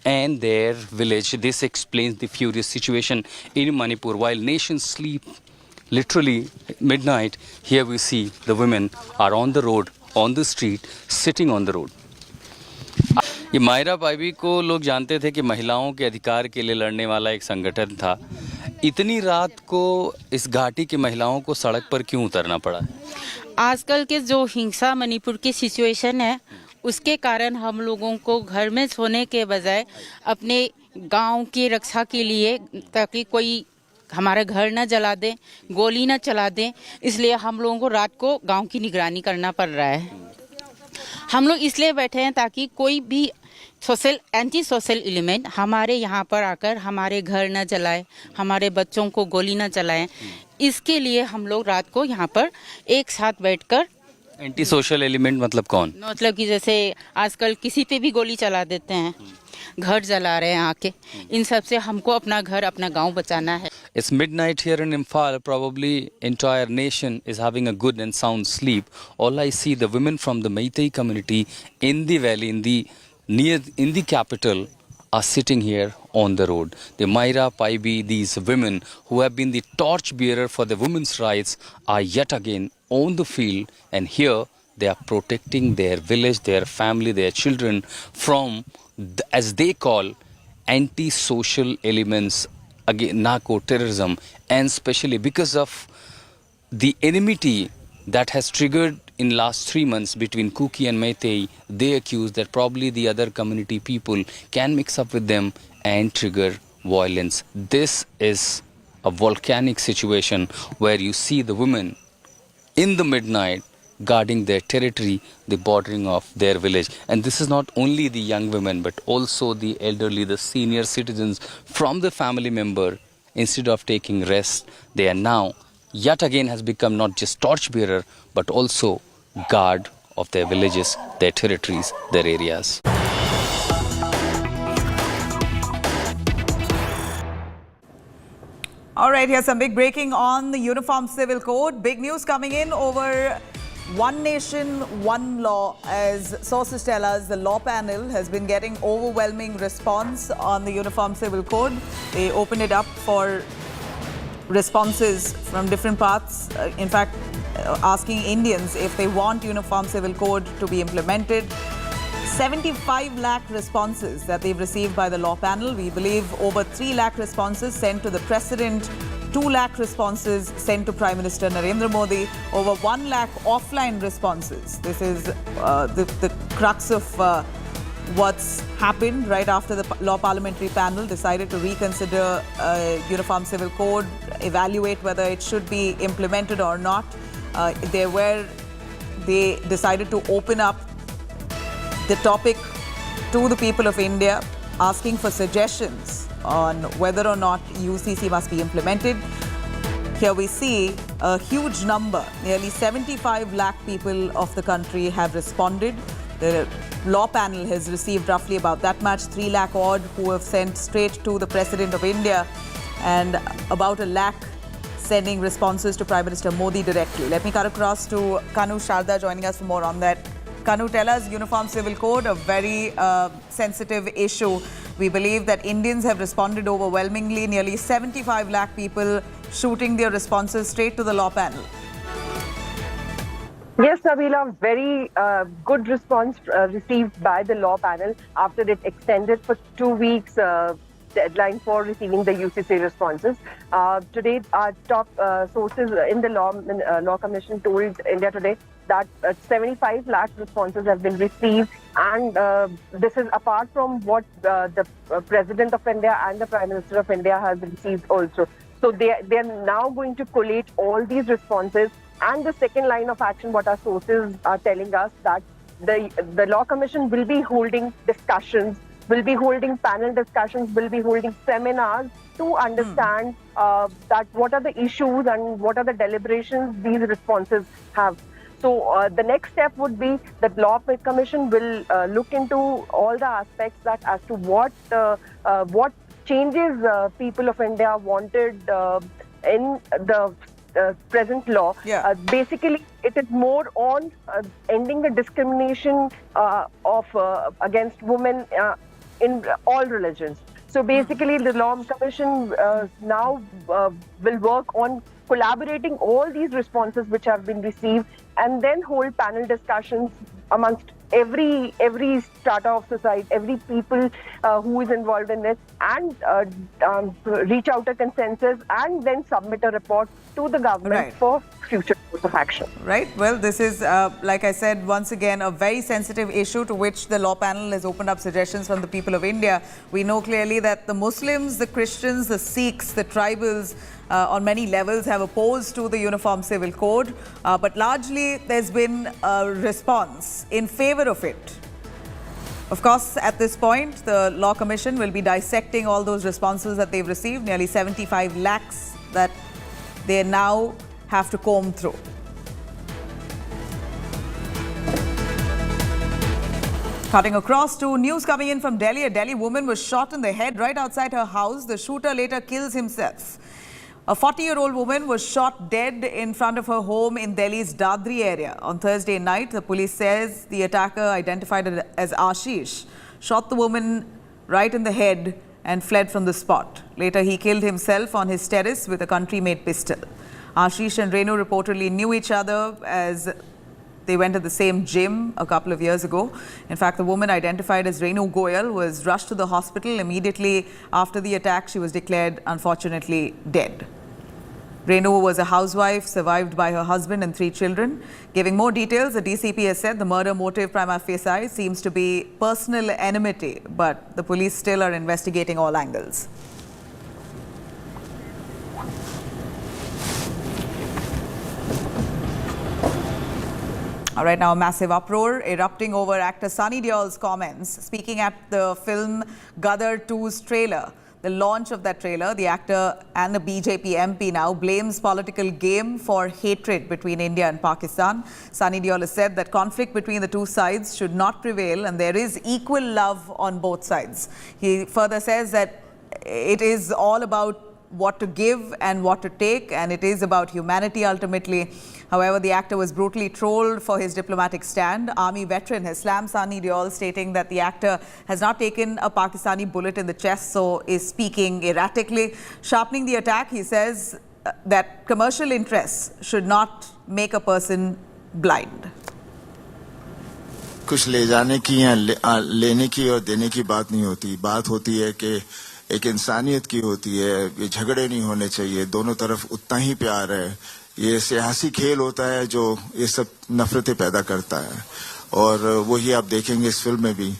and their village. This explains the furious situation in Manipur. While nations sleep, literally midnight, here we see the women are on the road, on the street, sitting on the road. ये मायरा पाइबी को लोग जानते थे कि महिलाओं के अधिकार के लिए लड़ने वाला एक संगठन था। इतनी रात को इस घाटी की महिलाओं को सड़क पर क्यों उतरना पड़ा? आजकल के जो हिंसा मणिपुर की सिचुएशन है, उसके कारण हम लोगों को घर में सोने के बजाय अपने गांव की रक्षा के लिए, ताकि कोई हमारा घर न जला दे, गोली न चला दे, इसलिए हम लोगों को रात को गांव की निगरानी करना पड़ रहा है। हम लोग इसलिए बैठे हैं ताकि कोई भी एंटी सोशल एलिमेंट हमारे यहाँ पर आकर हमारे घर न जलाए, हमारे बच्चों को गोली न चलाएं, इसके लिए हम लोग रात को यहाँ पर एक साथ बैठकर। एंटी सोशल एलिमेंट मतलब कौन? मतलब कि जैसे आजकल किसी पे भी गोली चला देते हैं, घर जला रहे हैं आके, इन सब से हमको अपना घर अपना गांव बचाना है। It's midnight here in Imphal. Probably entire nation is having a good and sound sleep. All I see, the women from the Meitei community in the valley, in the capital, are sitting here on the road. The Maira Paibi, these women who have been the torch bearer for the women's rights, are yet again on the field, and here they are protecting their village, their family, their children from, as they call, anti-social elements, again narco-terrorism, and especially because of the enmity that has triggered in last 3 months between Kuki and Meitei. They accuse that probably the other community people can mix up with them and trigger violence. This is a volcanic situation where you see the women in the midnight guarding their territory, the bordering of their village. And this is not only the young women, but also the elderly, the senior citizens from the family member. Instead of taking rest, they are now yet again has become not just torchbearer, but also guard of their villages, their territories, their areas. All right, here's some big breaking on the Uniform Civil Code. Big news coming in over One Nation, One Law. As sources tell us, the law panel has been getting overwhelming response on the Uniform Civil Code. They opened it up for responses from different parts. In fact, asking Indians if they want Uniform Civil Code to be implemented. 75 lakh responses that they've received by the law panel. We believe over 3 lakh responses sent to the President, 2 lakh responses sent to Prime Minister Narendra Modi, over 1 lakh offline responses. This is the crux of what's happened right after the Law Parliamentary Panel decided to reconsider Uniform Civil Code, evaluate whether it should be implemented or not. They decided to open up the topic to the people of India, asking for suggestions on whether or not UCC must be implemented. Here we see a huge number, nearly 75 lakh people of the country have responded. The law panel has received roughly about that much, 3 lakh odd who have sent straight to the President of India, and about 1 lakh sending responses to Prime Minister Modi directly. Let me cut across to Kanu Sharda joining us for more on that. Kanu, tell us, Uniform Civil Code, a very sensitive issue. We believe that Indians have responded overwhelmingly, nearly 75 lakh people shooting their responses straight to the law panel. Yes, Nabila, very good response received by the law panel after it extended for 2 weeks deadline for receiving the UCC responses. Today, our top sources in the Law Commission told India Today that 75 lakh responses have been received, and this is apart from what the President of India and the Prime Minister of India has received also. So they are now going to collate all these responses, and the second line of action, what our sources are telling us, that the Law Commission will be holding discussions, will be holding panel discussions, will be holding seminars to understand that what are the issues and what are the deliberations these responses have. So the next step would be that Law Commission will look into all the aspects that as to what changes people of India wanted in the present law. Yeah. Basically, it is more on ending the discrimination against women in all religions. So basically, the Law Commission now will work on collaborating all these responses which have been received, and then hold panel discussions amongst every strata of society, every people who is involved in this, and reach out a consensus and then submit a report to the government for future course of action. Right. Well, this is, like I said, once again, a very sensitive issue to which the law panel has opened up suggestions from the people of India. We know clearly that the Muslims, the Christians, the Sikhs, the tribals, on many levels have opposed to the Uniform Civil Code, but largely there's been a response in favor of it. Of course, at this point, the Law Commission will be dissecting all those responses that they've received, nearly 75 lakhs that they now have to comb through. Cutting across to news coming in from Delhi. A Delhi woman was shot in the head right outside her house. The shooter later kills himself. A 40-year-old woman was shot dead in front of her home in Delhi's Dadri area. On Thursday night, the police says the attacker, identified as Ashish, shot the woman right in the head and fled from the spot. Later, he killed himself on his terrace with a country-made pistol. Ashish and Renu reportedly knew each other as they went to the same gym a couple of years ago. In fact, the woman identified as Renu Goyal was rushed to the hospital. Immediately after the attack, she was declared, unfortunately, dead. Renu was a housewife, survived by her husband and 3 children. Giving more details, the DCP has said the murder motive prima facie seems to be personal enmity, but the police still are investigating all angles. All right, now a massive uproar erupting over actor Sunny Deol's comments. Speaking at the film Gadar 2's trailer, the launch of that trailer, the actor and the BJP MP now blames political game for hatred between India and Pakistan. Sunny Deol has said that conflict between the two sides should not prevail and there is equal love on both sides. He further says that it is all about what to give and what to take, and it is about humanity ultimately. However, the actor was brutally trolled for his diplomatic stand. Army veteran has slammed Sunny Deol, stating that the actor has not taken a Pakistani bullet in the chest, so is speaking erratically. Sharpening the attack, he says that commercial interests should not make a person blind. कुछ ले जाने की या लेने की और देने की बात नहीं होती. बात होती है कि एक इंसानियत की होती है. ये झगड़े नहीं होने चाहिए. दोनों तरफ उतना ही प्यार है. ये सियासी खेल होता है जो ये सब नफरतें पैदा करता है और वही आप देखेंगे इस फिल्म में भी.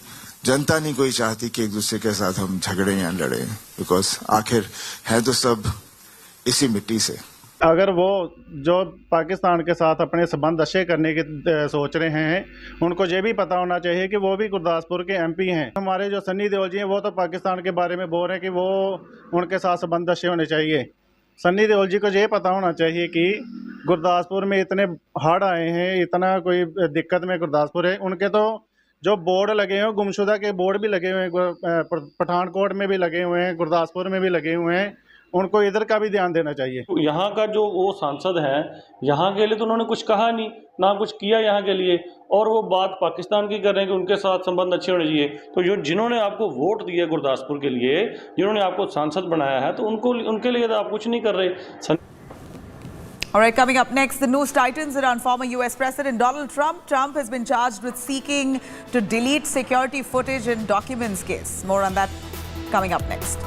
जनता नहीं कोई चाहती कि एक दूसरे के साथ हम झगड़े या लड़े, बिकॉज आखिर है तो सब इसी मिट्टी से. अगर वो जो पाकिस्तान के साथ अपने संबंध अच्छे करने की सोच रहे हैं, उनको ये भी पता होना चाहिए कि वो भी गुरदासपुर के एमपी हैं. हमारे जो सन्नी देओल जी हैं वो तो पाकिस्तान के बारे में बोल रहे हैं कि वो उनके साथ संबंध अच्छे होने चाहिए. सन्नी देओल जी को ये पता होना चाहिए कि गुरदासपुर में इतने हड़ आए हैं, इतना कोई दिक्कत में गुरदासपुर है. उनके तो जो बोर्ड लगे हैं, गुमशुदा के बोर्ड भी लगे हुए हैं, पठानकोट में भी लगे हुए हैं, गुरदासपुर में भी लगे हुए हैं. उनको इधर का भी ध्यान देना चाहिए. यहाँ का जो वो सांसद हैं, यहाँ के लिए तो उन्होंने कुछ कहा नहीं, ना कुछ किया यहाँ के लिए, और वो बात पाकिस्तान की कर रहे हैं कि उनके साथ संबंध अच्छे होने चाहिए. तो जो जिन्होंने आपको वोट दिए गुरदासपुर के लिए, जिन्होंने आपको सांसद बनाया है, तो उनके लिए तो आप कुछ नहीं कर रहे. All right, coming up next, the news tightens around former US President Donald Trump. Trump has been charged with seeking to delete security footage and documents case. More on that coming up next.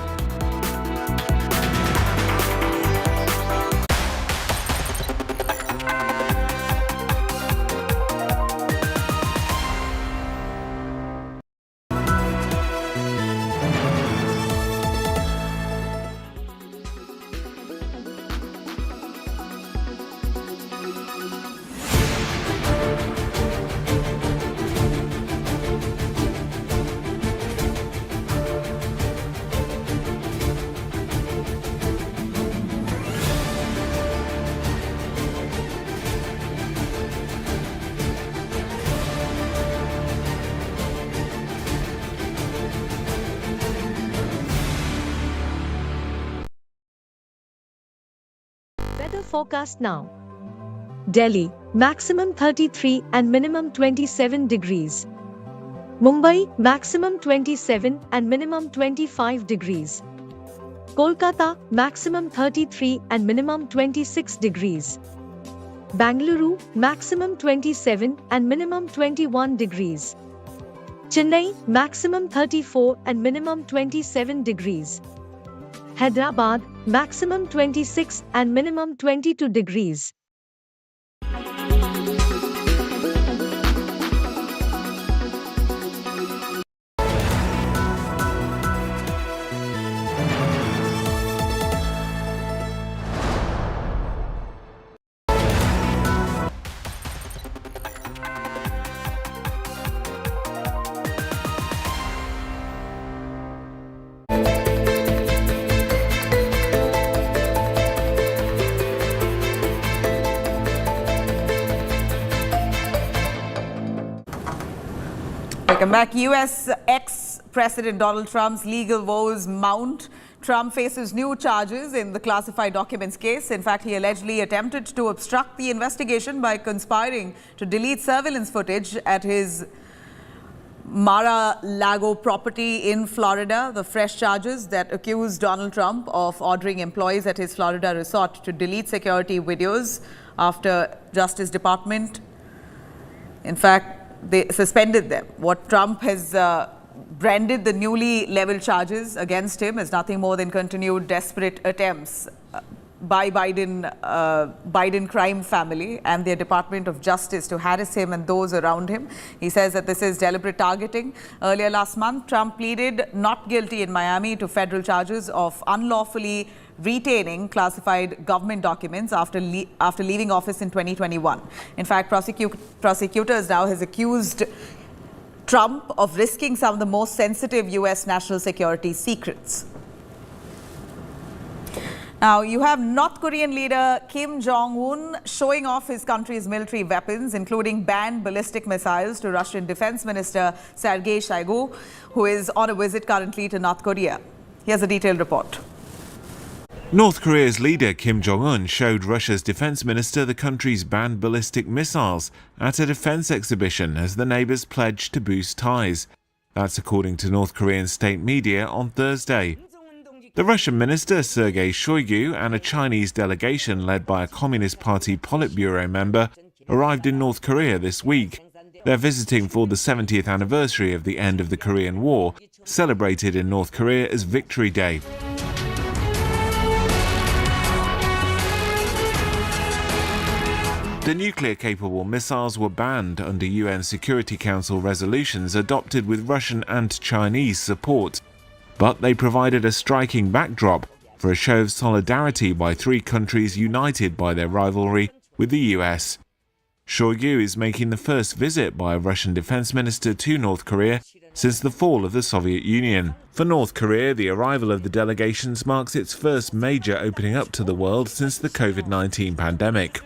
Weather forecast now. Delhi, maximum 33 and minimum 27 degrees. Mumbai, maximum 27 and minimum 25 degrees. Kolkata, maximum 33 and minimum 26 degrees. Bengaluru, maximum 27 and minimum 21 degrees. Chennai, maximum 34 and minimum 27 degrees. Hyderabad, maximum 26 and minimum 22 degrees. Welcome back. US ex-President Donald Trump's legal woes mount. Trump faces new charges in the classified documents case. In fact, he allegedly attempted to obstruct the investigation by conspiring to delete surveillance footage at his Mar-a-Lago property in Florida. The fresh charges that accuse Donald Trump of ordering employees at his Florida resort to delete security videos after Justice Department, in fact, they suspended them. What Trump has branded the newly leveled charges against him as nothing more than continued desperate attempts by Biden crime family and their Department of Justice to harass him and those around him. He says that this is deliberate targeting. Earlier last month, Trump pleaded not guilty in Miami to federal charges of unlawfully retaining classified government documents after leaving office in 2021. In fact, prosecutors now has accused Trump of risking some of the most sensitive US national security secrets. Now, you have North Korean leader Kim Jong-un showing off his country's military weapons, including banned ballistic missiles to Russian Defense Minister Sergei Shoigu, who is on a visit currently to North Korea. Here's a detailed report. North Korea's leader Kim Jong-un showed Russia's defense minister the country's banned ballistic missiles at a defense exhibition as the neighbors pledged to boost ties. That's according to North Korean state media on Thursday. The Russian minister Sergei Shoigu and a Chinese delegation led by a Communist Party Politburo member arrived in North Korea this week. They're visiting for the 70th anniversary of the end of the Korean War, celebrated in North Korea as Victory Day. The nuclear-capable missiles were banned under UN Security Council resolutions adopted with Russian and Chinese support. But they provided a striking backdrop for a show of solidarity by three countries united by their rivalry with the US. Shoigu is making the first visit by a Russian defense minister to North Korea since the fall of the Soviet Union. For North Korea, the arrival of the delegations marks its first major opening up to the world since the COVID-19 pandemic.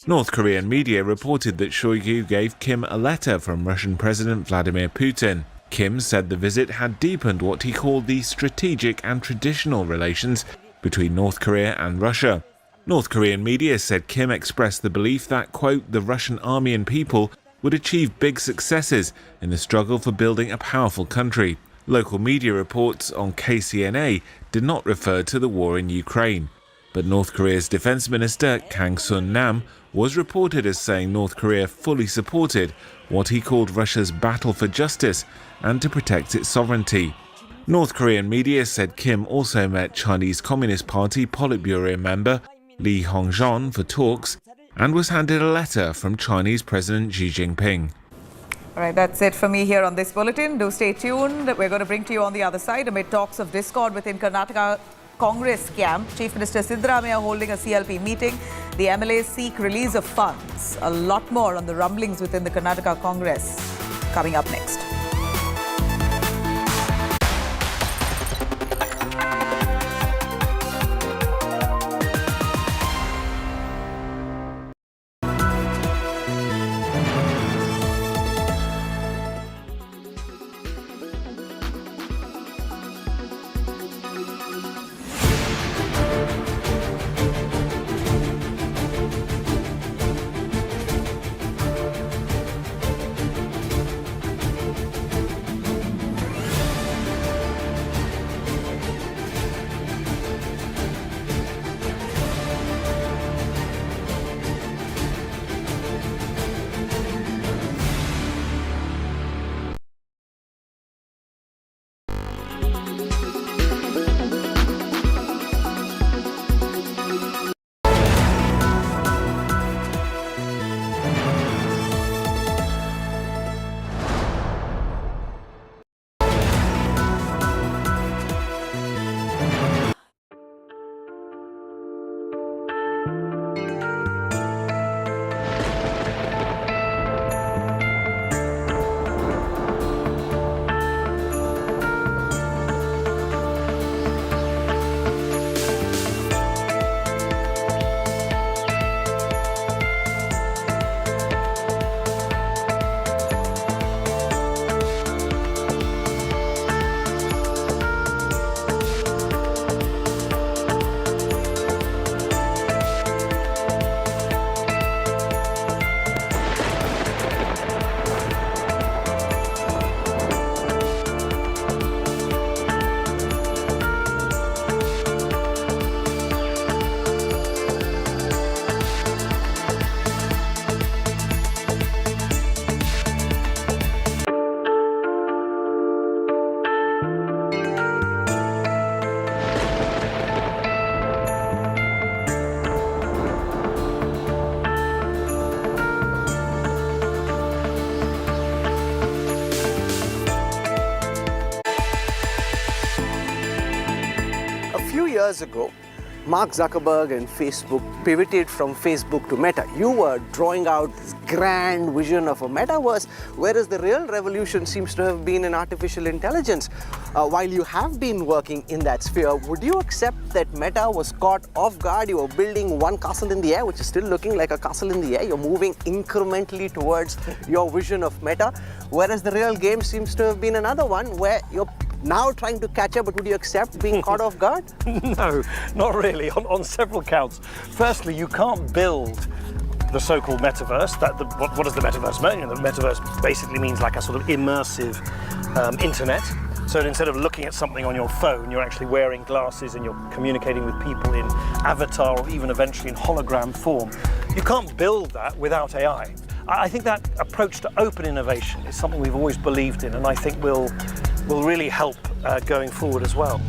North Korean media reported that Shoigu gave Kim a letter from Russian President Vladimir Putin. Kim said the visit had deepened what he called the strategic and traditional relations between North Korea and Russia. North Korean media said Kim expressed the belief that, quote, the Russian army and people would achieve big successes in the struggle for building a powerful country. Local media reports on KCNA did not refer to the war in Ukraine. But North Korea's defense minister Kang Sun-nam was reported as saying North Korea fully supported what he called Russia's battle for justice and to protect its sovereignty. North Korean media said Kim also met Chinese Communist Party Politburo member Lee Hong-jeon for talks and was handed a letter from Chinese President Xi Jinping. All right, that's it for me here on this bulletin. Do stay tuned. We're going to bring to you on the other side amid talks of discord within Karnataka Congress camp. Chief Minister Siddaramaiah holding a CLP meeting. The MLAs seek release of funds. A lot more on the rumblings within the Karnataka Congress coming up next. years ago, Mark Zuckerberg and Facebook pivoted from Facebook to Meta. You were drawing out this grand vision of a metaverse, whereas the real revolution seems to have been in artificial intelligence. While you have been working in that sphere, would you accept that Meta was caught off guard? You were building one castle in the air, which is still looking like a castle in the air. You're moving incrementally towards your vision of Meta, whereas the real game seems to have been another one where you're now trying to catch up, but would you accept being caught off guard? No, not really, on several counts. Firstly, you can't build the so-called metaverse. What does the metaverse mean? The metaverse basically means like a sort of immersive internet. So instead of looking at something on your phone, you're actually wearing glasses and you're communicating with people in avatar or even eventually in hologram form. You can't build that without AI. I think that approach to open innovation is something we've always believed in, and I think will really help going forward as well.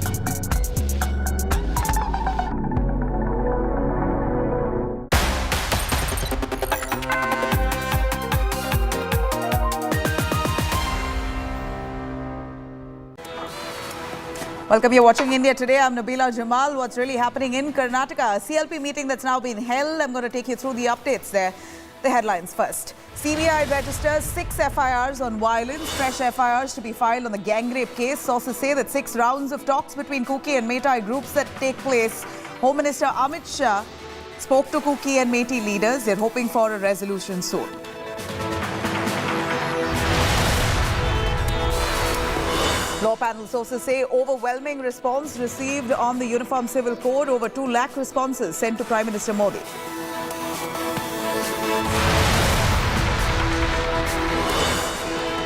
Welcome, you're watching India Today. I'm Nabila Jamal. What's really happening in Karnataka? A CLP meeting that's now been held. I'm going to take you through the updates there. The headlines first. CBI registers 6 FIRs on violence. Fresh FIRs to be filed on the gang rape case. Sources say that 6 rounds of talks between Kuki and Meitei groups that take place. Home Minister Amit Shah spoke to Kuki and Meitei leaders. They're hoping for a resolution soon. Law panel sources say overwhelming response received on the Uniform Civil Code. Over 2 lakh responses sent to Prime Minister Modi.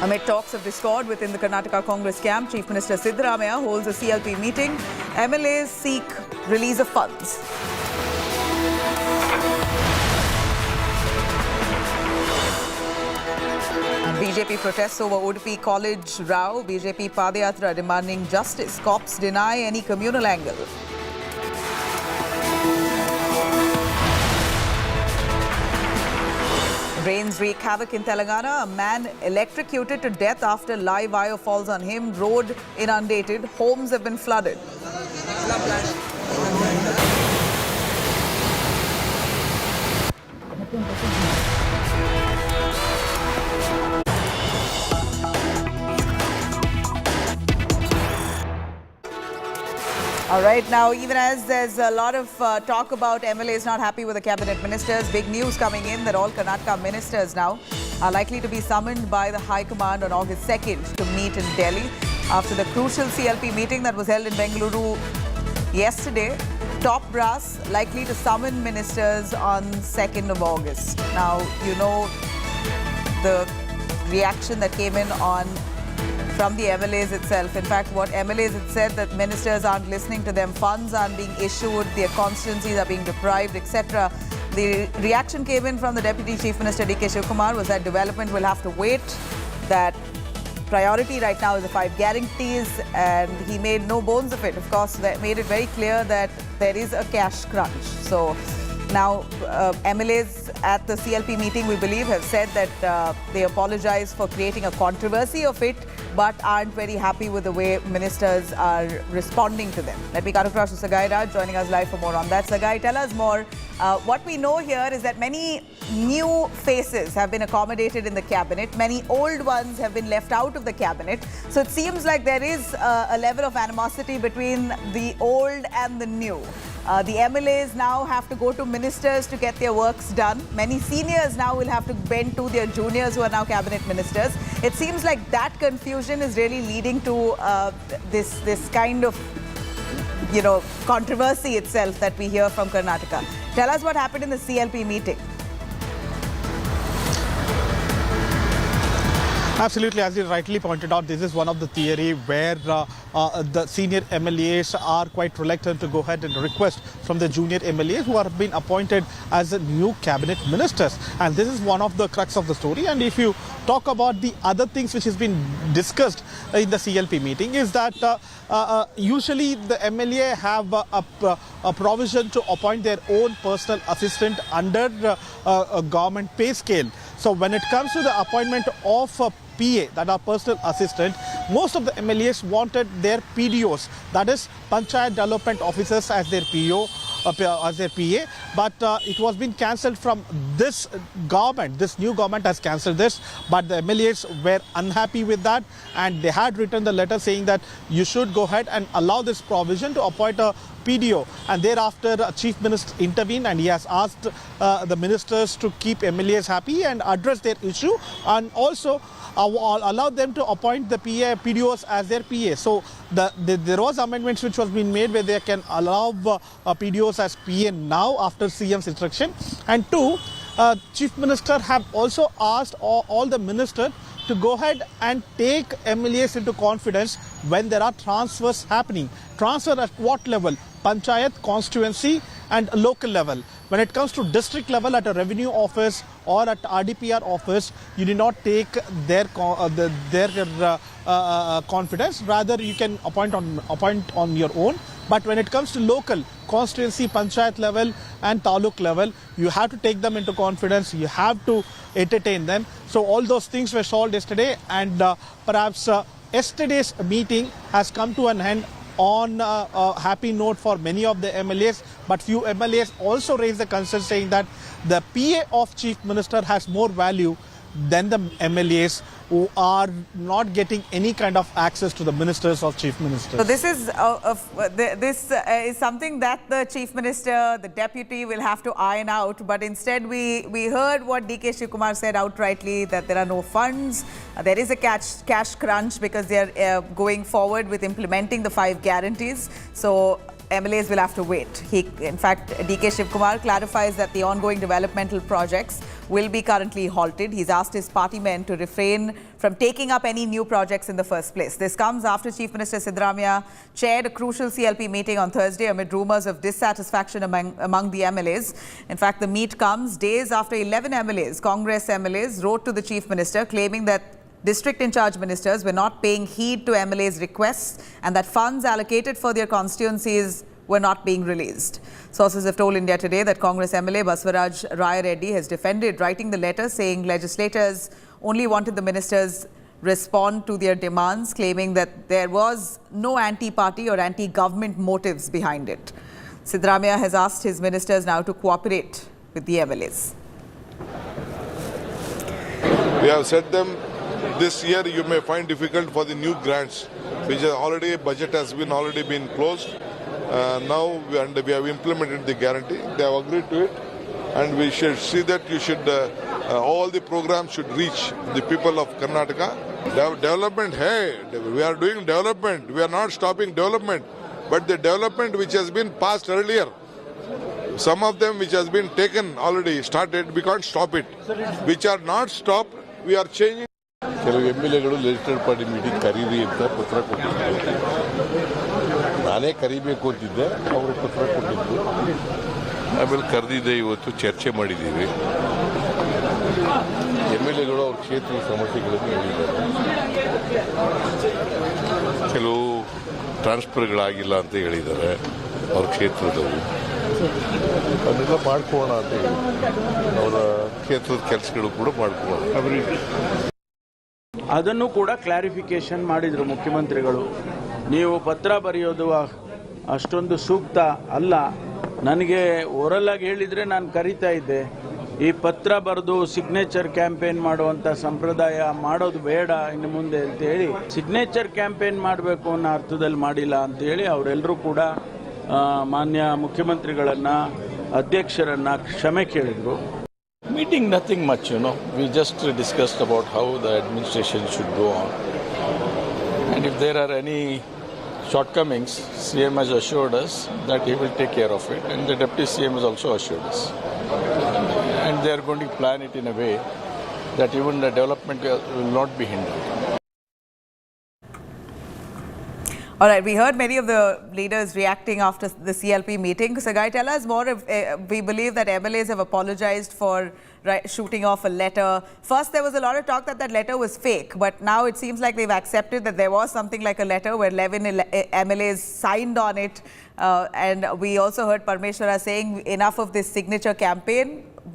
Amid talks of discord within the Karnataka Congress camp, Chief Minister Siddaramaiah holds a CLP meeting. MLAs seek release of funds. And BJP protests over Udupi College row. BJP Padayatra demanding justice. Cops deny any communal angle. Rains wreak havoc in Telangana. A man electrocuted to death after live wire falls on him. Road inundated. Homes have been flooded. All right, now even as there's a lot of talk about MLAs not happy with the cabinet ministers, big news coming in that all Karnataka ministers now are likely to be summoned by the High Command on August 2nd to meet in Delhi. After the crucial CLP meeting that was held in Bengaluru yesterday, top brass likely to summon ministers on 2nd of August. Now, you know the reaction that came in from the MLAs itself. In fact, what MLAs had said that ministers aren't listening to them, funds aren't being issued, their constituencies are being deprived, etc. The reaction came in from the Deputy Chief Minister D.K. Shivkumar was that development will have to wait, that priority right now is the 5 guarantees, and he made no bones of it. Of course, that made it very clear that there is a cash crunch. So now, MLAs at the CLP meeting, we believe, have said that they apologize for creating a controversy of it, but aren't very happy with the way ministers are responding to them. Let me cut across to Sagai Raj, joining us live for more on that. Sagai, tell us more. What we know here is that many new faces have been accommodated in the cabinet. Many old ones have been left out of the cabinet. So it seems like there is a level of animosity between the old and the new. The MLAs now have to go to ministers to get their works done. Many seniors now will have to bend to their juniors who are now cabinet ministers. It seems like that confusion is really leading to this kind of, controversy itself that we hear from Karnataka. Tell us what happened in the CLP meeting. Absolutely, as you rightly pointed out, this is one of the theory where the senior MLAs are quite reluctant to go ahead and request from the junior MLAs who have been appointed as new cabinet ministers. And this is one of the crux of the story. And if you talk about the other things which has been discussed in the CLP meeting is that usually the MLA have a provision to appoint their own personal assistant under a government pay scale. So when it comes to the appointment of a PA, that are personal assistant, most of the MLAs wanted their PDOs, that is Panchayat Development Officers, as their PO. As their PA, but it was been cancelled from this government. This new government has cancelled this, but the MLAs were unhappy with that, and they had written the letter saying that you should go ahead and allow this provision to appoint a PDO. And thereafter, Chief Minister intervened, and he has asked the ministers to keep MLAs happy and address their issue, and also allow them to appoint the PDOs as their PA. So there was amendments which was being made where they can allow PDOs as PA now after CM's instruction. And two, Chief Minister have also asked all the ministers to go ahead and take MLAs into confidence when there are transfers happening. Transfer at what level? Panchayat, constituency and local level. When it comes to district level at a revenue office or at RDPR office, you do not take their confidence. Rather, you can appoint on your own. But when it comes to local, constituency, panchayat level and taluk level, you have to take them into confidence. You have to entertain them. So all those things were solved yesterday, and perhaps yesterday's meeting has come to an end on a happy note for many of the MLAs, but few MLAs also raised the concern saying that the PA of Chief Minister has more value than the MLAs who are not getting any kind of access to the ministers of Chief Ministers. So this is something that the Chief Minister, the Deputy will have to iron out. But instead we heard what DK Shivakumar said outrightly, that there are no funds. There is a cash crunch because they are going forward with implementing the 5 guarantees. So MLAs will have to wait. In fact, DK Shivakumar clarifies that the ongoing developmental projects will be currently halted. He's asked his party men to refrain from taking up any new projects in the first place. This comes after Chief Minister Siddaramaiah chaired a crucial CLP meeting on Thursday amid rumours of dissatisfaction among the MLAs. In fact, the meet comes days after 11 MLAs, Congress MLAs, wrote to the Chief Minister claiming that district in charge ministers were not paying heed to MLAs' requests and that funds allocated for their constituencies were not being released. Sources have told India Today that Congress MLA Baswaraj Raya Reddy has defended writing the letter saying legislators only wanted the ministers respond to their demands, claiming that there was no anti-party or anti-government motives behind it. Siddaramaiah has asked his ministers now to cooperate with the MLAs. We have said them this year you may find difficult for the new grants, which is already budget has been already been closed. Now we have implemented the guarantee. They have agreed to it, and we should see that you should all the programs should reach the people of Karnataka. Development, hey, we are doing development. We are not stopping development, but the development which has been passed earlier, some of them which has been taken already started, we can't stop it. Which are not stopped, we are changing. ಕೆಲವು MLAಗಳು legislative party meeting ಕರೀರಿ ಅಂತ ಪತ್ರ ಕೊಟ್ಟಿದ್ದಾರೆ. ನಾನೇ ಕರಿಬೇಕು ಅಂತಿದ್ದೆ, ಅವರು ಪತ್ರ ಕೊಟ್ಟಿದ್ದು. ಆಮೇಲೆ ಕರೆದಿದ್ದೆ, ಇವತ್ತು ಚರ್ಚೆ ಮಾಡಿದ್ದೀವಿ. MLAಗಳು ಅವ್ರ ಕ್ಷೇತ್ರದ ಸಮಸ್ಯೆಗಳನ್ನು ಹೇಳಿದ್ದಾರೆ. ಕೆಲವು ಟ್ರಾನ್ಸ್ಫರ್ಗಳಾಗಿಲ್ಲ ಅಂತ ಹೇಳಿದ್ದಾರೆ ಅವ್ರ ಕ್ಷೇತ್ರದವರು. ಅದೆಲ್ಲ ಮಾಡ್ಕೋಣ ಅಂತ ಹೇಳಿ ಅವರ ಕ್ಷೇತ್ರದ ಕೆಲಸಗಳು ಕೂಡ ಮಾಡ್ಕೋಣ. ಅದನ್ನು ಕೂಡ ಕ್ಲಾರಿಫಿಕೇಶನ್ ಮಾಡಿದರು ಮುಖ್ಯಮಂತ್ರಿಗಳು. ನೀವು ಪತ್ರ ಬರೆಯೋದು ಅಷ್ಟೊಂದು ಸೂಕ್ತ ಅಲ್ಲ, ನನಗೆ ಓರಲ್ಲಾಗಿ ಹೇಳಿದರೆ ನಾನು ಕರೀತಾ ಇದ್ದೆ. ಈ ಪತ್ರ ಬರೆದು ಸಿಗ್ನೇಚರ್ ಕ್ಯಾಂಪೇನ್ ಮಾಡುವಂಥ ಸಂಪ್ರದಾಯ ಮಾಡೋದು ಬೇಡ ಇನ್ನು ಮುಂದೆ ಅಂತೇಳಿ ಸಿಗ್ನೇಚರ್ ಕ್ಯಾಂಪೇನ್ ಮಾಡಬೇಕು ಅನ್ನೋ ಅರ್ಥದಲ್ಲಿ ಮಾಡಿಲ್ಲ ಅಂತೇಳಿ ಅವರೆಲ್ಲರೂ ಕೂಡ ಮಾನ್ಯ ಮುಖ್ಯಮಂತ್ರಿಗಳನ್ನು, ಅಧ್ಯಕ್ಷರನ್ನು ಕ್ಷಮೆ ಕೇಳಿದರು. Meeting nothing much, we just discussed about how the administration should go on, and if there are any shortcomings, CM has assured us that he will take care of it, and the Deputy CM has also assured us, and they are going to plan it in a way that even the development will not be hindered. All right, we heard many of the leaders reacting after the CLP meeting. Sagai, tell us more. We believe that MLAs have apologized for shooting off a letter. First, there was a lot of talk that letter was fake, but now it seems like they've accepted that there was something like a letter where 11 MLAs signed on it. And we also heard Parmeshwara saying enough of this signature campaign.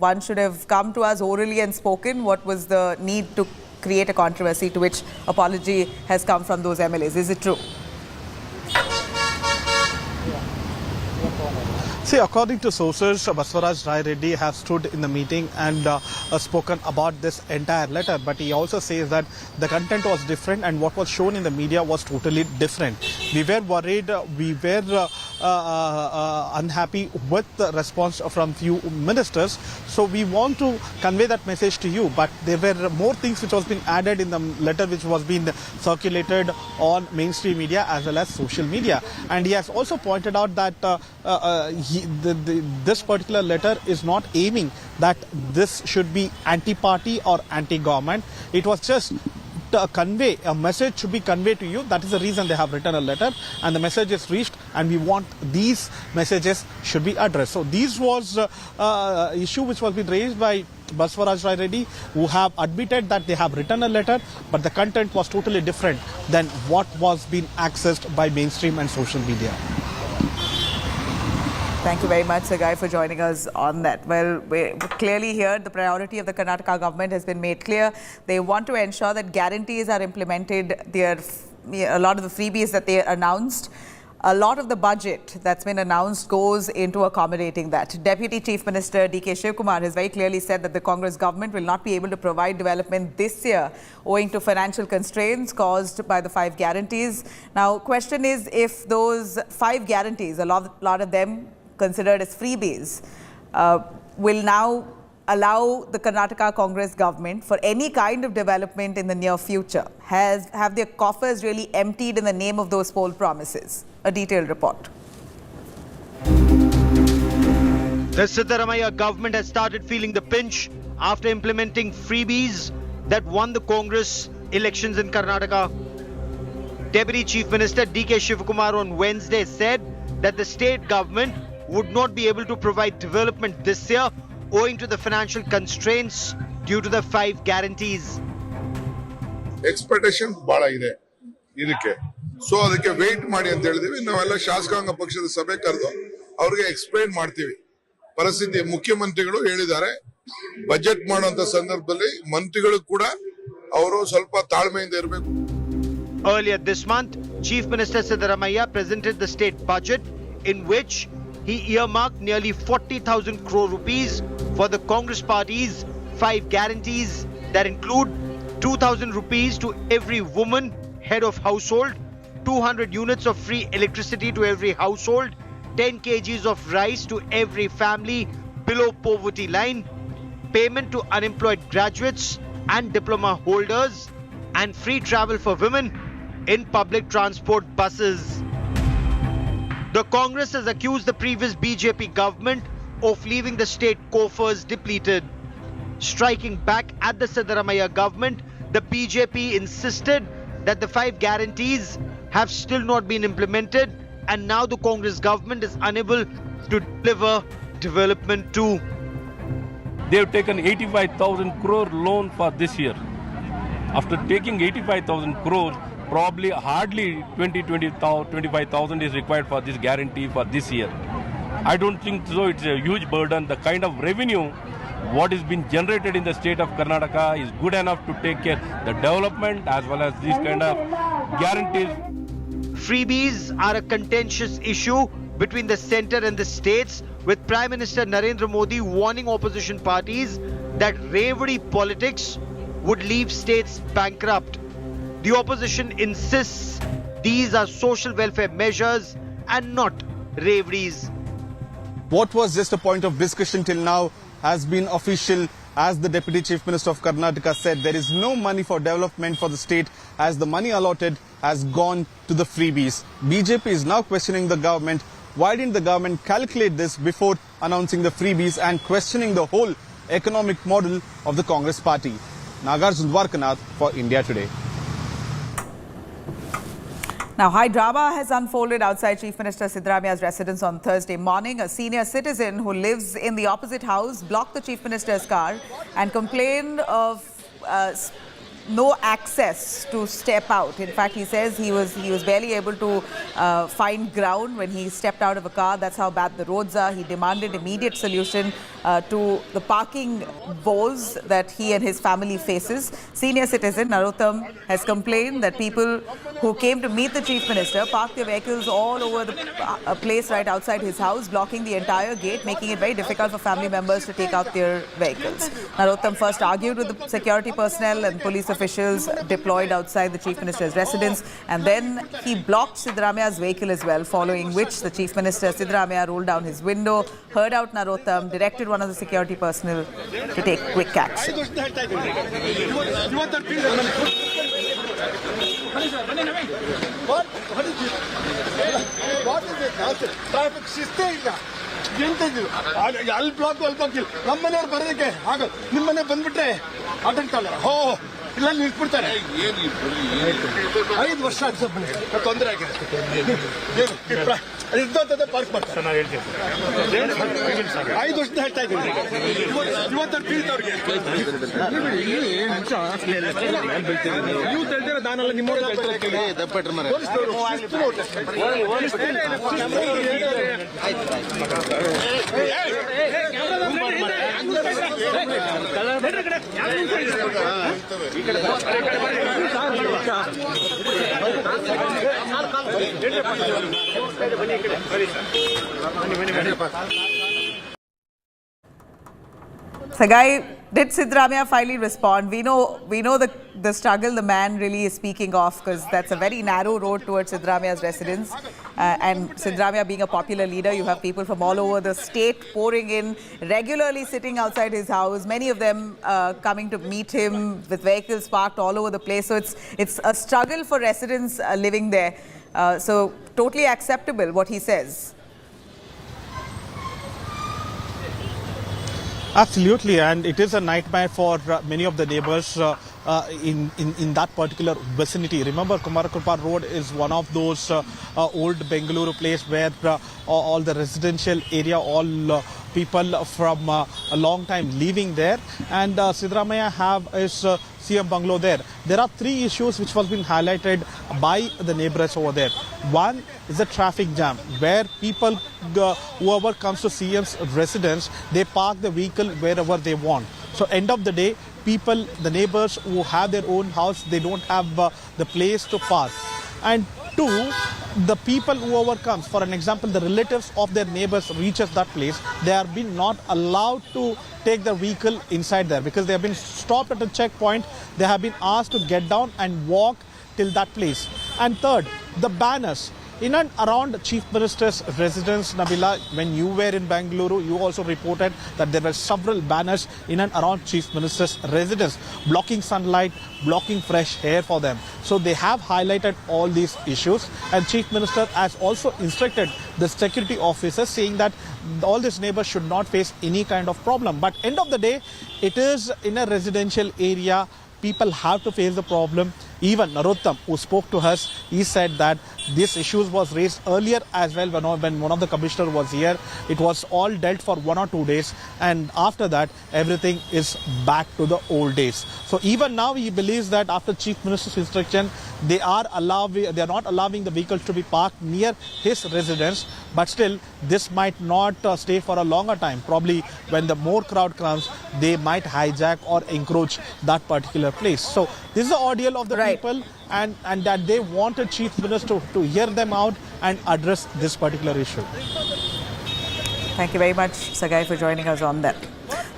One should have come to us orally and spoken. What was the need to create a controversy, to which apology has come from those MLAs. Is it true? See, according to sources, Baswaraj Rai Reddy have stood in the meeting and spoken about this entire letter. But he also says that the content was different and what was shown in the media was totally different. We were worried, we were unhappy with the response from few ministers. So we want to convey that message to you. But there were more things which was been added in the letter which was being circulated on mainstream media as well as social media. And he has also pointed out that this particular letter is not aiming that this should be anti-party or anti-government. It was just to convey, a message should be conveyed to you. That is the reason they have written a letter, and the message is reached, and we want these messages should be addressed. So this was issue which was been raised by Baswaraj Rai Reddy, who have admitted that they have written a letter, but the content was totally different than what was being accessed by mainstream and social media. Thank you very much, Sagai, for joining us on that. Well, we clearly here the priority of the Karnataka government has been made clear. They want to ensure that guarantees are implemented. A lot of the freebies that they announced, a lot of the budget that's been announced goes into accommodating that. Deputy Chief Minister D.K. Shivkumar has very clearly said that the Congress government will not be able to provide development this year owing to financial constraints caused by the 5 guarantees. Now, question is, if those 5 guarantees, a lot of them considered as freebies, will now allow the Karnataka Congress government for any kind of development in the near future. Have their coffers really emptied in the name of those poll promises? A detailed report. The Siddaramaiah government has started feeling the pinch after implementing freebies that won the Congress elections in Karnataka. Deputy Chief Minister D.K. Shivkumar on Wednesday said that the state government would not be able to provide development this year owing to the financial constraints due to the 5 guarantees. Expectation bada ide idakke, so adakke wait ಮಾಡಿ ಅಂತ ಹೇಳಿದೀವಿ. ನಾವೆಲ್ಲ ಶಾಸಕಾಂಗ ಪಕ್ಷದ ಸಭೆ ಕರೆದು ಅವರಿಗೆ explain ಮಾಡ್ತೀವಿ. ಪರಿಸ್ಥಿತಿ ಮುಖ್ಯಮಂತ್ರಿಗಳು ಹೇಳಿದ್ದಾರೆ, ಬಜೆಟ್ ಮಾಡುವಂತ ಸಂದರ್ಭದಲ್ಲಿ ಮಂತ್ರಿಗಳು ಕೂಡ ಅವರು ಸ್ವಲ್ಪ ತಾಳ್ಮೆಯಿಂದ ಇರಬೇಕು. Earlier this month, Chief Minister Siddaramaiah presented the state budget in which he earmarked nearly 40,000 crore rupees for the Congress party's 5 guarantees that include 2,000 rupees to every woman head of household, 200 units of free electricity to every household, 10 kgs of rice to every family below poverty line, payment to unemployed graduates and diploma holders, and free travel for women in public transport buses. The Congress has accused the previous BJP government of leaving the state coffers depleted. Striking back at the Siddaramaiah government, the BJP insisted that the 5 guarantees have still not been implemented, and now the Congress government is unable to deliver development too. They've taken 85,000 crore loan for this year. After taking 85,000 crore, probably hardly 25,000 is required for this guarantee for this year. I don't think so. It's a huge burden. The kind of revenue what is being generated in the state of Karnataka is good enough to take care of the development as well as these kind of guarantees. Freebies are a contentious issue between the centre and the states, with Prime Minister Narendra Modi warning opposition parties that revenue politics would leave states bankrupt. The opposition insists these are social welfare measures and not reveries. What was just a point of discussion till now has been official, as the Deputy Chief Minister of Karnataka said. There is no money for development for the state, as the money allotted has gone to the freebies. BJP is now questioning the government. Why didn't the government calculate this before announcing the freebies, and questioning the whole economic model of the Congress party? Nagar for India Today. Now, high drama has unfolded outside Chief Minister Siddaramaiah's residence on Thursday morning. A senior citizen who lives in the opposite house blocked the Chief Minister's car and complained of no access to step out. In fact, he says he was barely able to find ground when he stepped out of a car. That's how bad the roads are. He demanded immediate solution to the parking woes that he and his family faces. Senior citizen Narottam has complained that people who came to meet the Chief Minister parked their vehicles all over the place right outside his house, blocking the entire gate, making it very difficult for family members to take out their vehicles. Narottam first argued with the security personnel and police officials deployed outside the Chief Minister's residence, and then he blocked Siddaramaia's vehicle as well, following which the Chief Minister Siddaramaiah rolled down his window, heard out Narottam, directed one of the security personnel to take quick action. Traffic ಶಿಸ್ತೇ ಇಲ್ಲ ಎಂತಿದ್ದು ಅಲ್ಲಿ block ಅಲ್ಲಿ block ಇಲ್ಲ ನಮ್ಮ ಮನೆಯವ್ರು ಬರೋದಕ್ಕೆ ಆಗ ನಿಮ್ಮ ಮನೆ ಬಂದ್ಬಿಟ್ರೆ ಆಟಂಕಲ್ಲ ಹೋ ಇಲ್ಲ ನಿಲ್ಸ್ಬಿಡ್ತಾರೆ 5 ವರ್ಷ ಆಯ್ತು ಮನೆ ತೊಂದರೆ ಆಗಿದೆ ಇದ್ದೋತದೆ ಪಾರ್ಕ್ ಮಾಡ್ತಾರೆ ನಾನು ಹೇಳ್ತೀನಿ 5 ವರ್ಷದ ಹೇಳ್ತಾ ಇದ್ದೀನಿ ಇವತ್ತು ಬೀಳ್ತವ್ರಿಗೆ ನೀವು ತಿಳಿದಿರೋ ನಾನಲ್ಲ ನಿಮ್ಮ Sagai, did Siddaramaiah finally respond? We know the struggle the man really is speaking of, because that's a very narrow road towards Siddaramaiah's residence. And Siddaramaiah being a popular leader, you have people from all over the state pouring in, regularly sitting outside his house, many of them coming to meet him with vehicles parked all over the place. So it's a struggle for residents living there. So totally acceptable what he says. Absolutely, and it is a nightmare for many of the neighbors in that particular vicinity. Remember, Kumarakupa Road is one of those old Bengaluru place where all the residential area, all people from a long time living there, and Siddaramaiah have his CM bungalow there. There are 3 issues which was been highlighted by the neighbors over there. One is the traffic jam, where people, whoever comes to CM's residence, they park the vehicle wherever they want. So end of the day, people, the neighbors who have their own house, they don't have the place to park. And 2, the people whoever comes, for an example, the relatives of their neighbors reaches that place, they are being not allowed to take the vehicle inside there, because they have been stopped at a checkpoint. They have been asked to get down and walk till that place. And 3rd, the banners. In and around Chief Minister's residence, Nabila, when you were in Bengaluru, you also reported that there were several banners in and around Chief Minister's residence, blocking sunlight, blocking fresh air for them. So they have highlighted all these issues, and Chief Minister has also instructed the security officers, saying that all these neighbors should not face any kind of problem. But end of the day, it is in a residential area. People have to face the problem. Even Narottam, who spoke to us, he said that this issue was raised earlier as well when one of the commissioners was here. It was all dealt for 1 or 2 days, and after that everything is back to the old days. So even now he believes that after Chief Minister's instruction, they are not allowing the vehicles to be parked near his residence. But still, this might not stay for a longer time. Probably when the more crowd comes, they might hijack or encroach that particular place. So this is the ordeal of the people, and that they wanted Chief Minister to hear them out and address this particular issue. Thank you very much, Sagai, for joining us on that.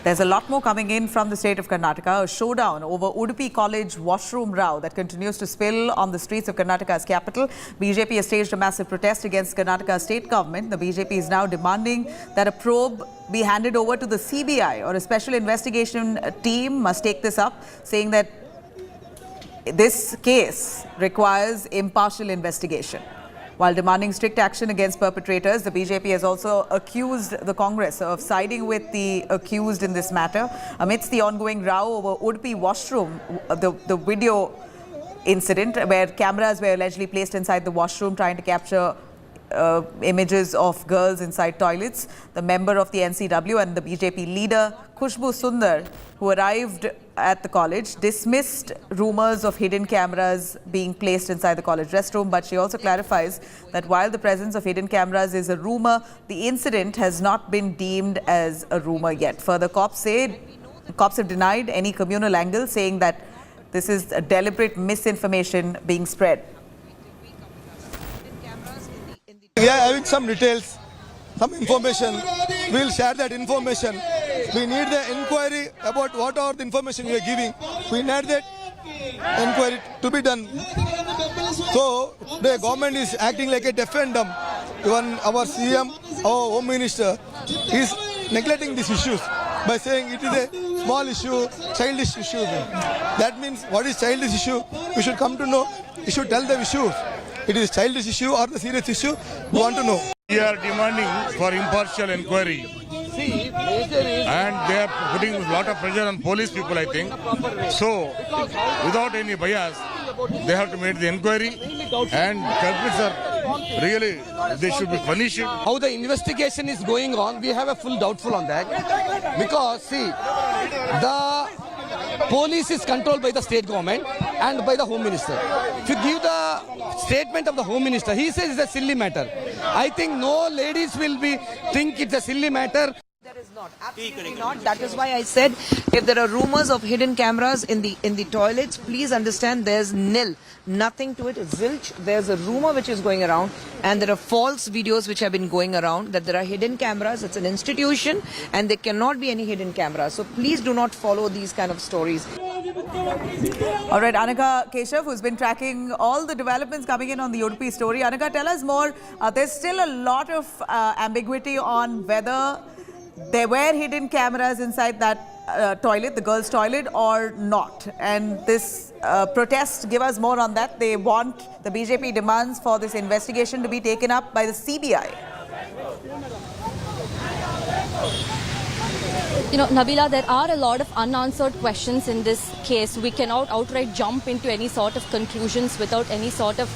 There's a lot more coming in from the state of Karnataka. A showdown over Udupi College washroom row that continues to spill on the streets of Karnataka's capital. BJP has staged a massive protest against Karnataka state government. The BJP is now demanding that a probe be handed over to the CBI, or a special investigation team must take this up, saying that this case requires impartial investigation. While demanding strict action against perpetrators, the BJP has also accused the Congress of siding with the accused in this matter. Amidst the ongoing row over Udupi washroom, the video incident where cameras were allegedly placed inside the washroom trying to capture images of girls inside toilets, the member of the NCW and the BJP leader Kushboo Sundar, who arrived at the college, dismissed rumours of hidden cameras being placed inside the college restroom. But she also clarifies that while the presence of hidden cameras is a rumour, the incident has not been deemed as a rumour yet. Further, cops have denied any communal angle, saying that this is a deliberate misinformation being spread. We are having some details, some information. We will share that information. We need the inquiry about what are the information we are giving. We need that inquiry to be done. So the government is acting like a deaf and dumb. Even our CM, our Home Minister, is neglecting these issues by saying it is a small issue, childish issue. That means what is childish issue? We should come to know. We should tell the issues. It is childish issue or the serious issue. We want to know. We are demanding for impartial inquiry. And they are putting a lot of pressure on police people, I think. So, without any bias, they have to make the inquiry, and culprits are really, they should be punished. How the investigation is going on, we have a full doubtful on that. Because, see, the police is controlled by the state government and by the Home Minister. If you give the statement of the Home Minister, he says it's a silly matter. I think no ladies will think it's a silly matter. There is not, absolutely not. That is why I said if there are rumors of hidden cameras in the toilets, please understand there's nil. Nothing to it, zilch. There's a rumor which is going around, and there are false videos which have been going around that there are hidden cameras. It's an institution and there cannot be any hidden cameras. So please do not follow these kind of stories. All right, Annika Keshav, who's been tracking all the developments coming in on the Udupi story. Annika, tell us more. There's still a lot of ambiguity on whether there were hidden cameras inside that toilet, the girls' toilet, or not. And this protest, give us more on that. They want, the BJP demands for this investigation to be taken up by the CBI. You know, Nabila, there are a lot of unanswered questions in this case. We cannot outright jump into any sort of conclusions without any sort of,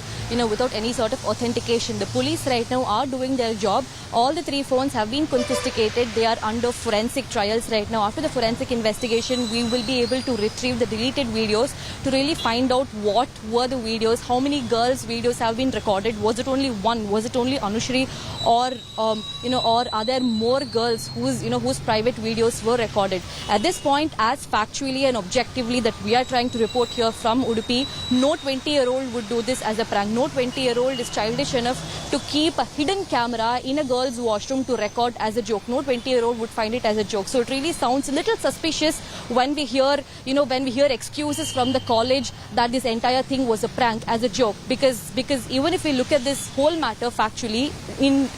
without any sort of authentication. The police right now are doing their job. All the 3 phones have been confiscated. They are under forensic trials right now. After the forensic investigation, we will be able to retrieve the deleted videos to really find out what were the videos, how many girls' videos have been recorded. Was it only one? Was it only Anushri? Or, or are there more girls whose private videos were recorded? At this point, as factually and objectively that we are trying to report here from Udupi, no 20-year-old would do this as a prank. No 20-year-old is childish enough to keep a hidden camera in a girl's washroom to record as a joke. No 20-year-old would find it as a joke. So it really sounds a little suspicious when we hear, when we hear excuses from the college that this entire thing was a prank as a joke. Because even if we look at this whole matter factually, in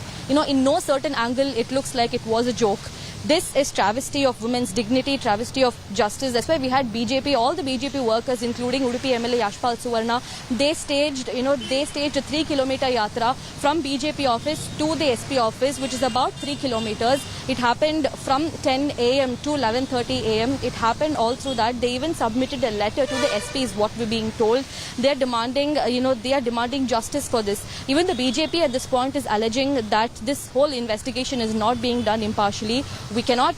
no certain angle, it looks like it was a joke. This is travesty of women's dignity, travesty of justice. That's why we had BJP, all the BJP workers, including Udupi MLA Yashpal Suvarna, they staged a 3-kilometer yatra from BJP office to the SP office, which is about 3 kilometers. It happened from 10 a.m. to 11:30 a.m. It happened all through that. They even submitted a letter to the SP, is what we're being told. They are demanding, justice for this. Even the BJP at this point is alleging that this whole investigation is not being done impartially. We cannot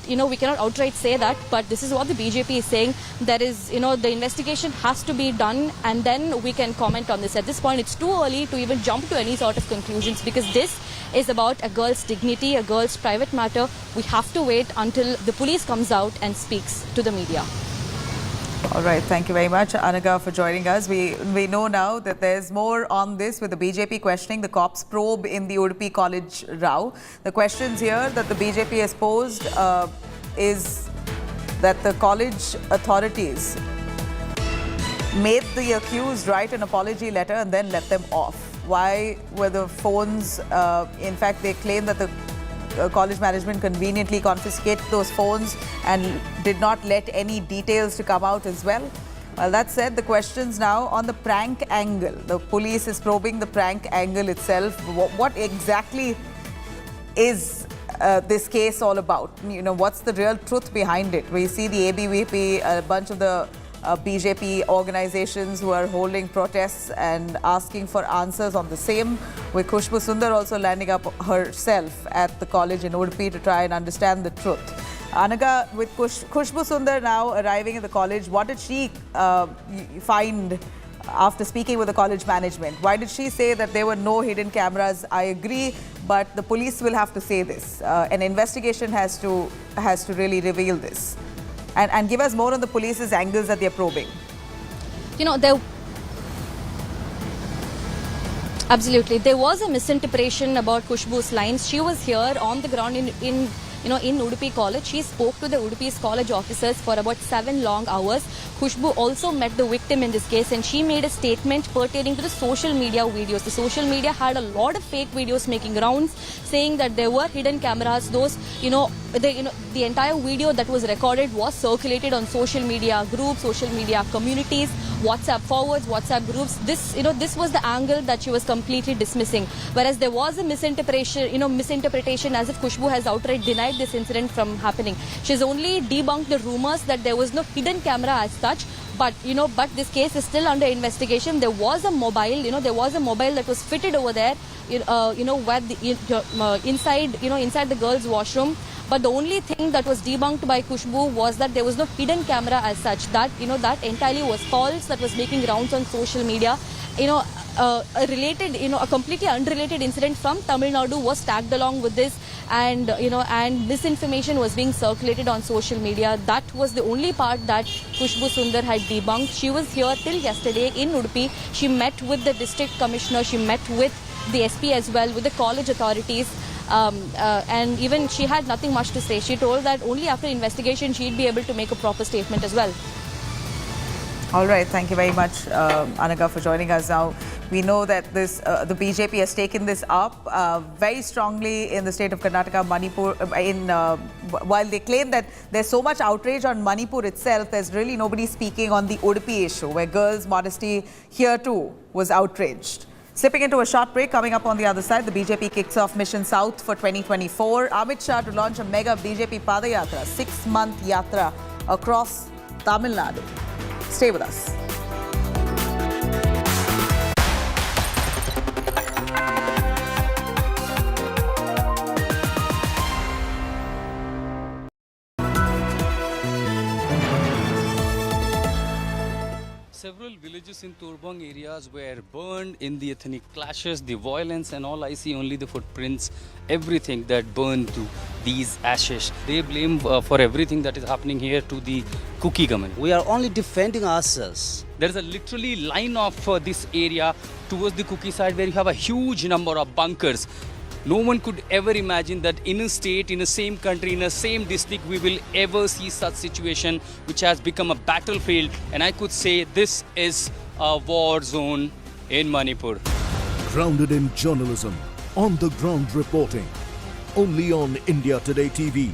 outright say that, but this is what the BJP is saying. There is, the investigation has to be done, and then we can comment on this. At this point, it's too early to even jump to any sort of conclusions, because this is about a girl's dignity, a girl's private matter. We have to wait until the police comes out and speaks to the media. All right, thank you very much, Annika, for joining us. We know now that there's more on this, with the BJP questioning the cops probe in the Udupi College row. The questions here that the BJP has posed is that the college authorities made the accused write an apology letter and then let them off. Why were the phones, in fact, they claim that the college management conveniently confiscated those phones and did not let any details to come out as well. Well, that said, the questions now on the prank angle. The police is probing the prank angle itself. What exactly is this case all about? What's the real truth behind it? We see the ABVP, a bunch of the BJP organizations who are holding protests and asking for answers on the same, with Kushboo Sundar also landing up herself at the college in Udupi to try and understand the truth. Anaga, with Kushboo Sundar now arriving at the college, what did she find after speaking with the college management? Why did she say that there were no hidden cameras? I agree, but the police will have to say this. An investigation has to really reveal this. And give us more on the police's angles that they're probing. Absolutely. There was a misinterpretation about Kushboo's lines. She was here on the ground in Udupi College. She spoke to the Udupi's college officers for about 7 long hours. Kushboo also met the victim in this case, and she made a statement pertaining to the social media videos. The social media had a lot of fake videos making rounds, saying that there were hidden cameras. Those, the entire video that was recorded was circulated on social media groups, social media communities, WhatsApp forwards, WhatsApp groups. This was the angle that she was completely dismissing. Whereas there was a misinterpretation as if Kushboo has outright denied this incident from happening. She's only debunked the rumors that there was no hidden camera as such. But this case is still under investigation. There was a mobile, that was fitted over there, where inside the girls' washroom. But the only thing that was debunked by Kushboo was that there was no hidden camera as such. That entirely was false. That was making rounds on social media. A completely unrelated incident from Tamil Nadu was tagged along with this, and misinformation was being circulated on social media. That was the only part that Kushboo Sundar had debunked. She was here till yesterday in Udupi. She met with the district commissioner. She met with the SP as well, with the college authorities. And even she had nothing much to say. She told that only after investigation she'd be able to make a proper statement as well. All right, thank you very much, Anaga, for joining us now. We know that the BJP has taken this up very strongly in the state of Karnataka, Manipur. While they claim that there's so much outrage on Manipur itself, there's really nobody speaking on the Udupi issue, where girls' modesty here too was outraged. Slipping into a short break, coming up on the other side, the BJP kicks off Mission South for 2024. Amit Shah to launch a mega BJP Padayatra, 6-month yatra across Tamil Nadu. Stay with us. Several villages in Turbang areas were burned in the ethnic clashes, the violence and all. I see only the footprints, everything that burned to these ashes. They blame for everything that is happening here to the Kuki government. We are only defending ourselves. There is a literally line of this area towards the Kuki side where you have a huge number of bunkers. No one could ever imagine that in a state, in the same country, in the same district, we will ever see such situation which has become a battlefield. And I could say this is a war zone in Manipur. Grounded in journalism, on the ground reporting, only on India Today TV.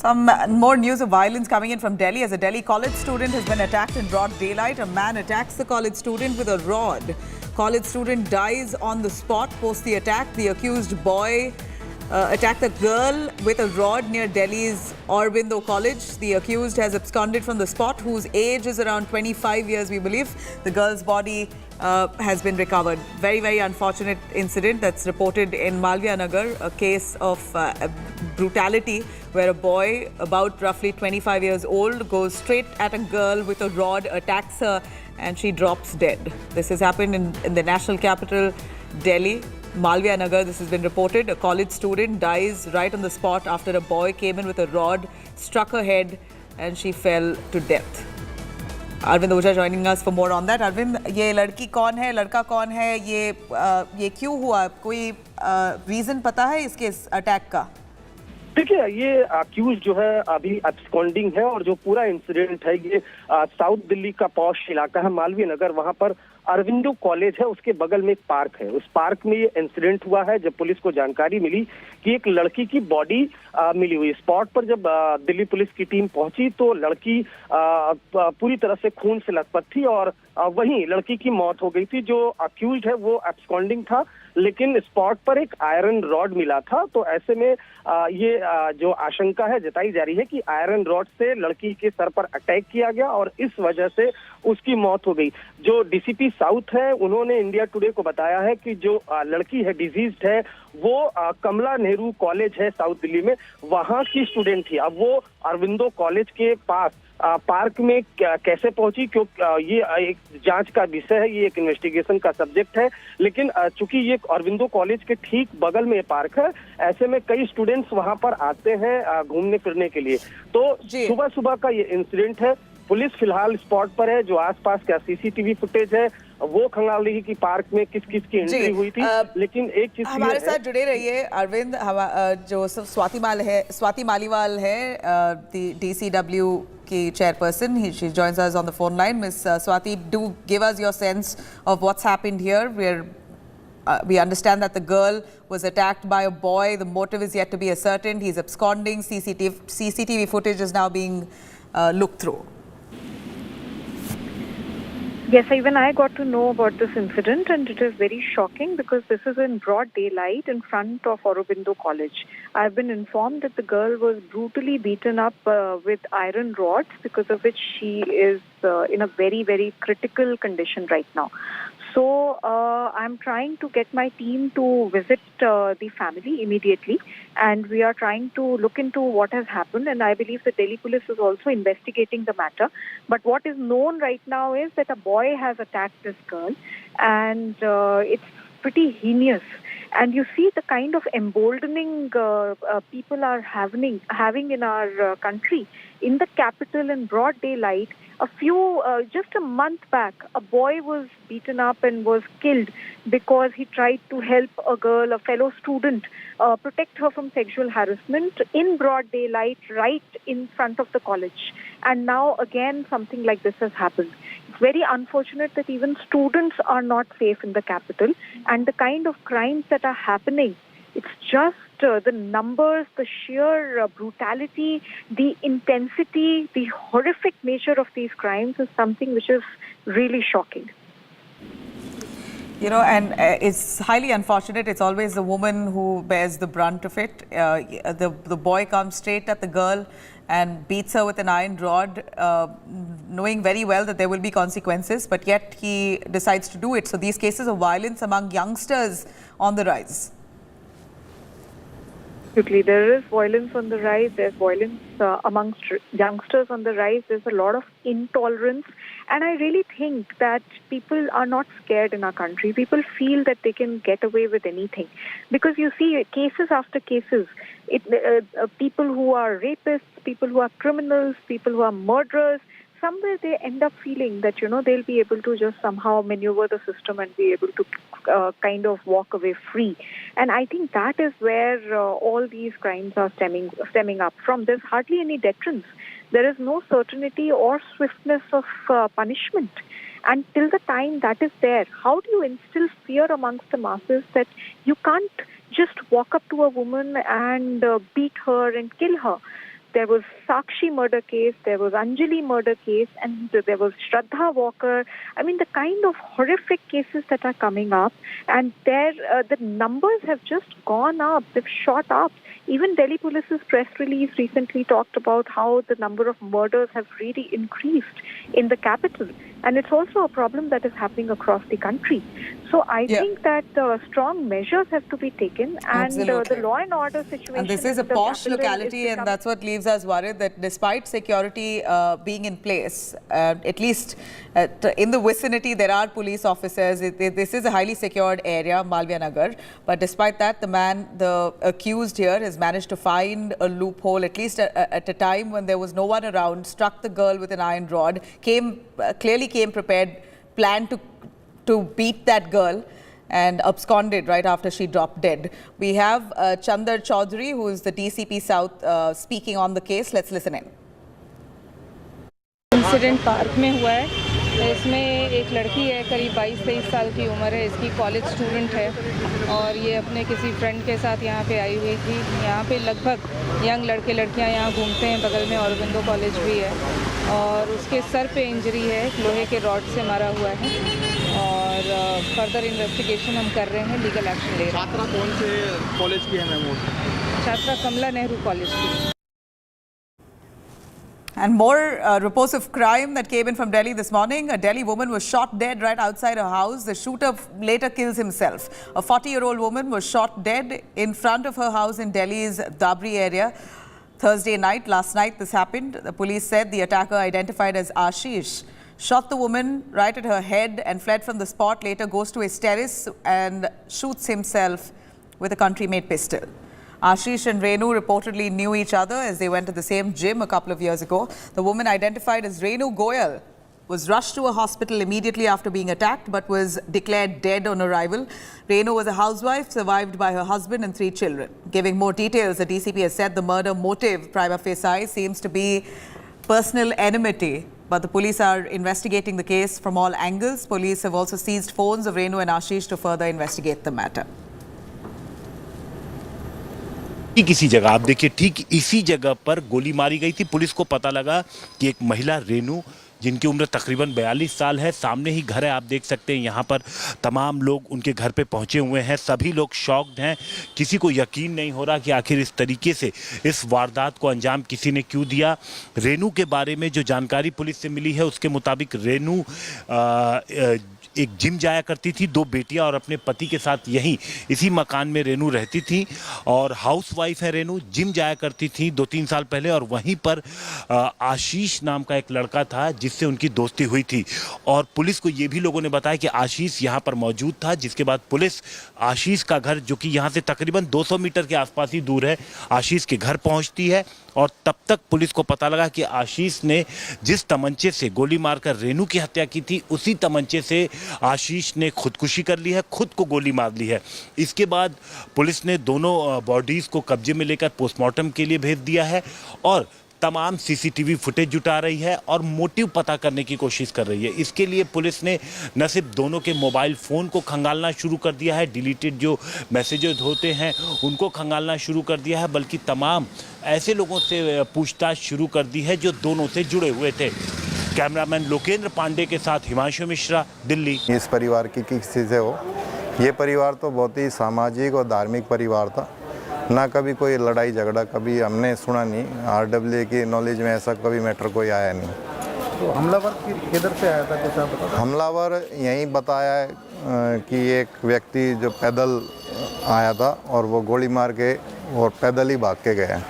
Some more news of violence coming in from Delhi as a Delhi college student has been attacked in broad daylight. A man attacks the college student with a rod. College student dies on the spot post the attack. The accused boy attacked the girl with a rod near Delhi's Aurobindo College. The accused has absconded from the spot, whose age is around 25 years, we believe. The girl's body has been recovered. Very, very unfortunate incident that's reported in Malviya Nagar, a case of brutality where a boy about roughly 25 years old goes straight at a girl with a rod, attacks her, and she drops dead. This has happened in the national capital, Delhi. Malviya Nagar, this has been reported. A college student dies right on the spot after a boy came in with a rod, struck her head, and she fell to death. Arvind Oja joining us for more on that. Arvind, ये लड़की कौन है, लड़का कौन है, ये क्यों हुआ, कोई रीजन पता है इसके अटैक का? देखिए, ये अक्यूज जो है अभी एब्सकॉन्डिंग है और जो पूरा इंसिडेंट है ये साउथ दिल्ली का पॉश इलाका है मालवीय नगर, वहां पर अरविंदो कॉलेज है, उसके बगल में एक पार्क है। उस पार्क में ये इंसिडेंट हुआ है जब पुलिस को जानकारी मिली कि एक लड़की की बॉडी मिली हुई। स्पॉट पर जब दिल्ली पुलिस की टीम पहुंची तो लड़की पूरी तरह से खून से लथपथ थी और वहीं लड़की की मौत हो गई थी। जो अक्यूज्ड है वो एब्सकॉन्डिंग था, लेकिन स्पॉट पर एक आयरन रॉड मिला था। तो ऐसे में ये जो आशंका है जताई जा रही है कि आयरन रॉड से लड़की के सर पर अटैक किया गया और इस वजह से उसकी मौत हो गई। जो डीसीपी साउथ है उन्होंने इंडिया टुडे को बताया है कि जो लड़की है डिजीज्ड है वो कमला नेहरू कॉलेज है साउथ दिल्ली में, वहां की स्टूडेंट थी। अब वो अरविंदो कॉलेज के पास पार्क में कैसे पहुंची, क्योंकि ये एक जांच का विषय है, ये एक इन्वेस्टिगेशन का सब्जेक्ट है। लेकिन चूंकि ये अरविंदो कॉलेज के ठीक बगल में ये पार्क है, ऐसे में कई स्टूडेंट्स वहां पर आते हैं घूमने फिरने के लिए। तो सुबह सुबह का ये इंसिडेंट है। पुलिस फिलहाल स्पॉट पर है। जो आसपास का सीसीटीवी फुटेज है वो खंगाल रही कि पार्क में किस किस की एंट्री हुई थी। लेकिन एक चीज हमारे साथ जुड़े रहिए अरविंद। जो स्वाति मालीवाल है DCW की chairperson, she joins us on the phone line. Miss Swati, do give us your sense of what's happened here. We understand that the girl was attacked by a boy. The motive is yet to be ascertained. He's absconding. CCTV footage is now being looked through. Yes, even I got to know about this incident, and it is very shocking because this is in broad daylight in front of Aurobindo College. I've been informed that the girl was brutally beaten up with iron rods, because of which she is in a very, very critical condition right now. So I'm trying to get my team to visit the family immediately, and we are trying to look into what has happened, and I believe the Delhi police is also investigating the matter. But what is known right now is that a boy has attacked this girl, and it's pretty heinous. And you see the kind of emboldening people are having in our country. In the capital in broad daylight, just a month back, a boy was beaten up and was killed because he tried to help a girl, a fellow student, protect her from sexual harassment in broad daylight right in front of the college. And now again something like this has happened. It's very unfortunate that even students are not safe in the capital, and the kind of crimes that are happening, it's just the numbers, the sheer brutality, the intensity, the horrific nature of these crimes is something which is really shocking. You know, and it's highly unfortunate. It's always the woman who bears the brunt of it. The boy comes straight at the girl and beats her with an iron rod, knowing very well that there will be consequences, but yet he decides to do it. So these cases of violence among youngsters on the rise. Absolutely. There is violence on the rise. There's violence amongst youngsters on the rise. There's a lot of intolerance. And I really think that people are not scared in our country. People feel that they can get away with anything. Because you see cases after cases, people who are rapists, people who are criminals, people who are murderers, somewhere they end up feeling that, they'll be able to just somehow maneuver the system and be able to kind of walk away free. And I think that is where all these crimes are stemming up from. There's hardly any deterrence. There is no certainty or swiftness of punishment. And till the time that is there, how do you instill fear amongst the masses that you can't just walk up to a woman and beat her and kill her? there was Sakshi murder case, there was Anjali murder case, and there was Shraddha Walker. I mean, the kind of horrific cases that are coming up, and the numbers have just gone up. They've shot up. Even Delhi Police's press release recently talked about how the number of murders have really increased in the capital. And it's also a problem that is happening across the country. So I think that strong measures have to be taken, and the law and order situation. And this is a posh locality, and that's what leaves us worried that despite security being in place, at least in the vicinity, there are police officers. This is a highly secured area, Malviya Nagar. But despite that, the accused here has managed to find a loophole, at least at a time when there was no one around, struck the girl with an iron rod, clearly came prepared, planned to beat that girl, and absconded right after she dropped dead. We have Chandar Chaudhary, who is the DCP South, speaking on the case. Let's listen in. Incident park में हुआ है। इसमें एक लड़की है, करीब 22-23 साल की उम्र है, इसकी कॉलेज स्टूडेंट है और ये अपने किसी फ्रेंड के साथ यहाँ पे आई हुई थी। यहाँ पे लगभग यंग लड़के लड़कियाँ यहाँ घूमते हैं, बगल में औरबिंदो कॉलेज भी है और उसके सर पे इंजरी है, लोहे के रॉड से मारा हुआ है और फर्दर इन्वेस्टिगेशन हम कर रहे हैं, लीगल एक्शन ले रहे हैं। छात्रा कौन से कॉलेज की है मैम? छात्रा कमला नेहरू कॉलेज की। And more reports of crime that came in from Delhi this morning. A Delhi woman was shot dead right outside her house. The shooter later kills himself. A 40-year-old woman was shot dead in front of her house in Delhi's Dabri area. Thursday night, last night this happened. The police said the attacker, identified as Ashish, shot the woman right at her head and fled from the spot. Later goes to his terrace and shoots himself with a country-made pistol. Ashish and Renu reportedly knew each other as they went to the same gym a couple of years ago. The woman, identified as Renu Goyal, was rushed to a hospital immediately after being attacked but was declared dead on arrival. Renu was a housewife survived by her husband and 3 children. Giving more details, the DCP has said the murder motive, prima facie, seems to be personal enmity. But the police are investigating the case from all angles. Police have also seized phones of Renu and Ashish to further investigate the matter. किसी जगह आप देखिए, ठीक इसी जगह पर गोली मारी गई थी। पुलिस को पता लगा कि एक महिला रेनू, जिनकी उम्र तकरीबन 42 साल है, सामने ही घर है, आप देख सकते हैं। यहाँ पर तमाम लोग उनके घर पे पहुँचे हुए हैं। सभी लोग शॉक्ड हैं। किसी को यकीन नहीं हो रहा कि आखिर इस तरीके से इस वारदात को अंजाम किसी ने क्यों दिया। रेनू के बारे में जो जानकारी पुलिस से मिली है, उसके मुताबिक रेनू एक जिम जाया करती थी, 2 बेटियां और अपने पति के साथ यहीं इसी मकान में रेनू रहती थी और हाउसवाइफ है रेनू। जिम जाया करती थी 2-3 साल पहले और वहीं पर आशीष नाम का एक लड़का था जिससे उनकी दोस्ती हुई थी और पुलिस को ये भी लोगों ने बताया कि आशीष यहाँ पर मौजूद था। जिसके बाद पुलिस आशीष का घर, जो कि यहाँ से तकरीबन 200 मीटर के आसपास ही दूर है, आशीष के घर पहुँचती है और तब तक पुलिस को पता लगा कि आशीष ने जिस तमंचे से गोली मारकर रेनू की हत्या की थी, उसी तमंचे से आशीष ने खुदकुशी कर ली है, खुद को गोली मार ली है। इसके बाद पुलिस ने दोनों बॉडीज़ को कब्जे में लेकर पोस्टमार्टम के लिए भेज दिया है और तमाम सीसीटीवी फुटेज जुटा रही है और मोटिव पता करने की कोशिश कर रही है। इसके लिए पुलिस ने न सिर्फ दोनों के मोबाइल फ़ोन को खंगालना शुरू कर दिया है, डिलीटेड जो मैसेजेस होते हैं उनको खंगालना शुरू कर दिया है, बल्कि तमाम ऐसे लोगों से पूछताछ शुरू कर दी है जो दोनों से जुड़े हुए थे। कैमरामैन लोकेंद्र पांडे के साथ हिमांशु मिश्रा, दिल्ली। इस परिवार की किसी से हो, ये परिवार तो बहुत ही सामाजिक और धार्मिक परिवार था। ना कभी कोई लड़ाई झगड़ा कभी हमने सुना नहीं। RWA की नॉलेज में ऐसा कभी मैटर कोई आया नहीं। तो हमलावर किधर से आया था, कुछ आप बता? हमलावर यहीं बताया है कि एक व्यक्ति जो पैदल आया था और वो गोली मार के और पैदल ही भाग के गया।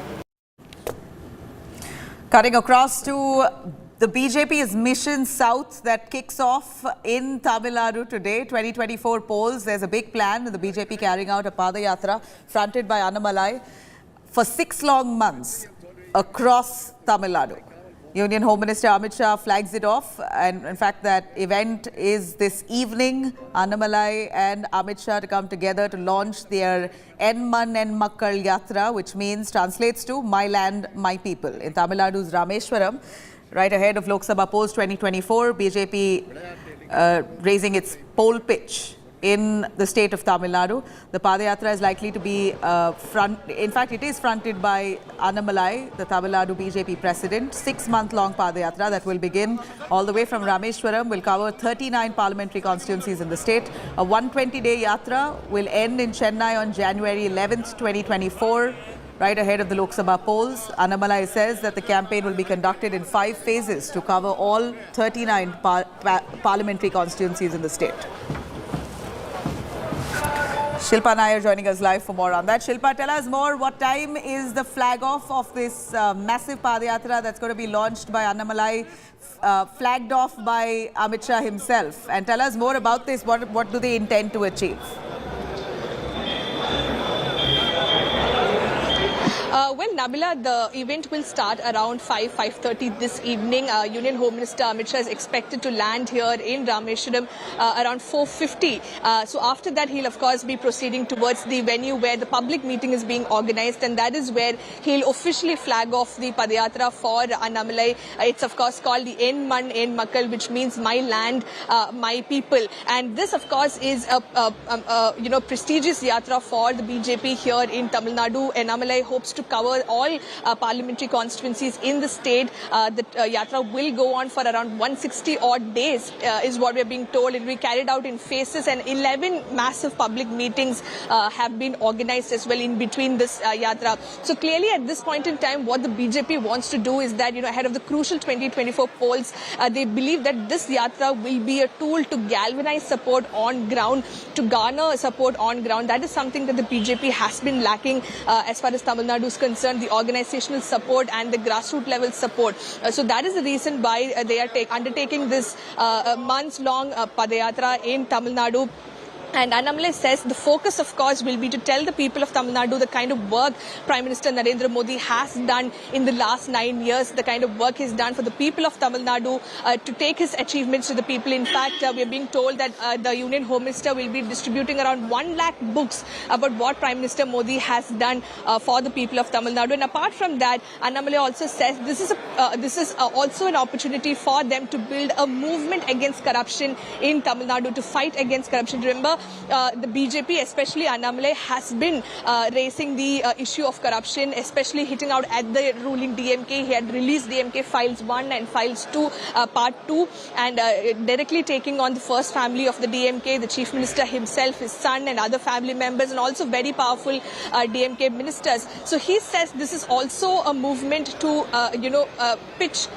Cutting across to the BJP's Mission South that kicks off in Tamil Nadu today, 2024 polls. There's a big plan, the BJP carrying out a Padayatra fronted by Annamalai for 6 long months across Tamil Nadu. Union Home Minister Amit Shah flags it off, and in fact that event is this evening. Annamalai and Amit Shah to come together to launch their Enman En Makkal Yatra, which translates to My Land, My People, in Tamil Nadu's Rameshwaram. Right ahead of Lok Sabha polls 2024, BJP raising its poll pitch in the state of Tamil Nadu. The Padayatra is likely to be it is fronted by Annamalai, the Tamil Nadu BJP president. 6-month-long Padayatra that will begin all the way from Rameshwaram, will cover 39 parliamentary constituencies in the state. A 120-day yatra will end in Chennai on January 11th, 2024. Right ahead of the Lok Sabha polls. Annamalai says that the campaign will be conducted in 5 phases to cover all 39 parliamentary constituencies in the state. Shilpa Nair joining us live for more on that. Shilpa, tell us more. What time is the flag off of this massive Padayatra that's going to be launched by Annamalai, flagged off by Amit Shah himself? And tell us more about this. What do they intend to achieve? Well, Nabila, the event will start around 5:30 this evening. Union Home Minister Amit Shah is expected to land here in Rameshwaram around 4:50. So after that, he'll of course be proceeding towards the venue where the public meeting is being organized, and that is where he'll officially flag off the Padayatra for Annamalai. It's of course called the En Man En Makkal, which means my land, my people. And this of course is a prestigious yatra for the BJP here in Tamil Nadu. Annamalai hopes to cover all parliamentary constituencies in the state. The yatra will go on for around 160 odd days is what we are being told. It will be carried out in phases, and 11 massive public meetings have been organized as well in between this yatra. So clearly at this point in time, what the BJP wants to do is that, ahead of the crucial 2024 polls, they believe that this yatra will be a tool to galvanize support on ground, to garner support on ground. That is something that the BJP has been lacking as far as Tamil Nadu is concerned, the organizational support and the grassroots level support. So that is the reason why they are undertaking this months-long Padayatra in Tamil Nadu. And Annamalai says the focus, of course, will be to tell the people of Tamil Nadu the kind of work Prime Minister Narendra Modi has done in the last 9 years, the kind of work he's done for the people of Tamil Nadu, to take his achievements to the people. In fact, we are being told that the Union Home Minister will be distributing around 1 lakh books about what Prime Minister Modi has done for the people of Tamil Nadu. And apart from that, Annamalai also says this is also an opportunity for them to build a movement against corruption in Tamil Nadu, to fight against corruption. Remember, the BJP, especially Annamalai, has been raising the issue of corruption, especially hitting out at the ruling DMK. He had released DMK Files 1 and Files 2, Part 2, and directly taking on the first family of the DMK, the Chief Minister himself, his son and other family members, and also very powerful DMK ministers. So he says this is also a movement to, pitch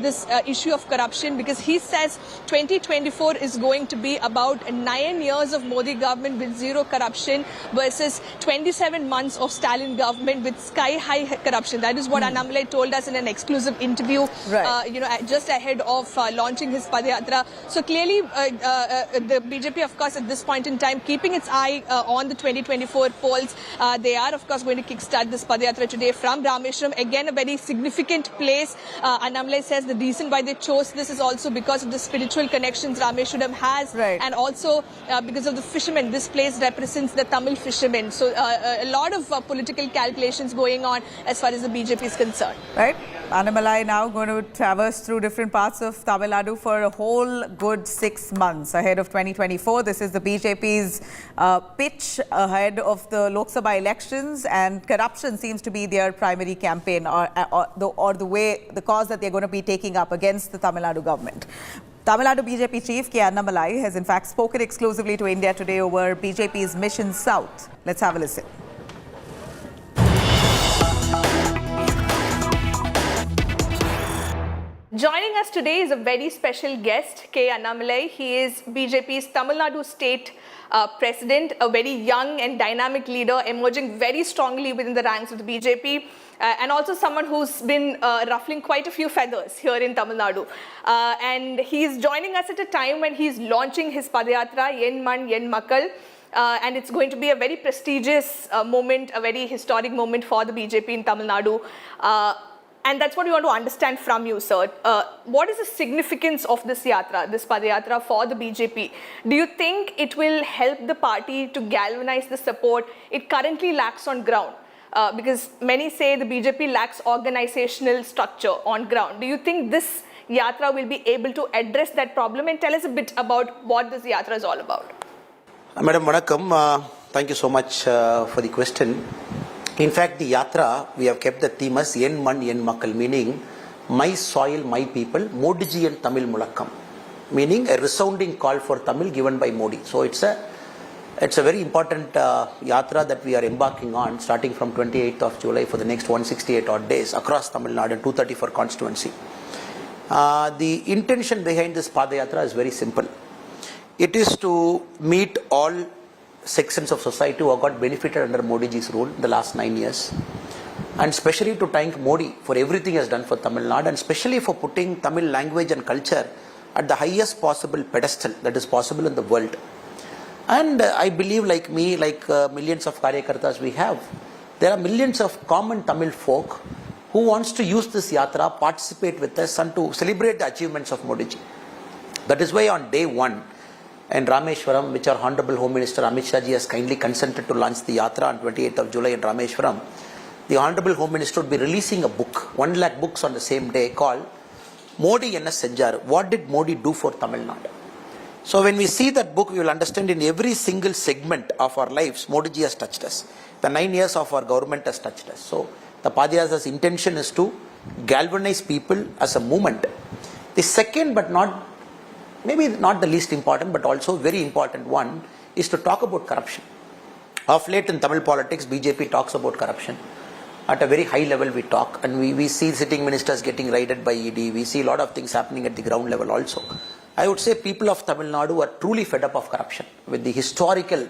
this issue of corruption, because he says 2024 is going to be about 9 years of Modi government with zero corruption versus 27 months of Stalin government with sky-high corruption. That is what Annamalai told us in an exclusive interview, just ahead of launching his Padayatra. So clearly, the BJP, of course, at this point in time, keeping its eye on the 2024 polls, they are, of course, going to kickstart this Padayatra today from Rameshwaram. Again, a very significant place. Annamalai says the reason why they chose this is also because of the spiritual connections Rameshwaram has, and also because of the fishermen. This place represents the Tamil fishermen. So a lot of political calculations going on as far as the BJP is concerned. Right. Annamalai now going to traverse through different parts of Tamil Nadu for a whole good 6 months ahead of 2024. This is the BJP's pitch ahead of the Lok Sabha elections, and corruption seems to be their primary campaign, or the cause that they're going to be taking up against the Tamil Nadu government. Tamil Nadu BJP chief K. Annamalai has in fact spoken exclusively to India Today over BJP's Mission South. Let's have a listen. Joining us today is a very special guest, K. Annamalai. He is BJP's Tamil Nadu state president, a very young and dynamic leader emerging very strongly within the ranks of the BJP. And also someone who's been ruffling quite a few feathers here in Tamil Nadu. And he's joining us at a time when he's launching his Padayatra, Yen Man, Yen Makkal. And it's going to be a very prestigious moment, a very historic moment for the BJP in Tamil Nadu. And that's what we want to understand from you, sir. What is the significance of this yatra, this Padayatra for the BJP? Do you think it will help the party to galvanize the support it currently lacks on ground? Because many say the BJP lacks organizational structure on ground. Do you think this yatra will be able to address that problem? And tell us a bit about what this yatra is all about. Madam Vanakkam, thank you so much for the question. In fact, the Yatra, we have kept the theme as Yen Man Yen Makkal, meaning my soil, my people, Modiji and Tamil Mulakkam, meaning a resounding call for Tamil given by Modi. So it's a very important Yatra that we are embarking on starting from 28th of July for the next 168 odd days across Tamil Nadu and 234 constituency. The intention behind this Padayatra is very simple. It is to meet all sections of society who have got benefited under Modiji's rule in the last 9 years, and especially to thank Modi for everything he has done for Tamil Nadu, and especially for putting Tamil language and culture at the highest possible pedestal that is possible in the world. And I believe, like me, like millions of Karyakartas we have, there are millions of common Tamil folk who wants to use this Yatra, participate with us and to celebrate the achievements of Modiji. That is why on day one in Rameshwaram, which our Honorable Home Minister Amit Shah ji has kindly consented to launch the Yatra on 28th of July in Rameshwaram, the Honorable Home Minister would be releasing a book, 1 lakh books on the same day, called Modi Enna Senjar, What Did Modi Do for Tamil Nadu? So when we see that book, we will understand in every single segment of our lives, Modi ji has touched us. The 9 years of our government has touched us. So the Padayatra's intention is to galvanize people as a movement. The second, but maybe not the least important, but also very important one, is to talk about corruption. Of late in Tamil politics, BJP talks about corruption. At a very high level we talk, and we see sitting ministers getting raided by ED. We see a lot of things happening at the ground level also. I would say people of Tamil Nadu are truly fed up of corruption, with the historical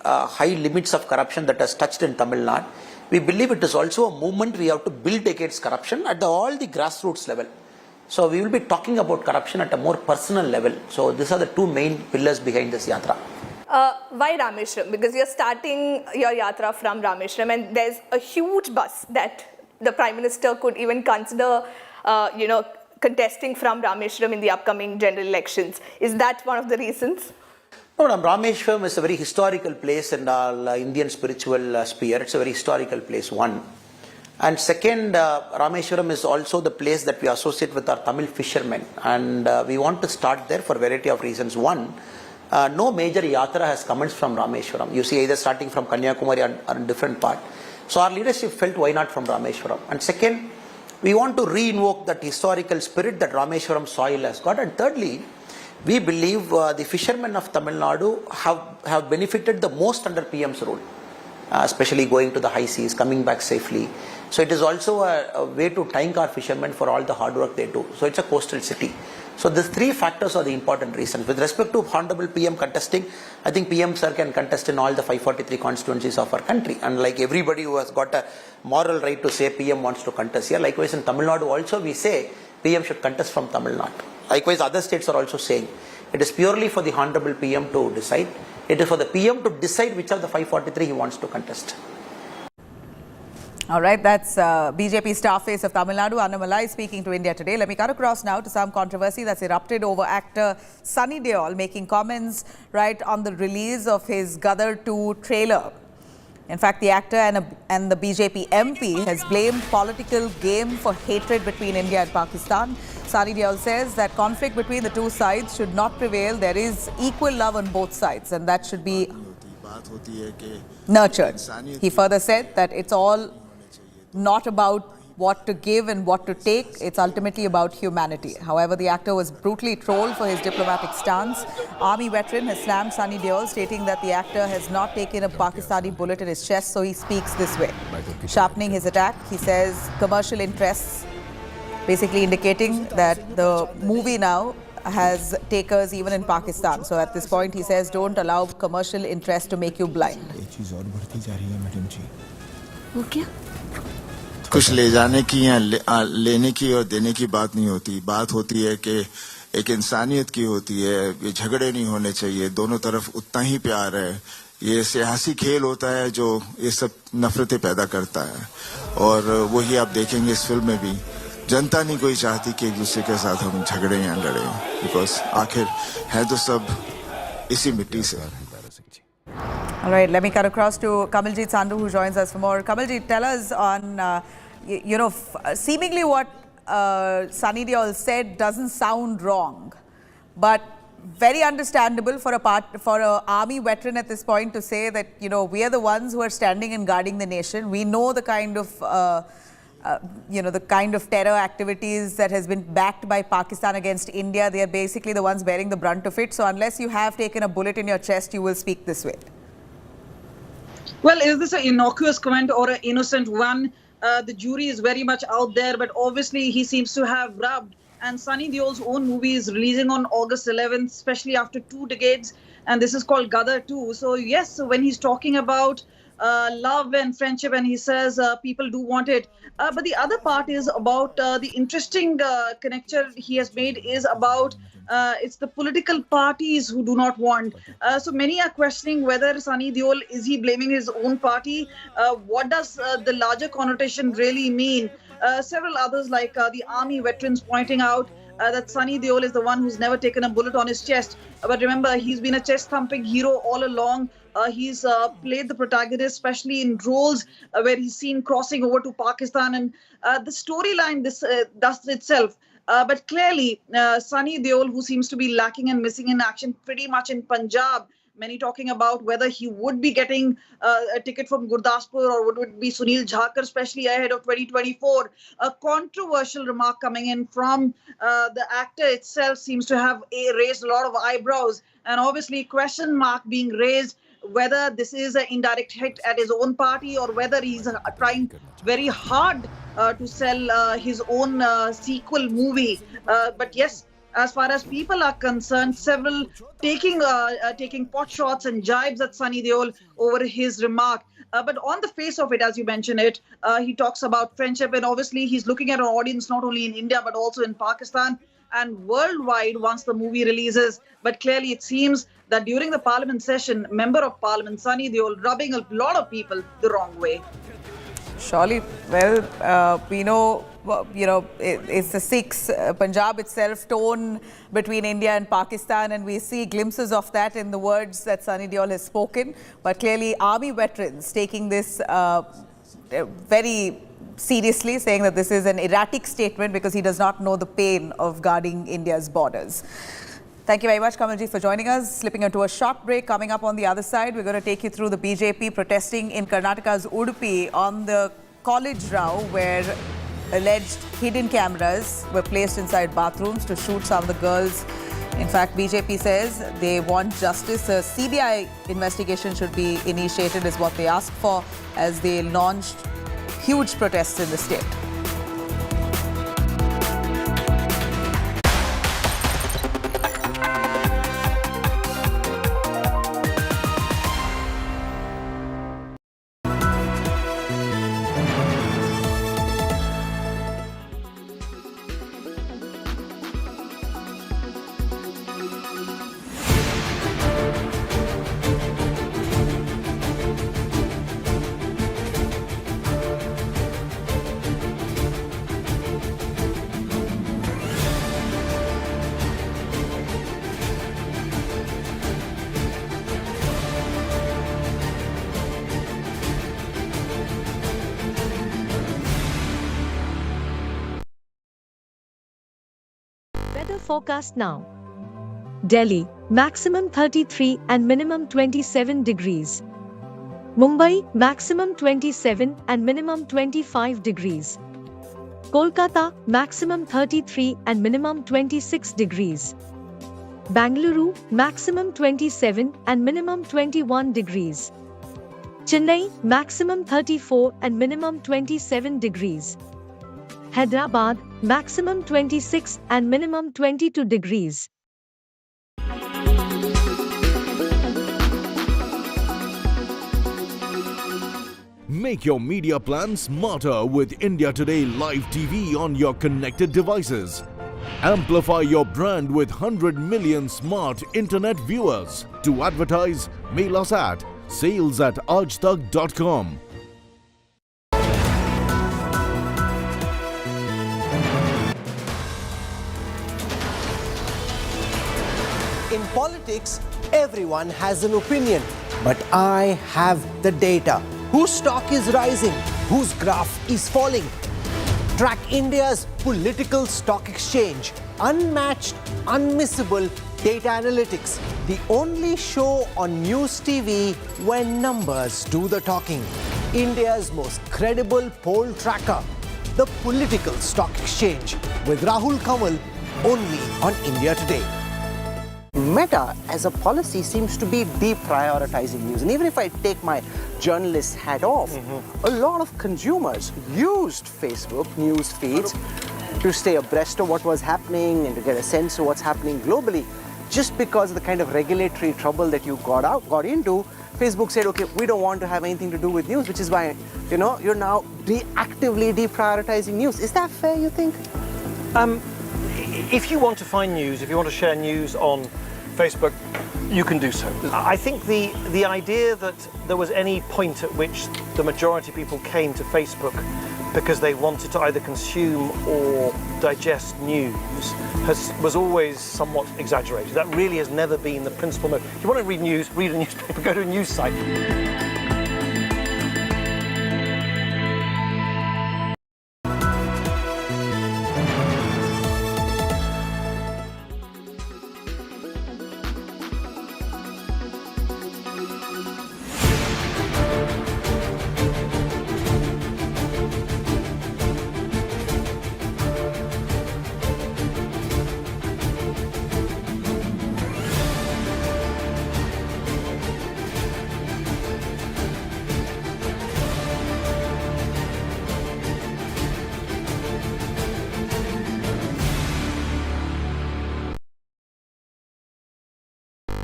high limits of corruption that has touched in Tamil Nadu. We believe it is also a movement we have to build against corruption at all the grassroots level. So we will be talking about corruption at a more personal level. So these are the two main pillars behind this Yatra. Why Rameshwaram? Because you're starting your Yatra from Rameshwaram, and there's a huge buzz that the Prime Minister could even consider, contesting from Rameshwaram in the upcoming general elections. Is that one of the reasons? No, Rameshwaram is a very historical place in our Indian spiritual sphere. It's a very historical place, one. And second, Rameshwaram is also the place that we associate with our Tamil fishermen. And we want to start there for a variety of reasons. One, no major Yatra has commenced from Rameshwaram. You see, either starting from Kanyakumari or a different part. So our leadership felt, why not from Rameshwaram? And second, we want to re-invoke that historical spirit that Rameshwaram soil has got. And thirdly, we believe the fishermen of Tamil Nadu have benefited the most under PM's rule, especially going to the high seas, coming back safely. So it is also a way to thank our fishermen for all the hard work they do. So it's a coastal city. So these three factors are the important reasons. With respect to Honorable PM contesting, I think PM sir can contest in all the 543 constituencies of our country. And like everybody who has got a moral right to say PM wants to contest here, likewise in Tamil Nadu also we say PM should contest from Tamil Nadu. Likewise other states are also saying it is purely for the Honorable PM to decide. It is for the PM to decide which of the 543 he wants to contest. All right, that's BJP star face of Tamil Nadu, Annamalai, speaking to India Today. Let me cut across now to some controversy that's erupted over actor Sunny Deol making comments right on the release of his Gadar 2 trailer. In fact, the actor and the BJP MP has blamed political game for hatred between India and Pakistan. Sunny Deol says that conflict between the two sides should not prevail. There is equal love on both sides, and that should be nurtured. He further said that it's all not about what to give and what to take. It's ultimately about humanity. However, the actor was brutally trolled for his diplomatic stance. Army veteran has slammed Sunny Deol, stating that the actor has not taken a Pakistani bullet in his chest, so he speaks this way. Sharpening his attack, he says commercial interests, basically indicating that the movie now has takers even in Pakistan. So at this point, he says, don't allow commercial interest to make you blind. Okay. कुछ ले जाने की या लेने की और देने की बात नहीं होती. बात होती है कि एक इंसानियत की होती है. ये झगड़े नहीं होने चाहिए. दोनों तरफ उतना ही प्यार है. ये सियासी खेल होता है जो ये सब नफरतें पैदा करता है. और वही आप देखेंगे इस फिल्म में भी. जनता नहीं कोई चाहती कि एक दूसरे के साथ हम झगड़े या लड़े. बिकॉज आखिर है तो सब इसी मिट्टी से. All right, let me cut across to Kamaljeet Sandhu, who joins us for more. Kamaljeet, tell us on, seemingly what Sunny Deol said doesn't sound wrong. But Very understandable for a army veteran at this point to say that, you know, we are the ones who are standing and guarding the nation. We know the kind of the kind of terror activities that has been backed by Pakistan against India. They are basically the ones bearing the brunt of it. So unless you have taken a bullet in your chest, you will speak this way. Well, is this an innocuous comment or an innocent one? The jury is very much out there, but obviously he seems to have rubbed. And Sunny Deol's own movie is releasing on August 11th, especially after 2 decades. And this is called Gadar 2. So yes, so when he's talking about love and friendship, and he says people do want it. But the other part is about the interesting connector he has made is about it's the political parties who do not want. So many are questioning whether Sunny Deol, is he blaming his own party? What does the larger connotation really mean? Several others like the army veterans pointing out that Sunny Deol is the one who's never taken a bullet on his chest. But remember, he's been a chest-thumping hero all along. He's played the protagonist, especially in roles where he's seen crossing over to Pakistan. And the storyline does itself. But clearly, Sunny Deol, who seems to be lacking and missing in action pretty much in Punjab, many talking about whether he would be getting a ticket from Gurdaspur or would it be Sunil Jhakar, especially ahead of 2024. A controversial remark coming in from the actor itself seems to have raised a lot of eyebrows, and obviously question mark being raised whether this is an indirect hit at his own party or whether he's trying very hard to sell his own sequel movie. But yes, as far as people are concerned, several taking pot shots and jibes at Sunny Deol over his remark. But on the face of it, as you mentioned it, he talks about friendship, and obviously he's looking at an audience not only in India but also in Pakistan and worldwide once the movie releases. But clearly it seems that during the Parliament session, Member of Parliament Sunny Deol rubbing a lot of people the wrong way. Surely, well, we know, it's the Sikhs, Punjab itself, tone between India and Pakistan, and we see glimpses of that in the words that Sunny Deol has spoken. But clearly, army veterans taking this very seriously, saying that this is an erratic statement because he does not know the pain of guarding India's borders. Thank you very much, Kamalji, for joining us. Slipping into a short break. Coming up on the other side, we're going to take you through the BJP protesting in Karnataka's Udupi on the college row, where alleged hidden cameras were placed inside bathrooms to shoot some of the girls. In fact, BJP says they want justice. A CBI investigation should be initiated is what they asked for as they launched huge protests in the state. Weather forecast now. Delhi, maximum 33 and minimum 27 degrees. Mumbai, maximum 27 and minimum 25 degrees. Kolkata, maximum 33 and minimum 26 degrees. Bengaluru, maximum 27 and minimum 21 degrees. Chennai, maximum 34 and minimum 27 degrees. Hyderabad, maximum 26 and minimum 22 degrees. Make your media plan smarter with India Today Live TV on your connected devices. Amplify your brand with 100 million smart internet viewers. To advertise, mail us at sales@aajtak.com. In politics, everyone has an opinion, but I have the data. Whose stock is rising? Whose graph is falling? Track India's political stock exchange unmatched, unmissable data analytics. The only show on news TV where numbers do the talking. India's most credible poll tracker, the Political Stock Exchange, with Rahul Kanwal only on India Today. Meta as a policy seems to be deprioritizing news. And even if I take my journalist hat off, a lot of consumers used Facebook news feeds to stay abreast of what was happening and to get a sense of what's happening globally. Just because of the kind of regulatory trouble that you got into, Facebook said, okay, we don't want to have anything to do with news, which is why, you're now actively deprioritizing news. Is that fair, you think? If you want to find news, if you want to share news on Facebook, you can do so. I think the idea that there was any point at which the majority of people came to Facebook because they wanted to either consume or digest news was always somewhat exaggerated. That really has never been the principal mode. If you want to read news, read a newspaper, go to a news site.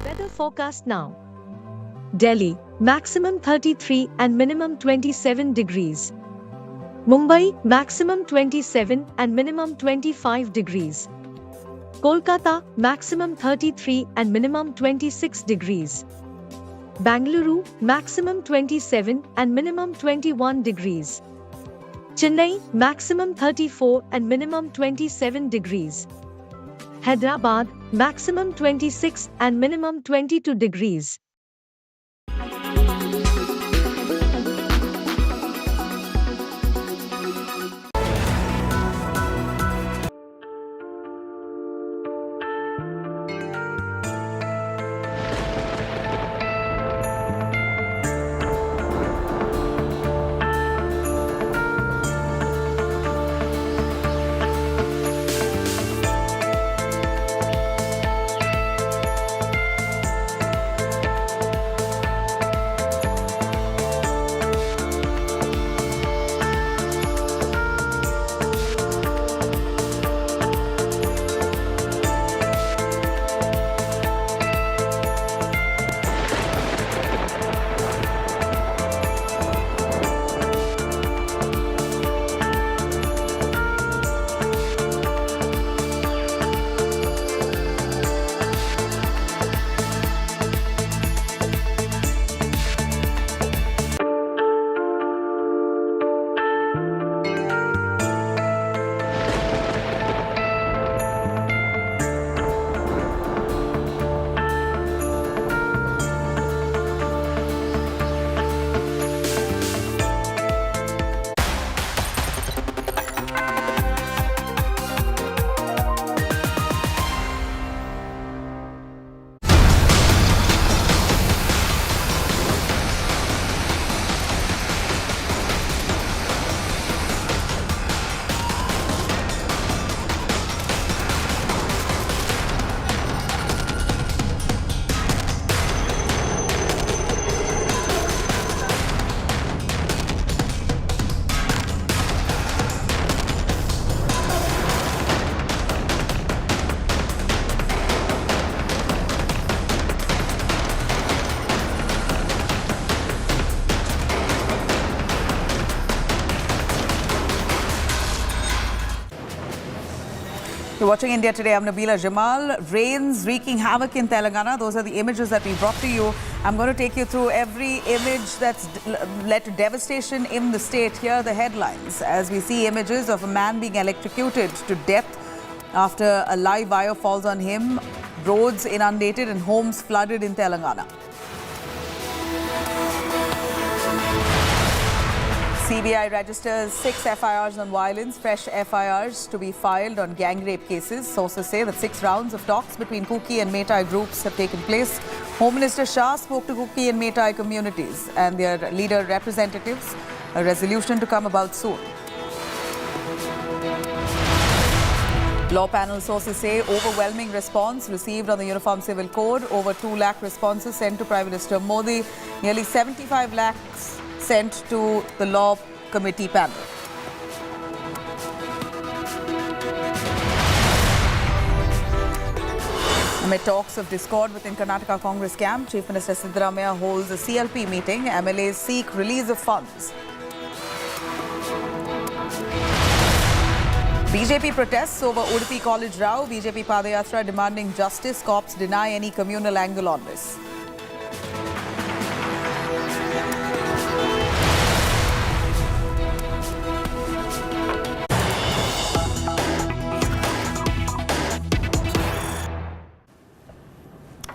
Weather forecast now. Delhi, maximum 33 and minimum 27 degrees. Mumbai, maximum 27 and minimum 25 degrees. Kolkata, maximum 33 and minimum 26 degrees. Bengaluru, maximum 27 and minimum 21 degrees. Chennai, maximum 34 and minimum 27 degrees. Hyderabad, maximum 26 and minimum 22 degrees. You're watching India Today. I'm Nabila Jamal. Rains wreaking havoc in Telangana. Those are the images that we brought to you. I'm going to take you through every image that's led to devastation in the state. Here are the headlines as we see images of a man being electrocuted to death after a live wire falls on him. Roads inundated and homes flooded in Telangana. CBI registers 6 FIRs on violence, fresh FIRs to be filed on gang rape cases. Sources say that 6 rounds of talks between Kuki and Meitei groups have taken place. Home Minister Shah spoke to Kuki and Meitei communities and their leader representatives. A resolution to come about soon. Law panel sources say overwhelming response received on the Uniform Civil Code. Over 2 lakh responses sent to Prime Minister Modi. Nearly 75 lakhs sent to the Law Committee panel. Amid talks of discord within Karnataka Congress camp, Chief Minister Siddaramaiah holds a CLP meeting. MLAs seek release of funds. BJP protests over Udupi College row. BJP Padayatra demanding justice. Cops deny any communal angle on this.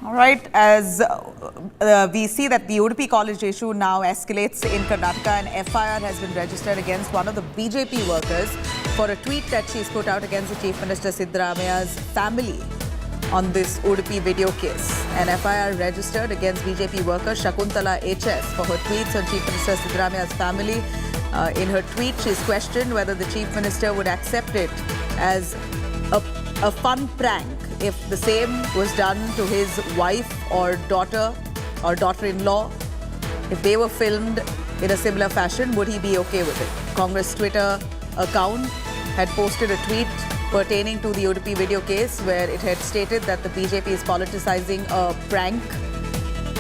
All right, as we see that the Udupi College issue now escalates in Karnataka, an FIR has been registered against one of the BJP workers for a tweet that she's put out against the Chief Minister Siddaramaiah's family on this Udupi video case. An FIR registered against BJP worker Shakuntala HS for her tweets on Chief Minister Siddaramaiah's family. In her tweet, she's questioned whether the Chief Minister would accept it as a fun prank if the same was done to his wife or daughter-in-law. If they were filmed in a similar fashion, would he be okay with it? Congress Twitter account had posted a tweet pertaining to the Udupi video case where it had stated that the BJP is politicizing a prank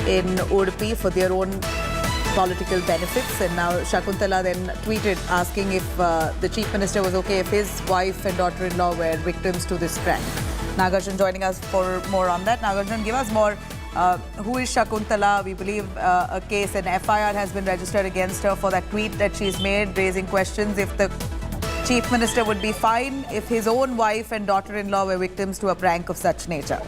in Udupi for their own political benefits. And now Shakuntala then tweeted asking if the Chief Minister was okay if his wife and daughter-in-law were victims to this prank. Nagarjun joining us for more on that. Nagarjun, give us more. Who is Shakuntala? We believe a case, an FIR has been registered against her for that tweet that she's made, raising questions if the Chief Minister would be fine if his own wife and daughter-in-law were victims to a prank of such nature.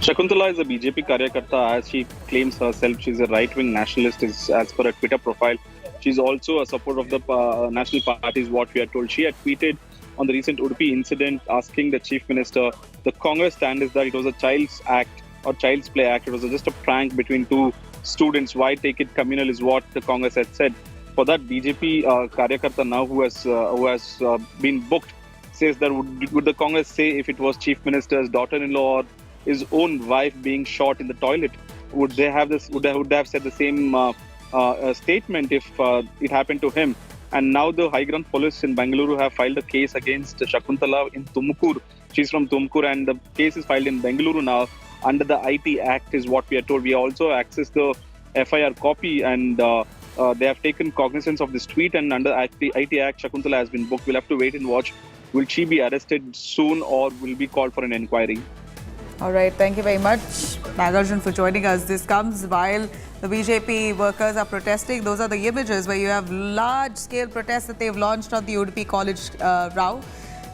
Shakuntala is a BJP Karyakarta, as she claims herself. She's a right-wing nationalist, as per her Twitter profile. She's also a supporter of the National Party, is what we are told. She had tweeted on the recent Udupi incident asking the Chief Minister, the Congress stand is that it was a child's act or child's play act. It was just a prank between 2 students. Why take it communal is what the Congress had said. For that, BJP Karyakarta now who has been booked says that would the Congress say if it was Chief Minister's daughter-in-law or his own wife being shot in the toilet, would they have this? Would they have said the same statement if it happened to him? And now the high ground police in Bengaluru have filed a case against Shakuntala in Tumkur. She's from Tumkur and the case is filed in Bengaluru now under the IT Act is what we are told. We also accessed the FIR copy and they have taken cognizance of this tweet, and under IT Act, Shakuntala has been booked. We'll have to wait and watch. Will she be arrested soon or will be called for an inquiry? All right, thank you very much, Nagarjun, for joining us. This comes while the BJP workers are protesting. Those are the images where you have large-scale protests that they've launched on the Udupi College row.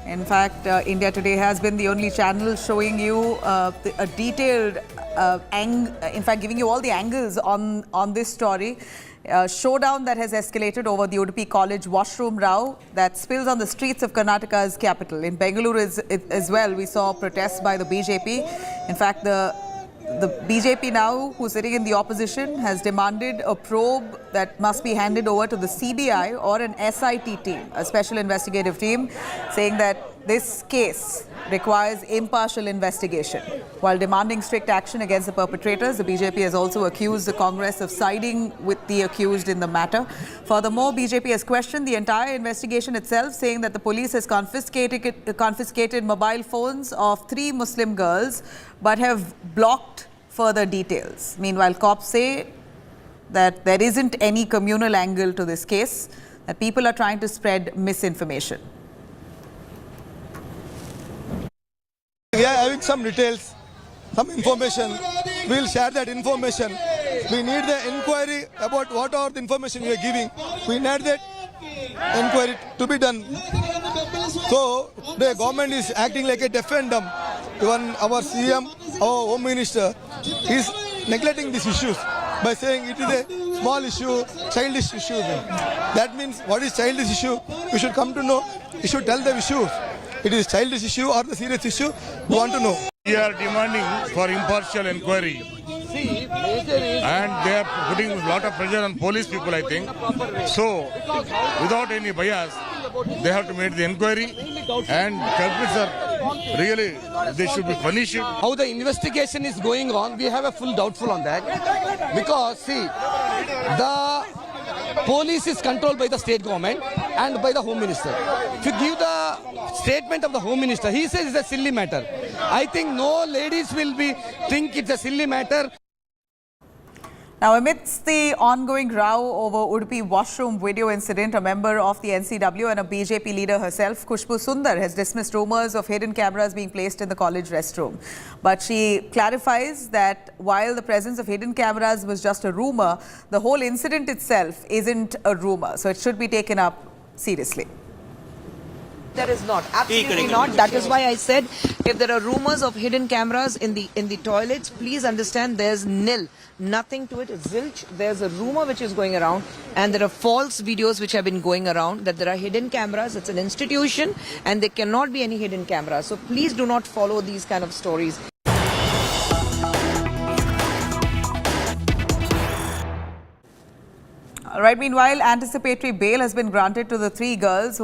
In fact, India Today has been the only channel showing you a detailed, in fact, giving you all the angles on this story. Showdown that has escalated over the Udupi College washroom row that spills on the streets of Karnataka's capital. In Bengaluru as well, we saw protests by the BJP. In fact, the BJP now, who's sitting in the opposition, has demanded a probe that must be handed over to the CBI or an SIT team, a special investigative team, saying that this case requires impartial investigation. While demanding strict action against the perpetrators, the BJP has also accused the Congress of siding with the accused in the matter. Furthermore, BJP has questioned the entire investigation itself, saying that the police has confiscated mobile phones of 3 Muslim girls, but have blocked further details. Meanwhile, cops say that there isn't any communal angle to this case, that people are trying to spread misinformation. We are having some details, some information. We will share that information. We need the inquiry about what are the information we are giving. We need that inquiry to be done. So the government is acting like a deaf and dumb. Even our CM, our Home Minister, is neglecting these issues by saying it is a small issue, childish issue. That means what is childish issue? You should come to know. You should tell the issues. It is childish issue or the serious issue. You want to know. We are demanding for impartial inquiry. And they are putting a lot of pressure on police people, I think. So, without any bias, they have to make the inquiry, and culprits are really, they should be punished. How the investigation is going on, we have a full doubtful on that. Because, see, the police is controlled by the state government and by the Home Minister. If you give the statement of the Home Minister, he says it's a silly matter. I think no ladies will think it's a silly matter. Now, amidst the ongoing row over Udupi washroom video incident, a member of the NCW and a BJP leader herself, Kushboo Sundar, has dismissed rumours of hidden cameras being placed in the college restroom. But she clarifies that while the presence of hidden cameras was just a rumour, the whole incident itself isn't a rumour. So it should be taken up seriously. There is not. Absolutely not. That is why I said if there are rumors of hidden cameras in the toilets, please understand there's nil. Nothing to it. Zilch. There's a rumor which is going around, and there are false videos which have been going around that there are hidden cameras. It's an institution and there cannot be any hidden cameras. So please do not follow these kind of stories. All right, meanwhile, anticipatory bail has been granted to the three girls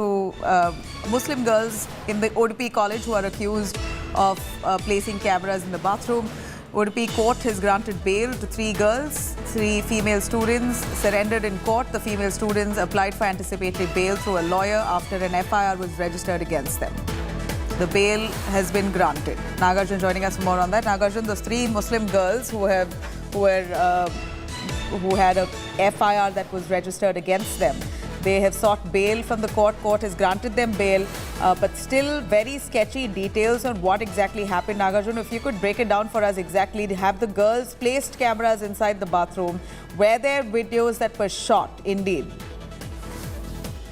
Muslim girls in the Udupi college who are accused of placing cameras in the bathroom. Udupi court has granted bail to three girls. Three female students surrendered in court. The female students applied for anticipatory bail through a lawyer after an FIR was registered against them. The bail has been granted. Nagarjun joining us for more on that. Nagarjun, those three Muslim girls who had a FIR that was registered against them, they have sought bail from the court. Court has granted them bail, but still very sketchy details on what exactly happened. Nagarjun, if you could break it down for us exactly. Have the girls placed cameras inside the bathroom? Were there videos that were shot indeed?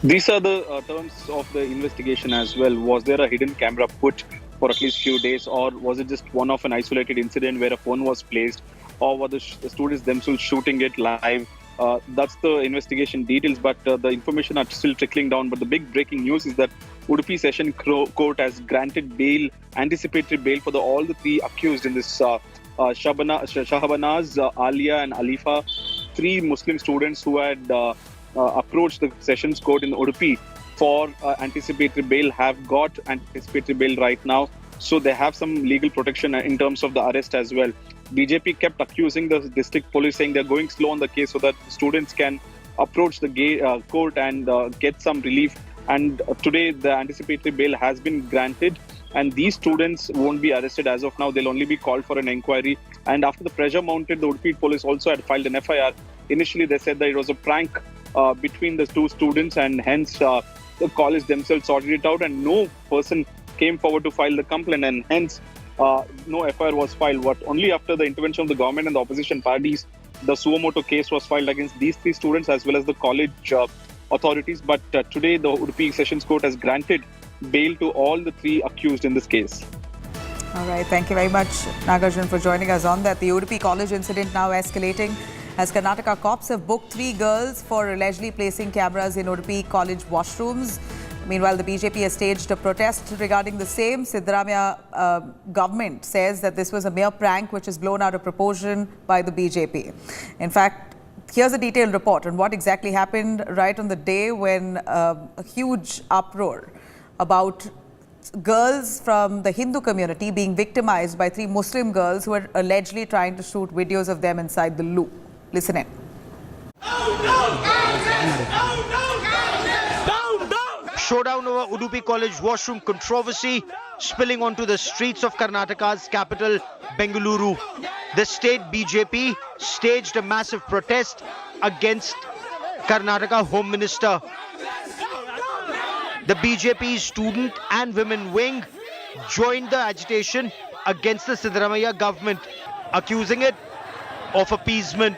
These are the terms of the investigation as well. Was there a hidden camera put for at least few days, or was it just one of an isolated incident where a phone was placed, or were the students themselves shooting it live? That's the investigation details, but the information are still trickling down. But the big breaking news is that Udupi Session Court has granted bail, anticipatory bail for all the three accused in this Shahabanaz, Alia and Alifa, three Muslim students who had approached the Sessions Court in Udupi for anticipatory bail have got anticipatory bail right now. So they have some legal protection in terms of the arrest as well. BJP kept accusing the district police, saying they're going slow on the case so that students can approach the court and get some relief. And today the anticipatory bail has been granted, and these students won't be arrested as of now. They'll only be called for an inquiry. And after the pressure mounted, the Udupi police also had filed an FIR. Initially they said that it was a prank between the two students, and hence the college themselves sorted it out, and no person came forward to file the complaint, and hence no FIR was filed. But only after the intervention of the government and the opposition parties, the suo motu case was filed against these three students as well as the college authorities. But today the Udupi Sessions Court has granted bail to all the three accused in this case. All right, thank you very much, Nagarjun, for joining us on that. The Udupi college incident now escalating as Karnataka cops have booked three girls for allegedly placing cameras in Udupi college washrooms. Meanwhile, the BJP has staged a protest regarding the same. Siddaramaiah government says that this was a mere prank which is blown out of proportion by the BJP. In fact, here's a detailed report on what exactly happened right on the day when a huge uproar about girls from the Hindu community being victimized by three Muslim girls who are allegedly trying to shoot videos of them inside the loo. Listen in. Showdown over Udupi College washroom controversy spilling onto the streets of Karnataka's capital, Bengaluru. The state BJP staged a massive protest against Karnataka Home Minister. The BJP's student and women wing joined the agitation against the Siddaramaiah government, accusing it of appeasement.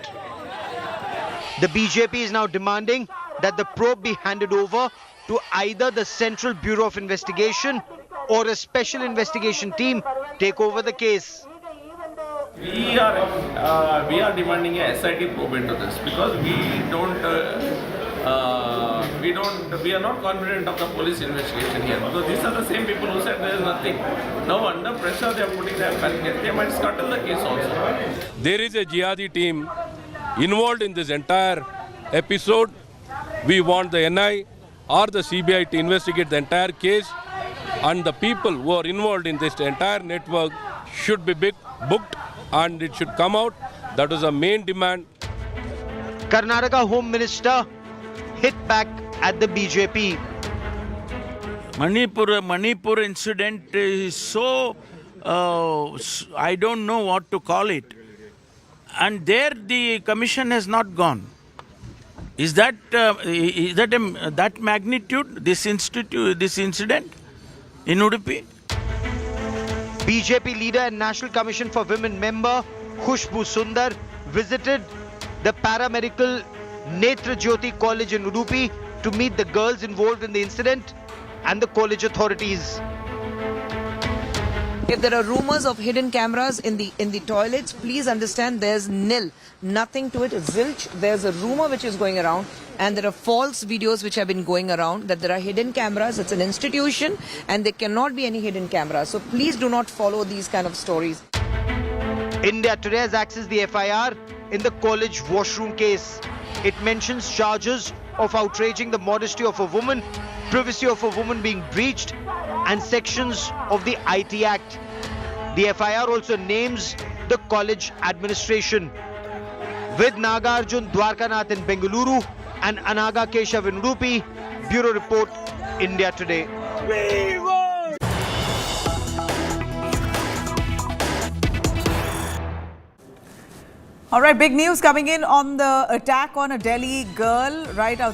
The BJP is now demanding that the probe be handed over to either the Central Bureau of Investigation or a special investigation team take over the case. We are demanding a SIT probe into this because we are not confident of the police investigation here because these are the same people who said there is nothing. Now under pressure they are putting their barricades. They might scuttle the case also. There is a jihadi team involved in this entire episode. We want the NI or the CBI to investigate the entire case, and the people who are involved in this entire network should be booked and it should come out. That is the main demand. Karnataka Home Minister hit back at the BJP. Manipur incident is so, I don't know what to call it. And there the commission has not gone. Is that that magnitude, this incident in Udupi? BJP leader and National Commission for Women member Kushboo visited the paramedical Netra Jyoti College in Udupi to meet the girls involved in the incident and the college authorities. If there are rumors of hidden cameras in the toilets, please understand there's nil, nothing to it, zilch. There's a rumor which is going around, and there are false videos which have been going around that there are hidden cameras. It's an institution and there cannot be any hidden cameras. So please do not follow these kind of stories. India today has accessed the FIR in the college washroom case. It mentions charges of outraging the modesty of a woman, privacy of a woman being breached, and sections of the IT Act. The FIR also names the college administration. With Nagarjun Dwarkanath in Bengaluru and Anaga Keshav in Udupi, Bureau Report, India Today. All right, big news coming in on the attack on a Delhi girl right in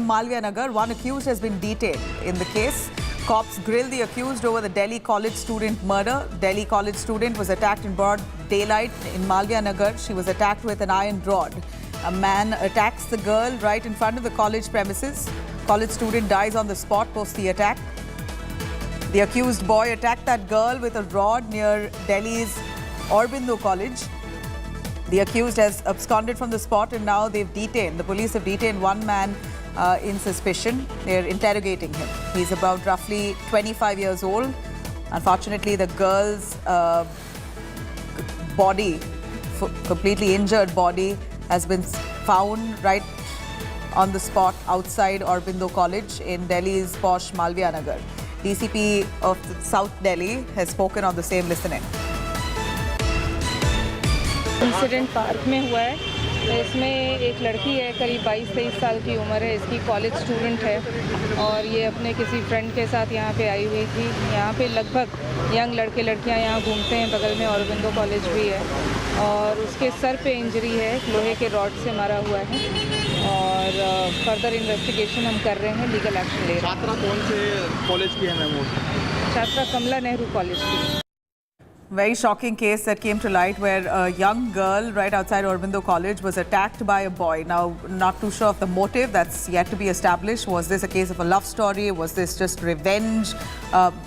Malviya Nagar. One accused has been detained in the case. Cops grilled the accused over the Delhi college student murder. Delhi college student was attacked in broad daylight in Malviya Nagar. She was attacked with an iron rod. A man attacks the girl right in front of the college premises. College student dies on the spot post the attack. The accused boy attacked that girl with a rod near Delhi's Aurobindo College. The accused has absconded from the spot and now the police have detained one man in suspicion. They're interrogating him. He's about roughly 25 years old. Unfortunately, the girl's body, completely injured body, has been found right on the spot outside Aurobindo College in Delhi's posh Malviya Nagar. DCP of South Delhi has spoken on the same. Listen in. Incident park में हुआ है। इसमें एक लड़की है, करीब 22-23 साल की उम्र है, इसकी कॉलेज स्टूडेंट है और ये अपने किसी फ्रेंड के साथ यहाँ पे आई हुई थी। यहाँ पे लगभग यंग लड़के लड़कियाँ यहाँ घूमते हैं, बगल में औरबिंदो कॉलेज भी है और उसके सर पे इंजरी है, लोहे के रॉड से मारा हुआ है और फर्दर इन्वेस्टिगेशन हम कर रहे हैं, लीगल एक्शन ले रहे हैं। छात्रा कौन से कॉलेज की है मैम? छात्रा कमला नेहरू कॉलेज की। Very shocking case that came to light where a young girl right outside Aurobindo College was attacked by a boy. Now, not too sure of the motive. That's yet to be established. Was this a case of a love story? Was this just revenge?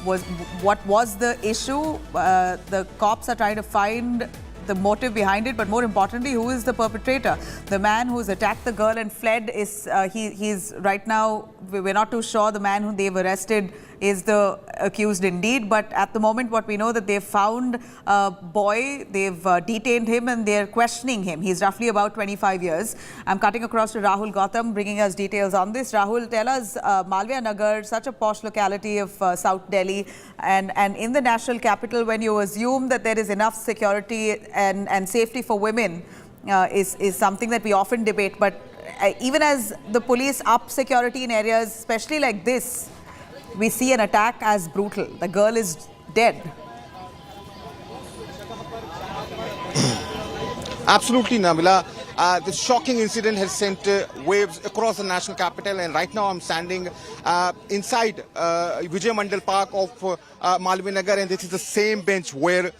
What was the issue? The cops are trying to find the motive behind it, but more importantly, who is the perpetrator? The man who's attacked the girl and fled is he's right now, we're not too sure. The man who they've arrested is the accused indeed, but at the moment what we know that they've found a boy, they've detained him and they're questioning him. He's roughly about 25 years. I'm cutting across to Rahul Gautam, bringing us details on this. Rahul, tell us, Malviya Nagar, such a posh locality of South Delhi, and in the national capital, when you assume that there is enough security and safety for women, is something that we often debate, but even as the police up security in areas, especially like this, we see an attack as brutal. The girl is dead. Absolutely, Nabila. This shocking incident has sent waves across the national capital, and right now I'm standing inside Vijay Mandal Park of Malviya Nagar, and this is the same bench where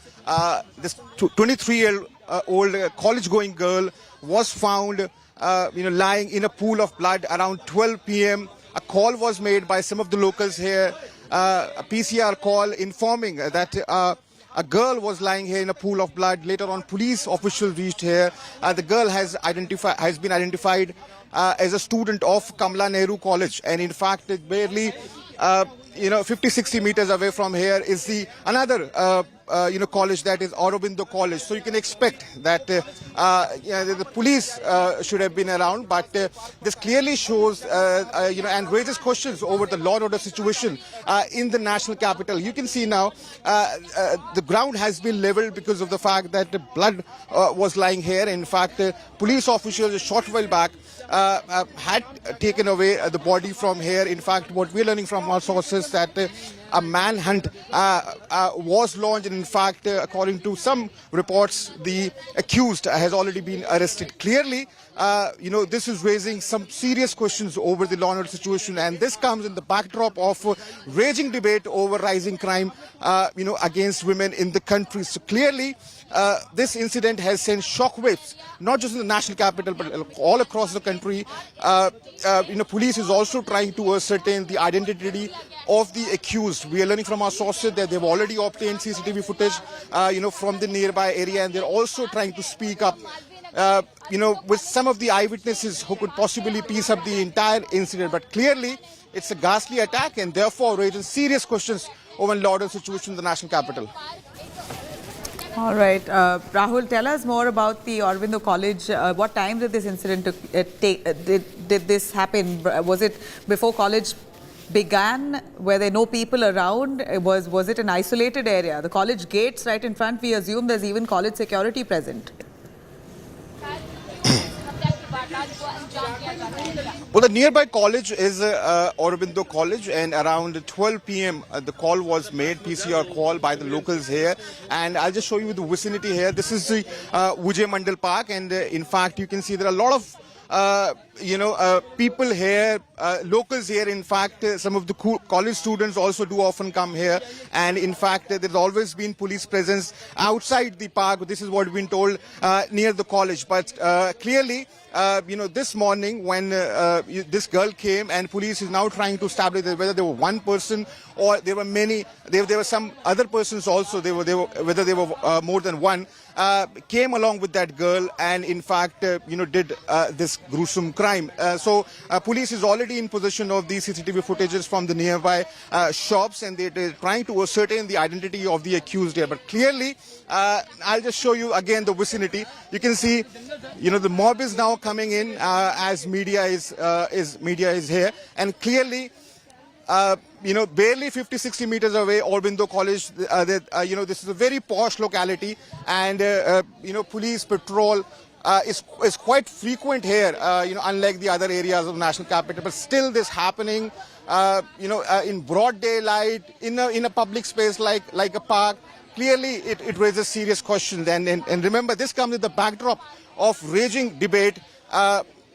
this 23-year-old college-going girl was found lying in a pool of blood around 12 p.m. A call was made by some of the locals here, a PCR call informing that a girl was lying here in a pool of blood. Later on, police officials reached here. The girl has been identified as a student of Kamala Nehru College, and in fact, it barely 50-60 meters away from here is the another college, that is Aurobindo College. So you can expect that the police should have been around, but this clearly shows and raises questions over the law and order situation in the national capital. You can see now the ground has been leveled because of the fact that the blood was lying here. In fact, police officials a short while back had taken away the body from here. In fact, what we're learning from our sources that a manhunt was launched, and in fact, according to some reports, the accused has already been arrested. Clearly, this is raising some serious questions over the law and order situation, and this comes in the backdrop of raging debate over rising crime, against women in the country. So clearly, this incident has sent shockwaves, not just in the national capital, but all across the country. Police is also trying to ascertain the identity of the accused. We are learning from our sources that they've already obtained CCTV footage, from the nearby area, and they're also trying to speak up, with some of the eyewitnesses who could possibly piece up the entire incident. But clearly, it's a ghastly attack, and therefore raises serious questions over the law and order situation in the national capital. All right. Rahul, tell us more about the Aurobindo College. What time did this incident take? Did this happen? Was it before college began? Were there no people around? Was it an isolated area? The college gates right in front, we assume there's even college security present. Well, the nearby college is Aurobindo College, and around 12 p.m. The call was made, PCR call by the locals here, and I'll just show you the vicinity here. This is the Vijay Mandal Park, and in fact, you can see there are a lot of people here, locals here. In fact, some of the college students also do often come here, and in fact, there's always been police presence outside the park. This is what we've been told near the college, but clearly, this morning when this girl came, and police is now trying to establish whether there were one person or there were many. There were some other persons also. Whether they were more than one. Came along with that girl, and in fact, did this gruesome crime. So police is already in possession of these CCTV footages from the nearby shops, and they're trying to ascertain the identity of the accused here. But clearly, I'll just show you again the vicinity. You can see, the mob is now coming in as media is here, and clearly, barely 50-60 meters away, Aurobindo College. This is a very posh locality, and police patrol is quite frequent here. Unlike the other areas of the national capital, but still this happening, in broad daylight in a public space like a park. Clearly, it raises serious questions, and remember, this comes with the backdrop of raging debate.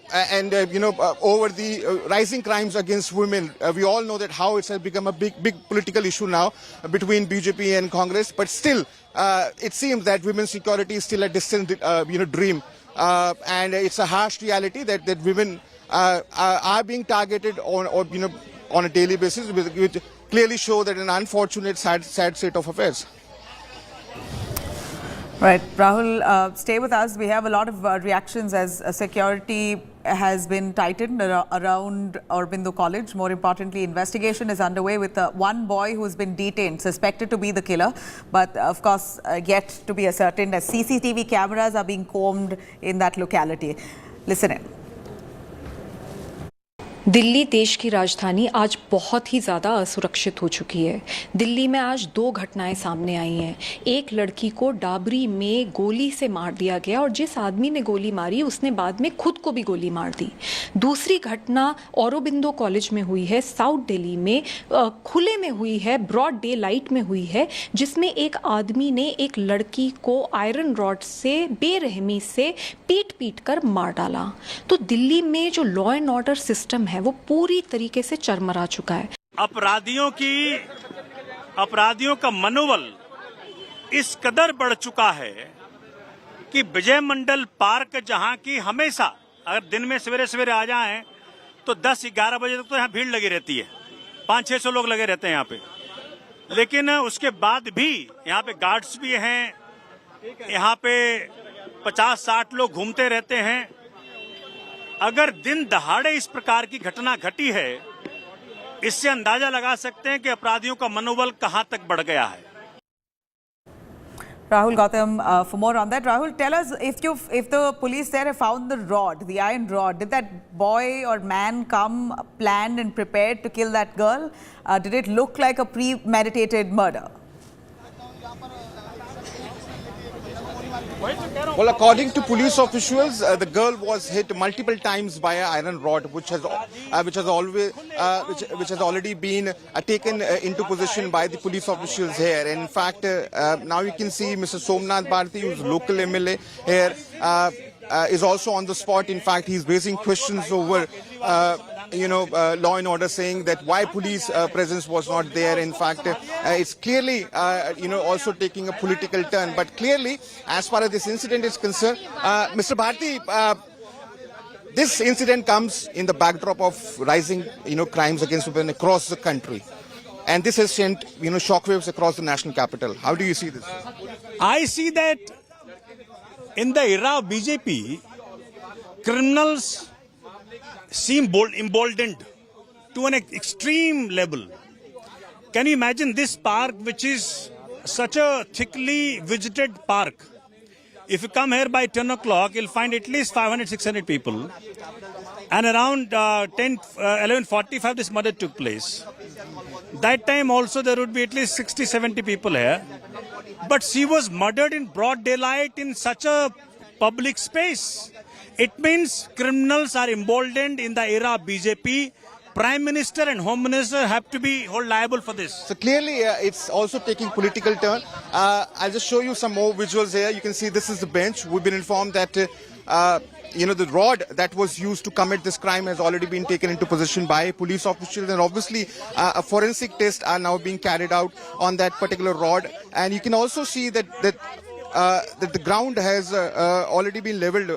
Over the rising crimes against women. We all know that how it has become a big political issue now between BJP and Congress. But still, it seems that women's security is still a distant, dream. And it's a harsh reality that women are being targeted on a daily basis, which clearly show that an unfortunate, sad state of affairs. Right, Rahul, stay with us. We have a lot of reactions as security has been tightened around Aurobindo College. More importantly, investigation is underway with one boy who's been detained, suspected to be the killer, but of course yet to be ascertained, as CCTV cameras are being combed in that locality. Listen in. Delhi देश की राजधानी आज बहुत ही ज़्यादा असुरक्षित हो चुकी है। दिल्ली में आज 2 घटनाएं सामने आई हैं। एक लड़की को डाबरी में गोली से मार दिया गया, और जिस आदमी ने गोली मारी उसने बाद में खुद को भी गोली मार दी। दूसरी घटना औरोबिंदो कॉलेज में हुई है, साउथ दिल्ली में, खुले में हुई है, ब्रॉड डे लाइट में हुई है, जिसमें एक आदमी ने एक लड़की को आयरन रॉड से बेरहमी से पीट कर मार डाला। तो दिल्ली में जो लॉ एंड ऑर्डर सिस्टम है वो पूरी तरीके से चरमरा चुका है। अपराधियों का मनोबल इस कदर बढ़ चुका है कि विजय मंडल पार्क, जहां की हमेशा अगर दिन में सवेरे आ जाएं तो 10-11 बजे तक तो यहाँ भीड़ लगी रहती है, 500-600 लोग लगे रहते हैं यहाँ पे। लेकिन उसके बाद भी यहाँ पे गार्ड्स भी हैं, यहाँ पे 50-60 लोग घूमते रहते हैं। अगर दिन दहाड़े इस प्रकार की घटना घटी है, इससे अंदाजा लगा सकते हैं कि अपराधियों का मनोबल कहां तक बढ़ गया है। Rahul Gautam, for more on that, Rahul, tell us if the police there have found the rod, the iron rod, did that boy or man come planned and prepared to kill that girl? Did it look like a premeditated murder? Well, according to police officials, the girl was hit multiple times by an iron rod, which has already been taken into position by the police officials here. And in fact, now you can see Mr. Somnath Bharati, who's local MLA here, is also on the spot. In fact, he's raising questions over law and order, saying that why police presence was not there. In fact, it's clearly, also taking a political turn. But clearly, as far as this incident is concerned, Mr. Bharti, this incident comes in the backdrop of rising, crimes against women across the country. And this has sent, shockwaves across the national capital. How do you see this? I see that in the era of BJP, criminals seem emboldened to an extreme level. Can you imagine this park, which is such a thickly visited park? If you come here by 10 o'clock, you'll find at least 500-600 people. And around 11:45, this murder took place. That time also there would be at least 60-70 people here. But she was murdered in broad daylight in such a public space. It means criminals are emboldened in the era of BJP. Prime Minister and Home Minister have to be held liable for this. So clearly, it's also taking political turn. I'll just show you some more visuals here. You can see this is the bench. We've been informed that, the rod that was used to commit this crime has already been taken into position by police officials. And obviously, a forensic test are now being carried out on that particular rod. And you can also see that the ground has already been leveled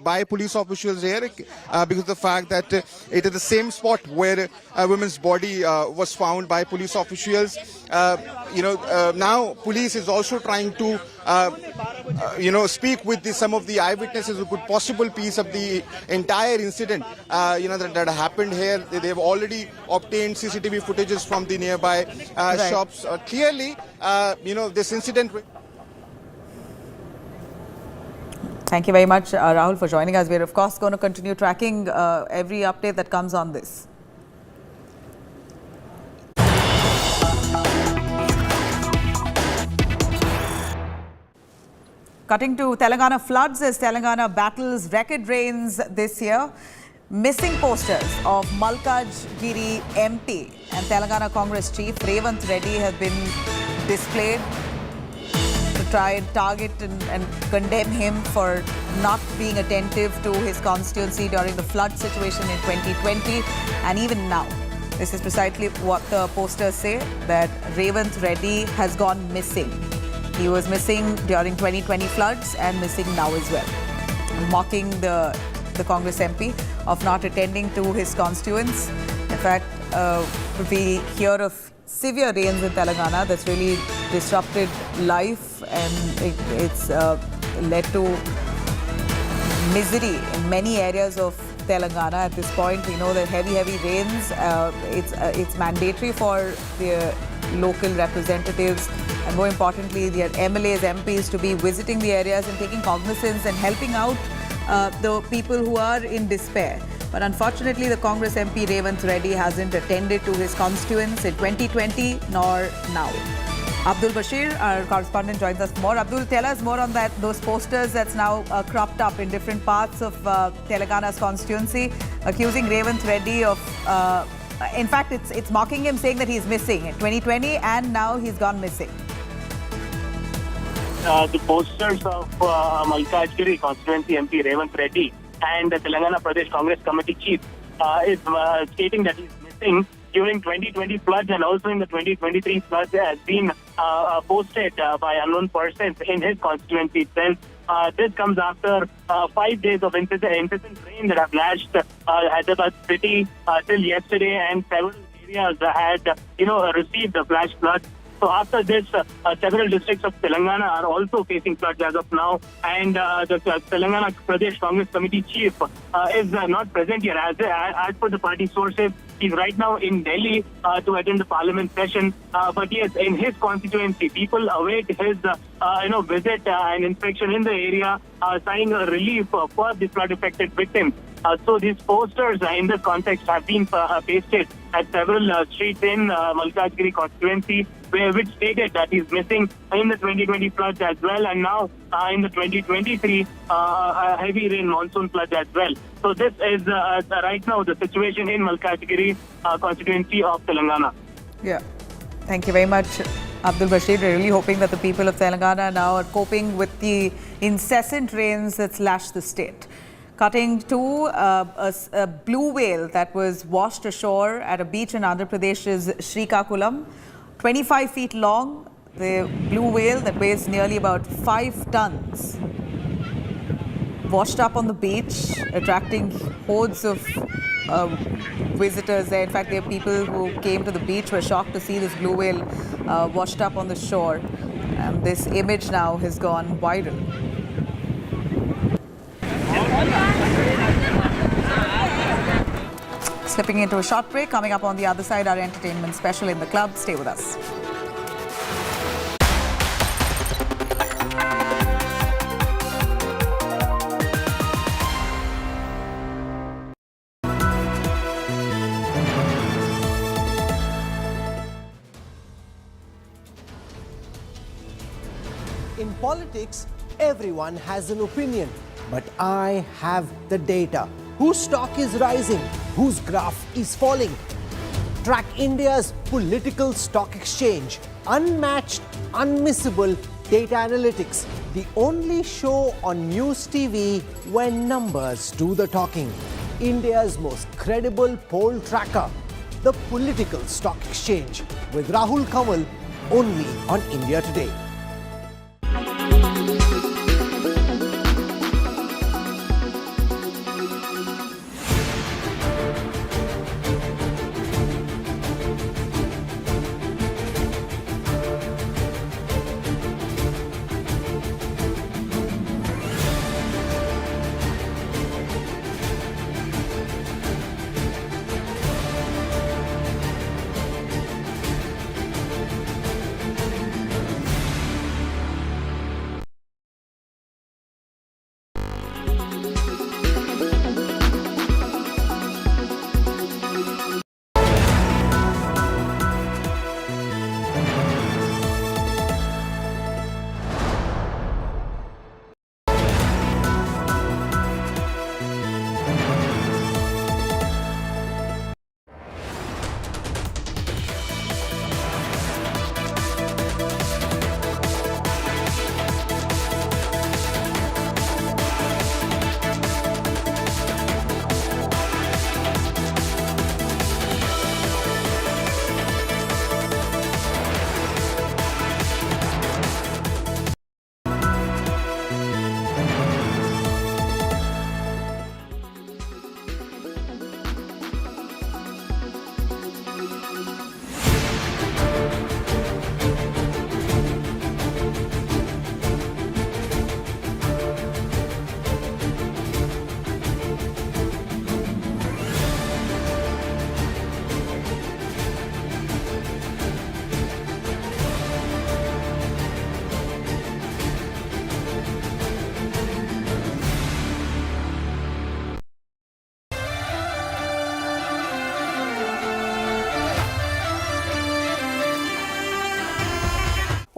by police officials here because of the fact that it is the same spot where a woman's body was found by police officials. Now police is also trying to speak with some of the eyewitnesses who could possible piece of the entire incident that happened here. They've already obtained CCTV footages from the nearby shops. Clearly, this incident. Thank you very much, Rahul, for joining us. We're, of course, going to continue tracking every update that comes on this. Cutting to Telangana floods as Telangana battles record rains this year. Missing posters of Malkajgiri MP and Telangana Congress chief Revanth Reddy have been displayed to try and target and condemn him for not being attentive to his constituency during the flood situation in 2020 and even now. This is precisely what the posters say, that Revanth Reddy has gone missing. He was missing during 2020 floods and missing now as well. Mocking the Congress MP of not attending to his constituents. In fact, we hear of severe rains in Telangana that's really disrupted life, and it's led to misery in many areas of Telangana. At this point, we know that heavy rains, it's mandatory for the local representatives and more importantly their MLAs, MPs to be visiting the areas and taking cognizance and helping out the people who are in despair. But unfortunately, the Congress MP Revanth Reddy hasn't attended to his constituents in 2020 nor now. Abdul Bashir, our correspondent, joins us more. Abdul, tell us more on those posters that's now cropped up in different parts of Telangana's constituency, accusing Revanth Reddy of, in fact, it's mocking him, saying that he's missing in 2020 and now he's gone missing. The posters of Malkajgiri constituency MP Revanth Reddy and the Telangana Pradesh Congress Committee Chief is stating that he's missing during 2020 floods and also in the 2023 floods has been posted by unknown persons in his constituency itself. This comes after 5 days of incessant rain that have lashed Hyderabad city till yesterday, and several areas had received the flash floods. So after this, several districts of Telangana are also facing floods as of now, and the Telangana Pradesh Congress Committee chief is not present here. As per the party sources, he's right now in Delhi to attend the parliament session. But yes, in his constituency, people await his visit and inspection in the area, signing a relief for the flood-affected victims. So these posters in this context have been pasted at several streets in Malkajgiri constituency, which stated that he's missing in the 2020 floods as well, and now in the 2023 heavy rain monsoon floods as well. So this is right now the situation in Malkajgiri constituency of Telangana. Yeah. Thank you very much, Abdul Bashir. We're really hoping that the people of Telangana now are coping with the incessant rains that slash the state. Cutting to a blue whale that was washed ashore at a beach in Andhra Pradesh's Srikakulam. 25 feet long, the blue whale that weighs nearly about 5 tons. Washed up on the beach, attracting hordes of visitors there. In fact, there are people who came to the beach were shocked to see this blue whale washed up on the shore. And this image now has gone viral. Slipping into a short break. Coming up on the other side, our entertainment special in the club. Stay with us. In politics, everyone has an opinion, but I have the data. Whose stock is rising? Whose graph is falling? Track India's political stock exchange. Unmatched, unmissable data analytics. The only show on news TV where numbers do the talking. India's most credible poll tracker. The political stock exchange. With Rahul Kamal, only on India Today.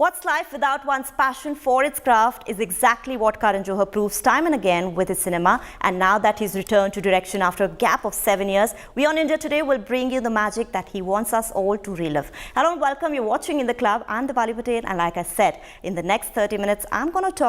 What's life without one's passion for its craft is exactly what Karan Johar proves time and again with his cinema. And now that he's returned to direction after a gap of 7 years, we on India Today will bring you the magic that he wants us all to relive. Hello and welcome. You're watching In the Club. I'm Dipali Patel, and like I said, in the next 30 minutes, I'm going to talk